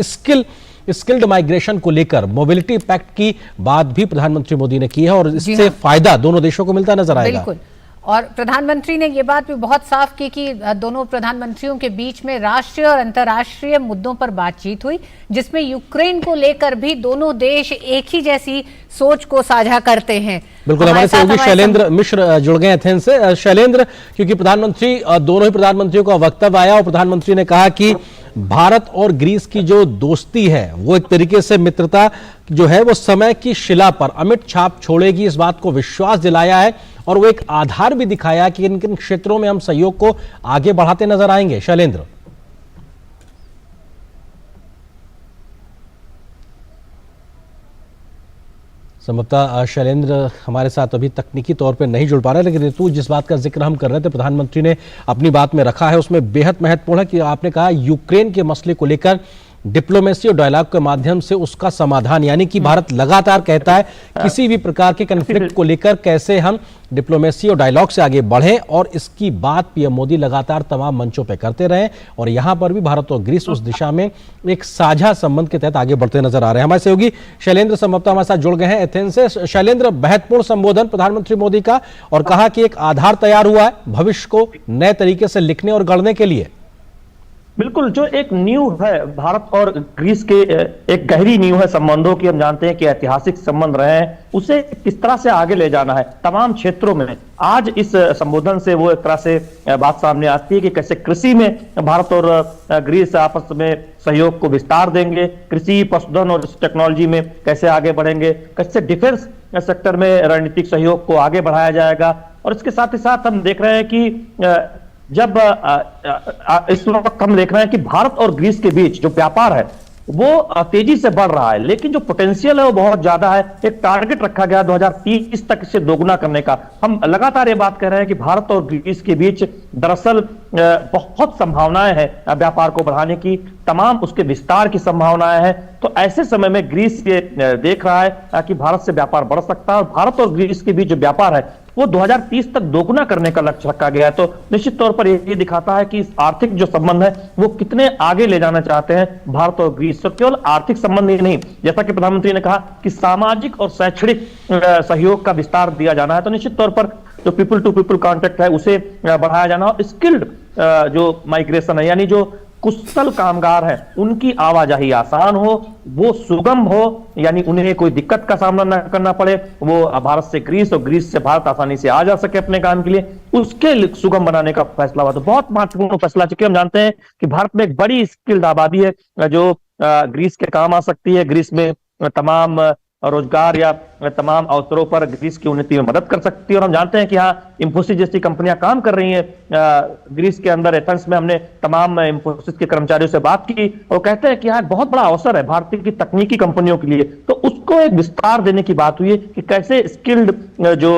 B: स्किल्ड माइग्रेशन को लेकर मोबिलिटी पैक्ट की बात भी प्रधानमंत्री मोदी ने की है और इससे फायदा दोनों देशों को मिलता नजर आएगा।
A: बिल्कुल, और प्रधानमंत्री ने ये बात भी बहुत साफ की कि दोनों प्रधानमंत्रियों के बीच में राष्ट्रीय और अंतर्राष्ट्रीय मुद्दों पर बातचीत हुई, जिसमें यूक्रेन को लेकर भी दोनों देश एक ही जैसी सोच को साझा करते हैं।
B: बिल्कुल, हमारे सहयोगी शैलेंद्र मिश्र जुड़ गए एथेंस से। शैलेंद्र, क्योंकि प्रधानमंत्री दोनों ही प्रधानमंत्रियों का वक्तव्य आया और प्रधानमंत्री ने कहा कि भारत और ग्रीस की जो दोस्ती है वो एक तरीके से मित्रता जो है वो समय की शिला पर अमिट छाप छोड़ेगी, इस बात को विश्वास दिलाया है और वो एक आधार भी दिखाया कि किन किन क्षेत्रों में हम सहयोग को आगे बढ़ाते नजर आएंगे। शैलेंद्र, संभवतः शैलेंद्र हमारे साथ अभी तकनीकी तौर पे नहीं जुड़ पा रहे, लेकिन ऋतु जिस बात का जिक्र हम कर रहे थे प्रधानमंत्री ने अपनी बात में रखा है उसमें बेहद महत्वपूर्ण है कि आपने कहा यूक्रेन के मसले को लेकर डिप्लोमेसी और डायलॉग के माध्यम से उसका समाधान, यानी कि भारत लगातार कहता है किसी भी प्रकार के कन्फ्लिक्ट को लेकर कैसे हम डिप्लोमेसी और डायलॉग से आगे बढ़ें और इसकी बात पीएम मोदी लगातार तमाम मंचों पर करते रहे और यहां पर भी भारत और ग्रीस उस दिशा में एक साझा संबंध के तहत आगे बढ़ते नजर आ रहे हैं। हमारे सहयोगी शैलेंद्र संभवतः हमारे साथ जुड़ गए हैं एथेंस से। शैलेंद्र, महत्वपूर्ण संबोधन प्रधानमंत्री मोदी का और कहा कि एक आधार तैयार हुआ है भविष्य को नए तरीके से लिखने और गढ़ने के लिए।
D: बिल्कुल, जो एक नींव है भारत और ग्रीस के, एक गहरी नींव है संबंधों की। हम जानते हैं कि ऐतिहासिक संबंध रहे हैं, उसे किस तरह से आगे ले जाना है तमाम क्षेत्रों में। आज इस संबोधन से वो एक तरह से बात सामने आती है कि कैसे कृषि में भारत और ग्रीस आपस में सहयोग को विस्तार देंगे, कृषि, पशुधन और टेक्नोलॉजी में कैसे आगे बढ़ेंगे, कैसे डिफेंस सेक्टर में रणनीतिक सहयोग को आगे बढ़ाया जाएगा। और इसके साथ ही साथ हम देख रहे हैं कि जब इस वक्त हम देख रहे हैं कि भारत और ग्रीस के बीच जो व्यापार है वो तेजी से बढ़ रहा है, लेकिन जो पोटेंशियल है वो बहुत ज्यादा है। एक टारगेट रखा गया 2030 तक इसे दोगुना करने का। हम लगातार ये बात कर रहे हैं कि भारत और ग्रीस के बीच दरअसल बहुत संभावनाएं हैं व्यापार को बढ़ाने की, तमाम उसके विस्तार की संभावनाएं हैं। तो ऐसे समय में ग्रीस ये देख रहा है कि भारत से व्यापार बढ़ सकता है और भारत और ग्रीस के बीच जो व्यापार है वो 2030 तक दोगुना करने का लक्ष्य रखा गया है। तो निश्चित तौर पर ये दिखाता है कि आर्थिक जो संबंध है वो कितने आगे ले जाना चाहते हैं भारत और ग्रीस। तो केवल आर्थिक संबंध ही नहीं, जैसा कि प्रधानमंत्री ने कहा कि सामाजिक और शैक्षणिक सहयोग का विस्तार दिया जाना है। तो निश्चित तौर पर जो पीपल टू पीपल कॉन्टेक्ट है उसे बढ़ाया जाना और स्किल्ड जो माइग्रेशन है, यानी जो
Q: कुशल कामगार हैं उनकी आवाजाही आसान हो, वो सुगम हो, यानी उन्हें कोई दिक्कत का सामना न करना पड़े, वो भारत से ग्रीस और ग्रीस से भारत आसानी से आ जा सके अपने काम के लिए, उसके सुगम बनाने का फैसला हुआ। तो बहुत महत्वपूर्ण फैसला, चूंकि हम जानते हैं कि भारत में एक बड़ी स्किल्ड आबादी है जो ग्रीस के काम आ सकती है, ग्रीस में तमाम रोजगार या तमाम अवसरों पर ग्रीस की उन्नति में मदद कर सकती है। और हम जानते हैं कि हाँ, इंफोसिस जैसी कंपनियां काम कर रही हैं ग्रीस के अंदर। एथेंस में हमने तमाम इंफोसिस के कर्मचारियों से बात की और कहते हैं कि हाँ, बहुत बड़ा अवसर है भारतीय की तकनीकी कंपनियों के लिए। तो उसको एक विस्तार देने की बात हुई है कि कैसे स्किल्ड जो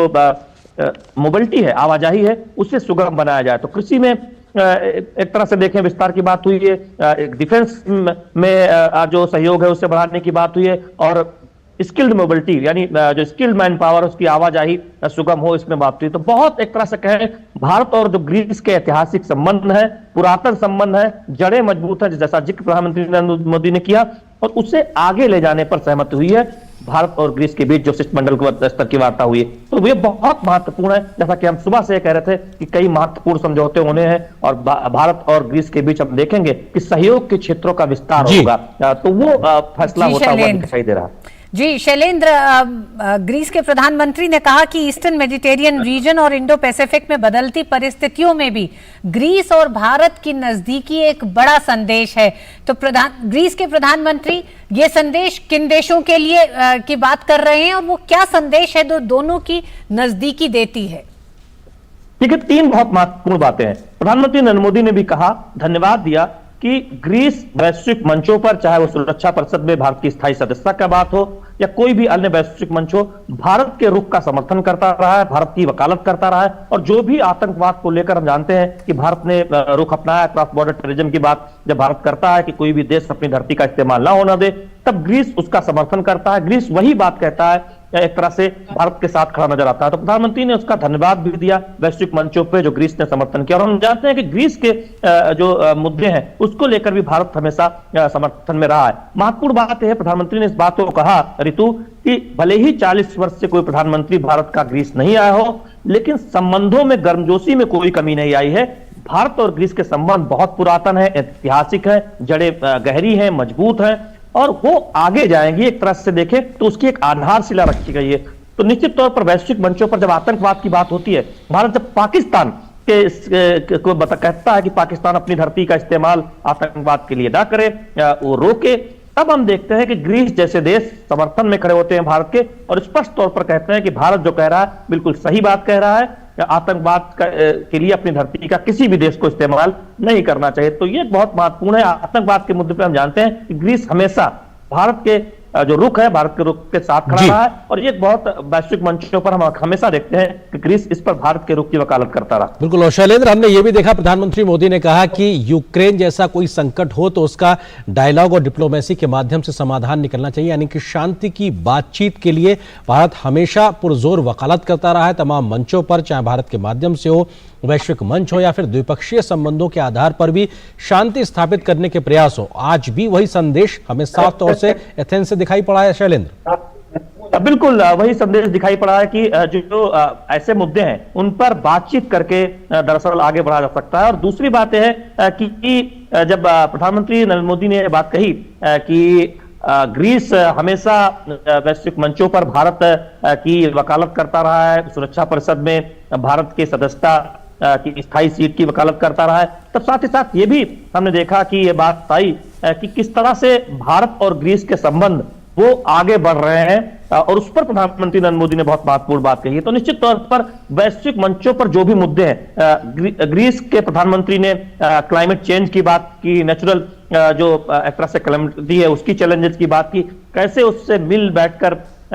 Q: मोबिलिटी है, आवाजाही है, उसे सुगम बनाया जाए। तो कृषि में एक तरह से देखें विस्तार की बात हुई है, डिफेंस में जो सहयोग है उससे बढ़ाने की बात हुई है, और स्किल्ड मोबिलिटी यानी जो स्किल्ड मैन पावर उसकी आवाजाही सुगम हो, इसमें बात हुई। तो बहुत एक तरह से कहें भारत और जो ग्रीस के ऐतिहासिक संबंध है, पुरातन संबंध है, जड़ें मजबूत है, जैसा जिक्र प्रधानमंत्री नरेंद्र मोदी ने किया, और उसे आगे ले जाने पर सहमति हुई है भारत और ग्रीस के बीच जो शिष्टमंडल स्तर की वार्ता हुई है। तो ये बहुत महत्वपूर्ण है, जैसा कि हम सुबह से कह रहे थे कि कई महत्वपूर्ण समझौते होने हैं और भारत और ग्रीस के बीच हम देखेंगे कि सहयोग के क्षेत्रों का विस्तार होगा। तो वो फैसला होता हुआ दिखाई दे रहा है।
A: जी शैलेंद्र, ग्रीस के प्रधानमंत्री ने कहा कि ईस्टर्न मेडिटेरियन रीजन और इंडो पैसिफिक में बदलती परिस्थितियों में भी ग्रीस और भारत की नजदीकी एक बड़ा संदेश है। तो ग्रीस के प्रधानमंत्री ये संदेश किन देशों के लिए की बात कर रहे हैं और वो क्या संदेश है जो दोनों की नजदीकी देती है?
Q: ठीक है, तीन बहुत महत्वपूर्ण बातें हैं। प्रधानमंत्री नरेंद्र मोदी ने भी कहा, धन्यवाद दिया कि ग्रीस वैश्विक मंचों पर, चाहे वो सुरक्षा परिषद में भारत की स्थायी सदस्यता का बात हो या कोई भी अन्य वैश्विक मंच हो, भारत के रुख का समर्थन करता रहा है, भारत की वकालत करता रहा है। और जो भी आतंकवाद को लेकर हम जानते हैं कि भारत ने रुख अपनाया, क्रॉस बॉर्डर टेररिज्म की बात जब भारत करता है कि कोई भी देश अपनी धरती का इस्तेमाल ना होना दे, तब ग्रीस उसका समर्थन करता है। ग्रीस वही बात कहता है, एक तरह से भारत के साथ खड़ा नजर आता है। तो प्रधानमंत्री ने उसका धन्यवाद भी दिया वैश्विक मंचों पे जो ग्रीस ने समर्थन किया। और हम जानते हैं कि ग्रीस के जो मुद्दे हैं उसको लेकर भी भारत हमेशा समर्थन में रहा है। महत्वपूर्ण बात है, प्रधानमंत्री ने इस बात को कहा ऋतु कि भले ही 40 वर्ष से कोई प्रधानमंत्री भारत का ग्रीस नहीं आया हो, लेकिन संबंधों में गर्मजोशी में कोई कमी नहीं आई है। भारत और ग्रीस के संबंध बहुत पुरातन है, ऐतिहासिक है, जड़ें गहरी हैं, मजबूत हैं और वो आगे जाएंगी। एक तरह से देखें तो उसकी एक आधारशिला रखी गई है। तो निश्चित तौर पर वैश्विक मंचों पर जब आतंकवाद की बात होती है, भारत जब पाकिस्तान को कहता है कि पाकिस्तान अपनी धरती का इस्तेमाल आतंकवाद के लिए ना करे, वो रोके, तब हम देखते हैं कि ग्रीस जैसे देश समर्थन में खड़े होते हैं भारत के और स्पष्ट तौर पर कहते हैं कि भारत जो कह रहा है बिल्कुल सही बात कह रहा है, आतंकवाद के लिए अपनी धरती का किसी भी देश को इस्तेमाल नहीं करना चाहिए। तो ये बहुत महत्वपूर्ण है। आतंकवाद के मुद्दे पे हम जानते हैं कि ग्रीस हमेशा भारत के जो रुख है, भारत के रुख के साथ खड़ा रहा है और ये बहुत वैश्विक मंचों पर हम हमेशा देखते हैं कि ग्रीस इस पर भारत के रुख की वकालत करता रहा।
B: बिल्कुल। और शैलेंद्र, हमने ये भी देखा प्रधानमंत्री मोदी ने कहा कि यूक्रेन जैसा कोई संकट हो तो उसका डायलॉग और डिप्लोमेसी के माध्यम से समाधान निकलना चाहिए, यानी कि शांति की बातचीत के लिए भारत हमेशा पुरजोर वकालत करता रहा है तमाम मंचों पर, चाहे भारत के माध्यम से हो, वैश्विक मंच हो या फिर द्विपक्षीय संबंधों के आधार पर भी शांति स्थापित करने के प्रयास हो। आज भी वही संदेश हमें साफ तौर से एथेंस से दिखाई पड़ा है शैलेंद्र।
Q: बिल्कुल वही संदेश दिखाई पड़ा है कि जो ऐसे मुद्दे हैं उन पर बातचीत करके दरअसल आगे बढ़ा जा सकता है। और दूसरी बात यह है कि जब प्रधानमंत्री नरेंद्र मोदी ने बात कही कि ग्रीस हमेशा वैश्विक मंचों पर भारत की वकालत करता रहा है, सुरक्षा परिषद में भारत की सदस्यता की स्थायी सीट की वकालत करता रहा है, तब साथ ही साथ ये भी हमने देखा कि ये बात आई कि किस तरह से भारत और ग्रीस के संबंध वो आगे बढ़ रहे हैं और उस पर प्रधानमंत्री नरेंद्र मोदी ने बहुत महत्वपूर्ण बात कही है। तो निश्चित तौर पर वैश्विक मंचों पर जो भी मुद्दे हैं, ग्रीस के प्रधानमंत्री ने क्लाइमेट चेंज की बात की, नेचुरल जो एक तरह से कैलेमिटी है उसकी चैलेंजेस की बात की, कैसे उससे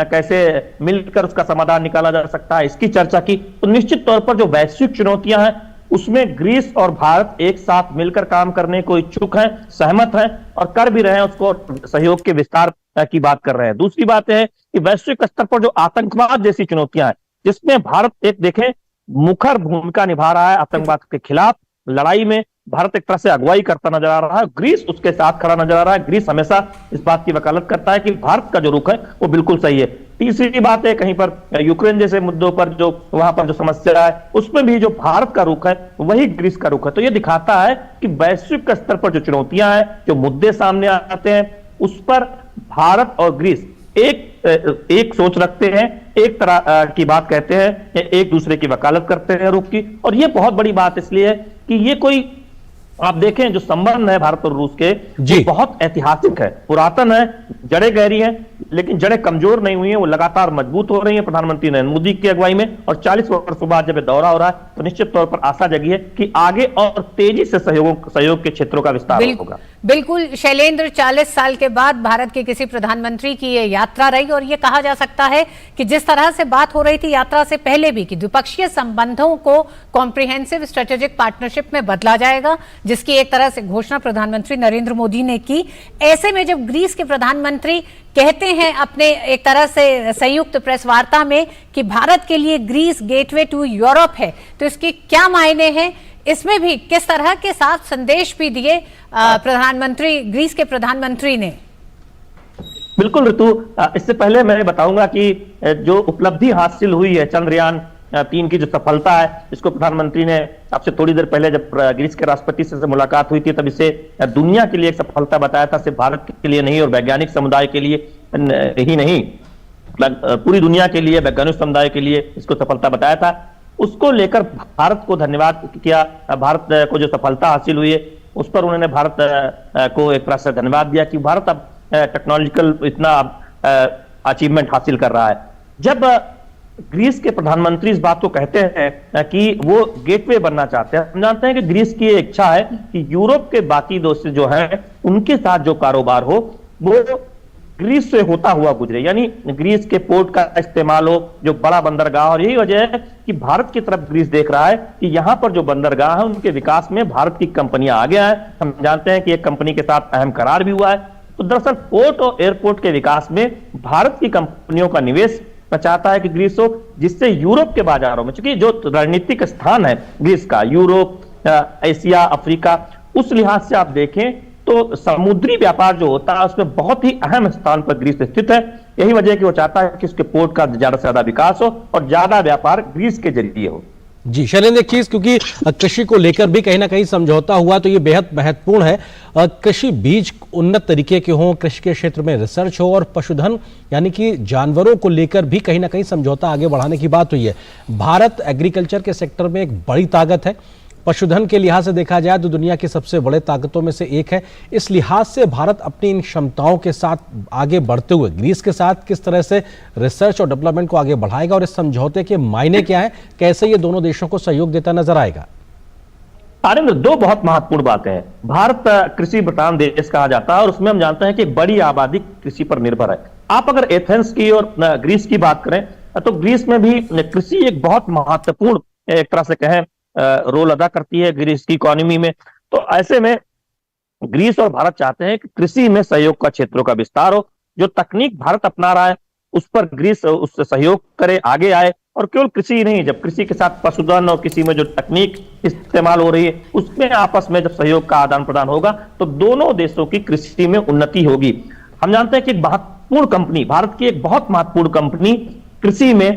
Q: कैसे मिलकर उसका समाधान निकाला जा सकता है, इसकी चर्चा की। तो निश्चित तौर पर जो वैश्विक चुनौतियां हैं उसमें ग्रीस और भारत एक साथ मिलकर काम करने को इच्छुक हैं, सहमत हैं और कर भी रहे हैं, उसको सहयोग के विस्तार की बात कर रहे हैं। दूसरी बात है कि वैश्विक स्तर पर जो आतंकवाद जैसी चुनौतियां हैं, जिसमें भारत एक देखें मुखर भूमिका निभा रहा है आतंकवाद के खिलाफ लड़ाई में, भारत एक तरह से अगुवाई करता नजर आ रहा है, ग्रीस उसके साथ खड़ा नजर आ रहा है। ग्रीस हमेशा इस बात की वकालत करता है कि भारत का जो रुख है वो बिल्कुल सही है। तीसरी बात है कहीं पर यूक्रेन जैसे मुद्दों पर जो वहां पर जो समस्या है उसमें भी जो भारत का रुख है वही ग्रीस का रुख है। तो ये दिखाता है कि वैश्विक स्तर पर जो चुनौतियां हैं, जो मुद्दे सामने आते हैं, उस पर भारत और ग्रीस एक सोच रखते हैं, एक तरह की बात कहते हैं, एक दूसरे की वकालत करते हैं रुख की। और ये बहुत बड़ी बात इसलिए है कि ये कोई आप देखें जो संबंध है भारत और रूस के वो बहुत ऐतिहासिक है, पुरातन है, जड़ें गहरी हैं, लेकिन जड़ें कमजोर नहीं हुई हैं, वो लगातार मजबूत हो रही हैं प्रधानमंत्री नरेंद्र मोदी की अगुवाई में। और 40 वर्षों बाद जब दौरा हो रहा है तो निश्चित तौर पर आशा जगी है कि आगे और तेजी से सहयोग के क्षेत्रों का विस्तार होगा।
A: बिल्कुल शैलेंद्र, 40 साल के बाद भारत के किसी प्रधानमंत्री की ये यात्रा रही और ये कहा जा सकता है कि जिस तरह से बात हो रही थी यात्रा से पहले भी कि द्विपक्षीय संबंधों को कॉम्प्रिहेंसिव स्ट्रेटेजिक पार्टनरशिप में बदला जाएगा, जिसकी एक तरह से घोषणा प्रधानमंत्री नरेंद्र मोदी ने की। ऐसे में जब ग्रीस के प्रधानमंत्री कहते हैं अपने एक तरह से संयुक्त प्रेस वार्ता में कि भारत के लिए ग्रीस गेटवे टू यूरोप है, तो इसके क्या मायने हैं? इसमें भी किस तरह के साथ संदेश भी दिए प्रधानमंत्री, ग्रीस के प्रधानमंत्री ने?
Q: बिल्कुल ऋतु, इससे पहले मैं बताऊंगा कि जो उपलब्धि हासिल हुई है चंद्रयान 3 की जो सफलता है, इसको प्रधानमंत्री ने आपसे थोड़ी देर पहले जब ग्रीस के राष्ट्रपति से मुलाकात हुई थी तब इसे दुनिया के लिए एक सफलता बताया था, सिर्फ भारत के लिए नहीं और वैज्ञानिक समुदाय के लिए ही नहीं, पूरी दुनिया के लिए, वैज्ञानिक समुदाय के लिए इसको सफलता बताया था। उसको लेकर भारत को धन्यवाद किया। भारत को जो सफलता हासिल हुई है उस पर उन्होंने भारत को एक तरह से धन्यवाद दिया कि भारत अब टेक्नोलॉजिकल इतना अचीवमेंट हासिल कर रहा है। जब ग्रीस के प्रधानमंत्री इस बात को कहते हैं कि वो गेटवे बनना चाहते हैं, हम जानते हैं कि ग्रीस की इच्छा है कि यूरोप के बाकी दोस्त जो हैं उनके साथ जो कारोबार हो वो ग्रीस से होता हुआ गुजरे, यानी ग्रीस के पोर्ट का इस्तेमाल हो, जो बड़ा बंदरगाह। और यही वजह है कि भारत की तरफ ग्रीस देख रहा है कि यहां पर जो बंदरगाह है उनके विकास में भारत की कंपनियां आगे आए। हम जानते हैं कि एक कंपनी के साथ अहम करार भी हुआ है। तो दरअसल पोर्ट और एयरपोर्ट के विकास में भारत की कंपनियों का निवेश चाहता है कि ग्रीस हो, जिससे यूरोप के बाजारों में, चूंकि जो रणनीतिक स्थान है ग्रीस का, यूरोप, एशिया, अफ्रीका, उस लिहाज से आप देखें तो समुद्री व्यापार जो होता है उसमें बहुत ही अहम स्थान पर ग्रीस स्थित है। यही वजह है कि वो चाहता है कि उसके पोर्ट का ज्यादा से ज्यादा विकास हो और ज्यादा व्यापार ग्रीस के जरिए हो।
B: जी शैलेंद्र, एक चीज, क्योंकि कृषि को लेकर भी कहीं ना कहीं समझौता हुआ तो ये बेहद महत्वपूर्ण है। कृषि बीज उन्नत तरीके के हों, कृषि के क्षेत्र में रिसर्च हो और पशुधन यानी कि जानवरों को लेकर भी कहीं ना कहीं समझौता आगे बढ़ाने की बात हुई है। भारत एग्रीकल्चर के सेक्टर में एक बड़ी ताकत है, पशुधन के लिहाज से देखा जाए तो दुनिया की सबसे बड़े ताकतों में से एक है। इस लिहाज से भारत अपनी इन क्षमताओं के साथ आगे बढ़ते हुए ग्रीस के साथ किस तरह से रिसर्च और डेवलपमेंट को आगे बढ़ाएगा और इस समझौते के मायने क्या है, कैसे ये दोनों देशों को सहयोग देता नजर आएगा?
Q: आनंद, दो बहुत महत्वपूर्ण बातें हैं। भारत कृषि प्रधान देश कहा जाता है और उसमें हम जानते हैं कि बड़ी आबादी कृषि पर निर्भर है। आप अगर एथेंस की और ग्रीस की बात करें तो ग्रीस में भी कृषि एक बहुत महत्वपूर्ण एक तरह से कहें रोल अदा करती है ग्रीस की इकोनॉमी में। तो ऐसे में ग्रीस और भारत चाहते हैं कि कृषि में सहयोग का क्षेत्रों का विस्तार हो। जो तकनीक भारत अपना रहा है उस पर ग्रीस उससे सहयोग करे, आगे आए। और केवल कृषि ही नहीं, जब कृषि के साथ पशुधन और कृषि में जो तकनीक इस्तेमाल हो रही है उसमें आपस में जब सहयोग का आदान प्रदान होगा तो दोनों देशों की कृषि में उन्नति होगी। हम जानते हैं कि एक महत्वपूर्ण कंपनी, भारत की एक बहुत महत्वपूर्ण कंपनी कृषि में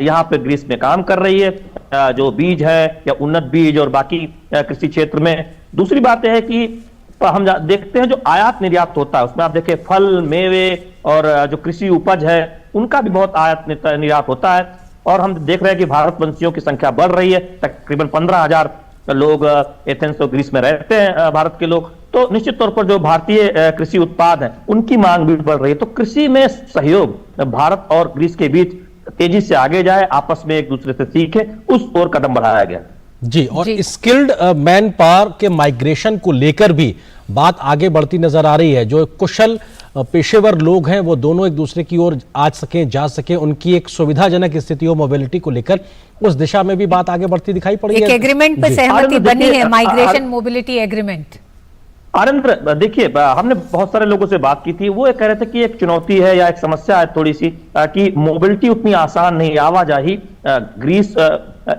Q: यहाँ पे ग्रीस में काम कर रही है, जो बीज है या उन्नत बीज और बाकी कृषि क्षेत्र में। दूसरी बात यह है कि हम देखते हैं जो आयात निर्यात होता है उसमें आप देखें फल, मेवे और जो कृषि उपज है उनका भी बहुत आयात निर्यात होता है। और हम देख रहे हैं कि भारतवंशियों की संख्या बढ़ रही है, तकरीबन 15,000 लोग एथेंस और ग्रीस में रहते हैं भारत के लोग। तो निश्चित तौर पर जो भारतीय कृषि उत्पाद हैं उनकी मांग भी बढ़ रही है। तो कृषि में सहयोग भारत और ग्रीस के बीच तेजी से आगे जाए, आपस में एक दूसरे से सीखे, उस ओर कदम बढ़ाया गया।
B: जी, और स्किल्ड मैन पावर के माइग्रेशन को लेकर भी बात आगे बढ़ती नजर आ रही है। जो कुशल पेशेवर लोग हैं वो दोनों एक दूसरे की ओर आ सकें, जा सकें, उनकी एक सुविधाजनक स्थिति हो मोबिलिटी को लेकर, उस दिशा में भी बात आगे बढ़ती दिखाई पड़ी है।
A: एक एग्रीमेंट पर सहमति बनी है, माइग्रेशन मोबिलिटी एग्रीमेंट।
Q: आनंद, देखिए हमने बहुत सारे लोगों से बात की थी, वो ये कह रहे थे कि एक चुनौती है या एक समस्या है थोड़ी सी कि मोबिलिटी उतनी आसान नहीं, आवाजाही ग्रीस,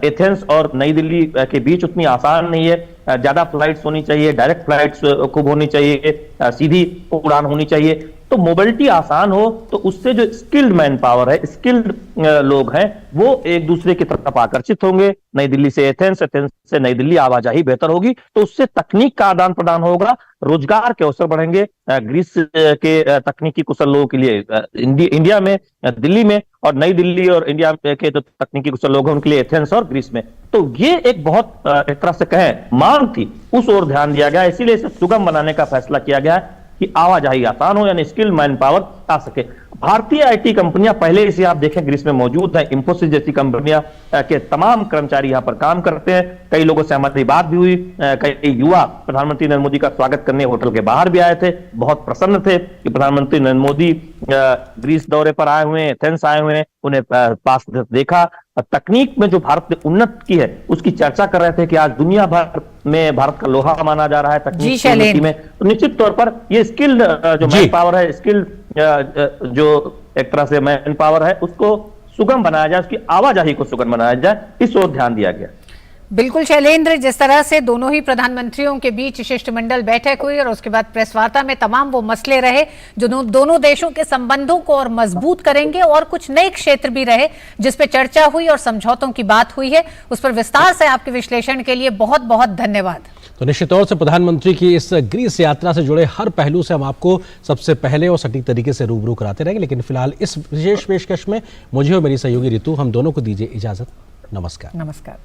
Q: एथेंस और नई दिल्ली के बीच उतनी आसान नहीं है। ज्यादा फ्लाइट्स होनी चाहिए, डायरेक्ट फ्लाइट्स खूब होनी चाहिए, सीधी उड़ान होनी चाहिए। तो मोबिलिटी आसान हो तो उससे जो स्किल्ड मैन पावर है, स्किल्ड लोग हैं, वो एक दूसरे की तरफ आकर्षित होंगे। नई दिल्ली से एथेंस, एथेंस से नई दिल्ली आवाजाही बेहतर होगी तो उससे तकनीक का आदान प्रदान होगा, रोजगार के अवसर बढ़ेंगे। ग्रीस के तकनीकी कुशल लोगों के लिए इंडिया में, दिल्ली में, और नई दिल्ली और इंडिया के जो तकनीकी कुशल लोग हैं उनके लिए एथेंस और ग्रीस में। तो ये एक बहुत एक तरह से कहें मांग थी, उस ओर ध्यान दिया गया, इसीलिए इसे सुगम बनाने का फैसला किया गया है कि आवाजाही आसान हो, यानी स्किल मैन पावर आ सके। भारतीय आईटी कंपनियां पहले से आप देखें ग्रीस में मौजूद हैं। इंफोसिस जैसी कंपनियां के तमाम कर्मचारी यहां पर काम करते हैं। कई लोगों से हमारी बात भी हुई, कई युवा प्रधानमंत्री नरेंद्र मोदी का स्वागत करने होटल के बाहर भी आए थे, बहुत प्रसन्न थे कि प्रधानमंत्री नरेंद्र मोदी ग्रीस दौरे पर आए हुए हैं, एथेंस आए हुए हैं, उन्हें पास देखा। तकनीक में जो भारत ने उन्नत की है उसकी चर्चा कर रहे थे कि आज दुनिया भर में भारत का लोहा माना जा रहा है तकनीक में। तो निश्चित तौर पर ये स्किल्ड जो मैन पावर है, स्किल्ड जो एक तरह से मैन पावर है, उसको सुगम बनाया जाए, उसकी आवाजाही को सुगम बनाया जाए, इस ओर ध्यान दिया गया।
A: बिल्कुल शैलेंद्र, जिस तरह से दोनों ही प्रधानमंत्रियों के बीच शिष्टमंडल बैठक हुई और उसके बाद प्रेस वार्ता में तमाम वो मसले रहे जो दोनों देशों के संबंधों को और मजबूत करेंगे, और कुछ नए क्षेत्र भी रहे जिस पे चर्चा हुई और समझौतों की बात हुई है, उस पर विस्तार से आपके विश्लेषण के लिए बहुत बहुत धन्यवाद।
B: तो निश्चित तौर से प्रधानमंत्री की इस ग्रीस यात्रा से जुड़े हर पहलू से हम आपको सबसे पहले और सटीक तरीके से रूबरू कराते रहेंगे, लेकिन फिलहाल इस विशेष पेशकश में मुझे और मेरी सहयोगी ऋतु, हम दोनों को दीजिए इजाजत। नमस्कार।
A: नमस्कार।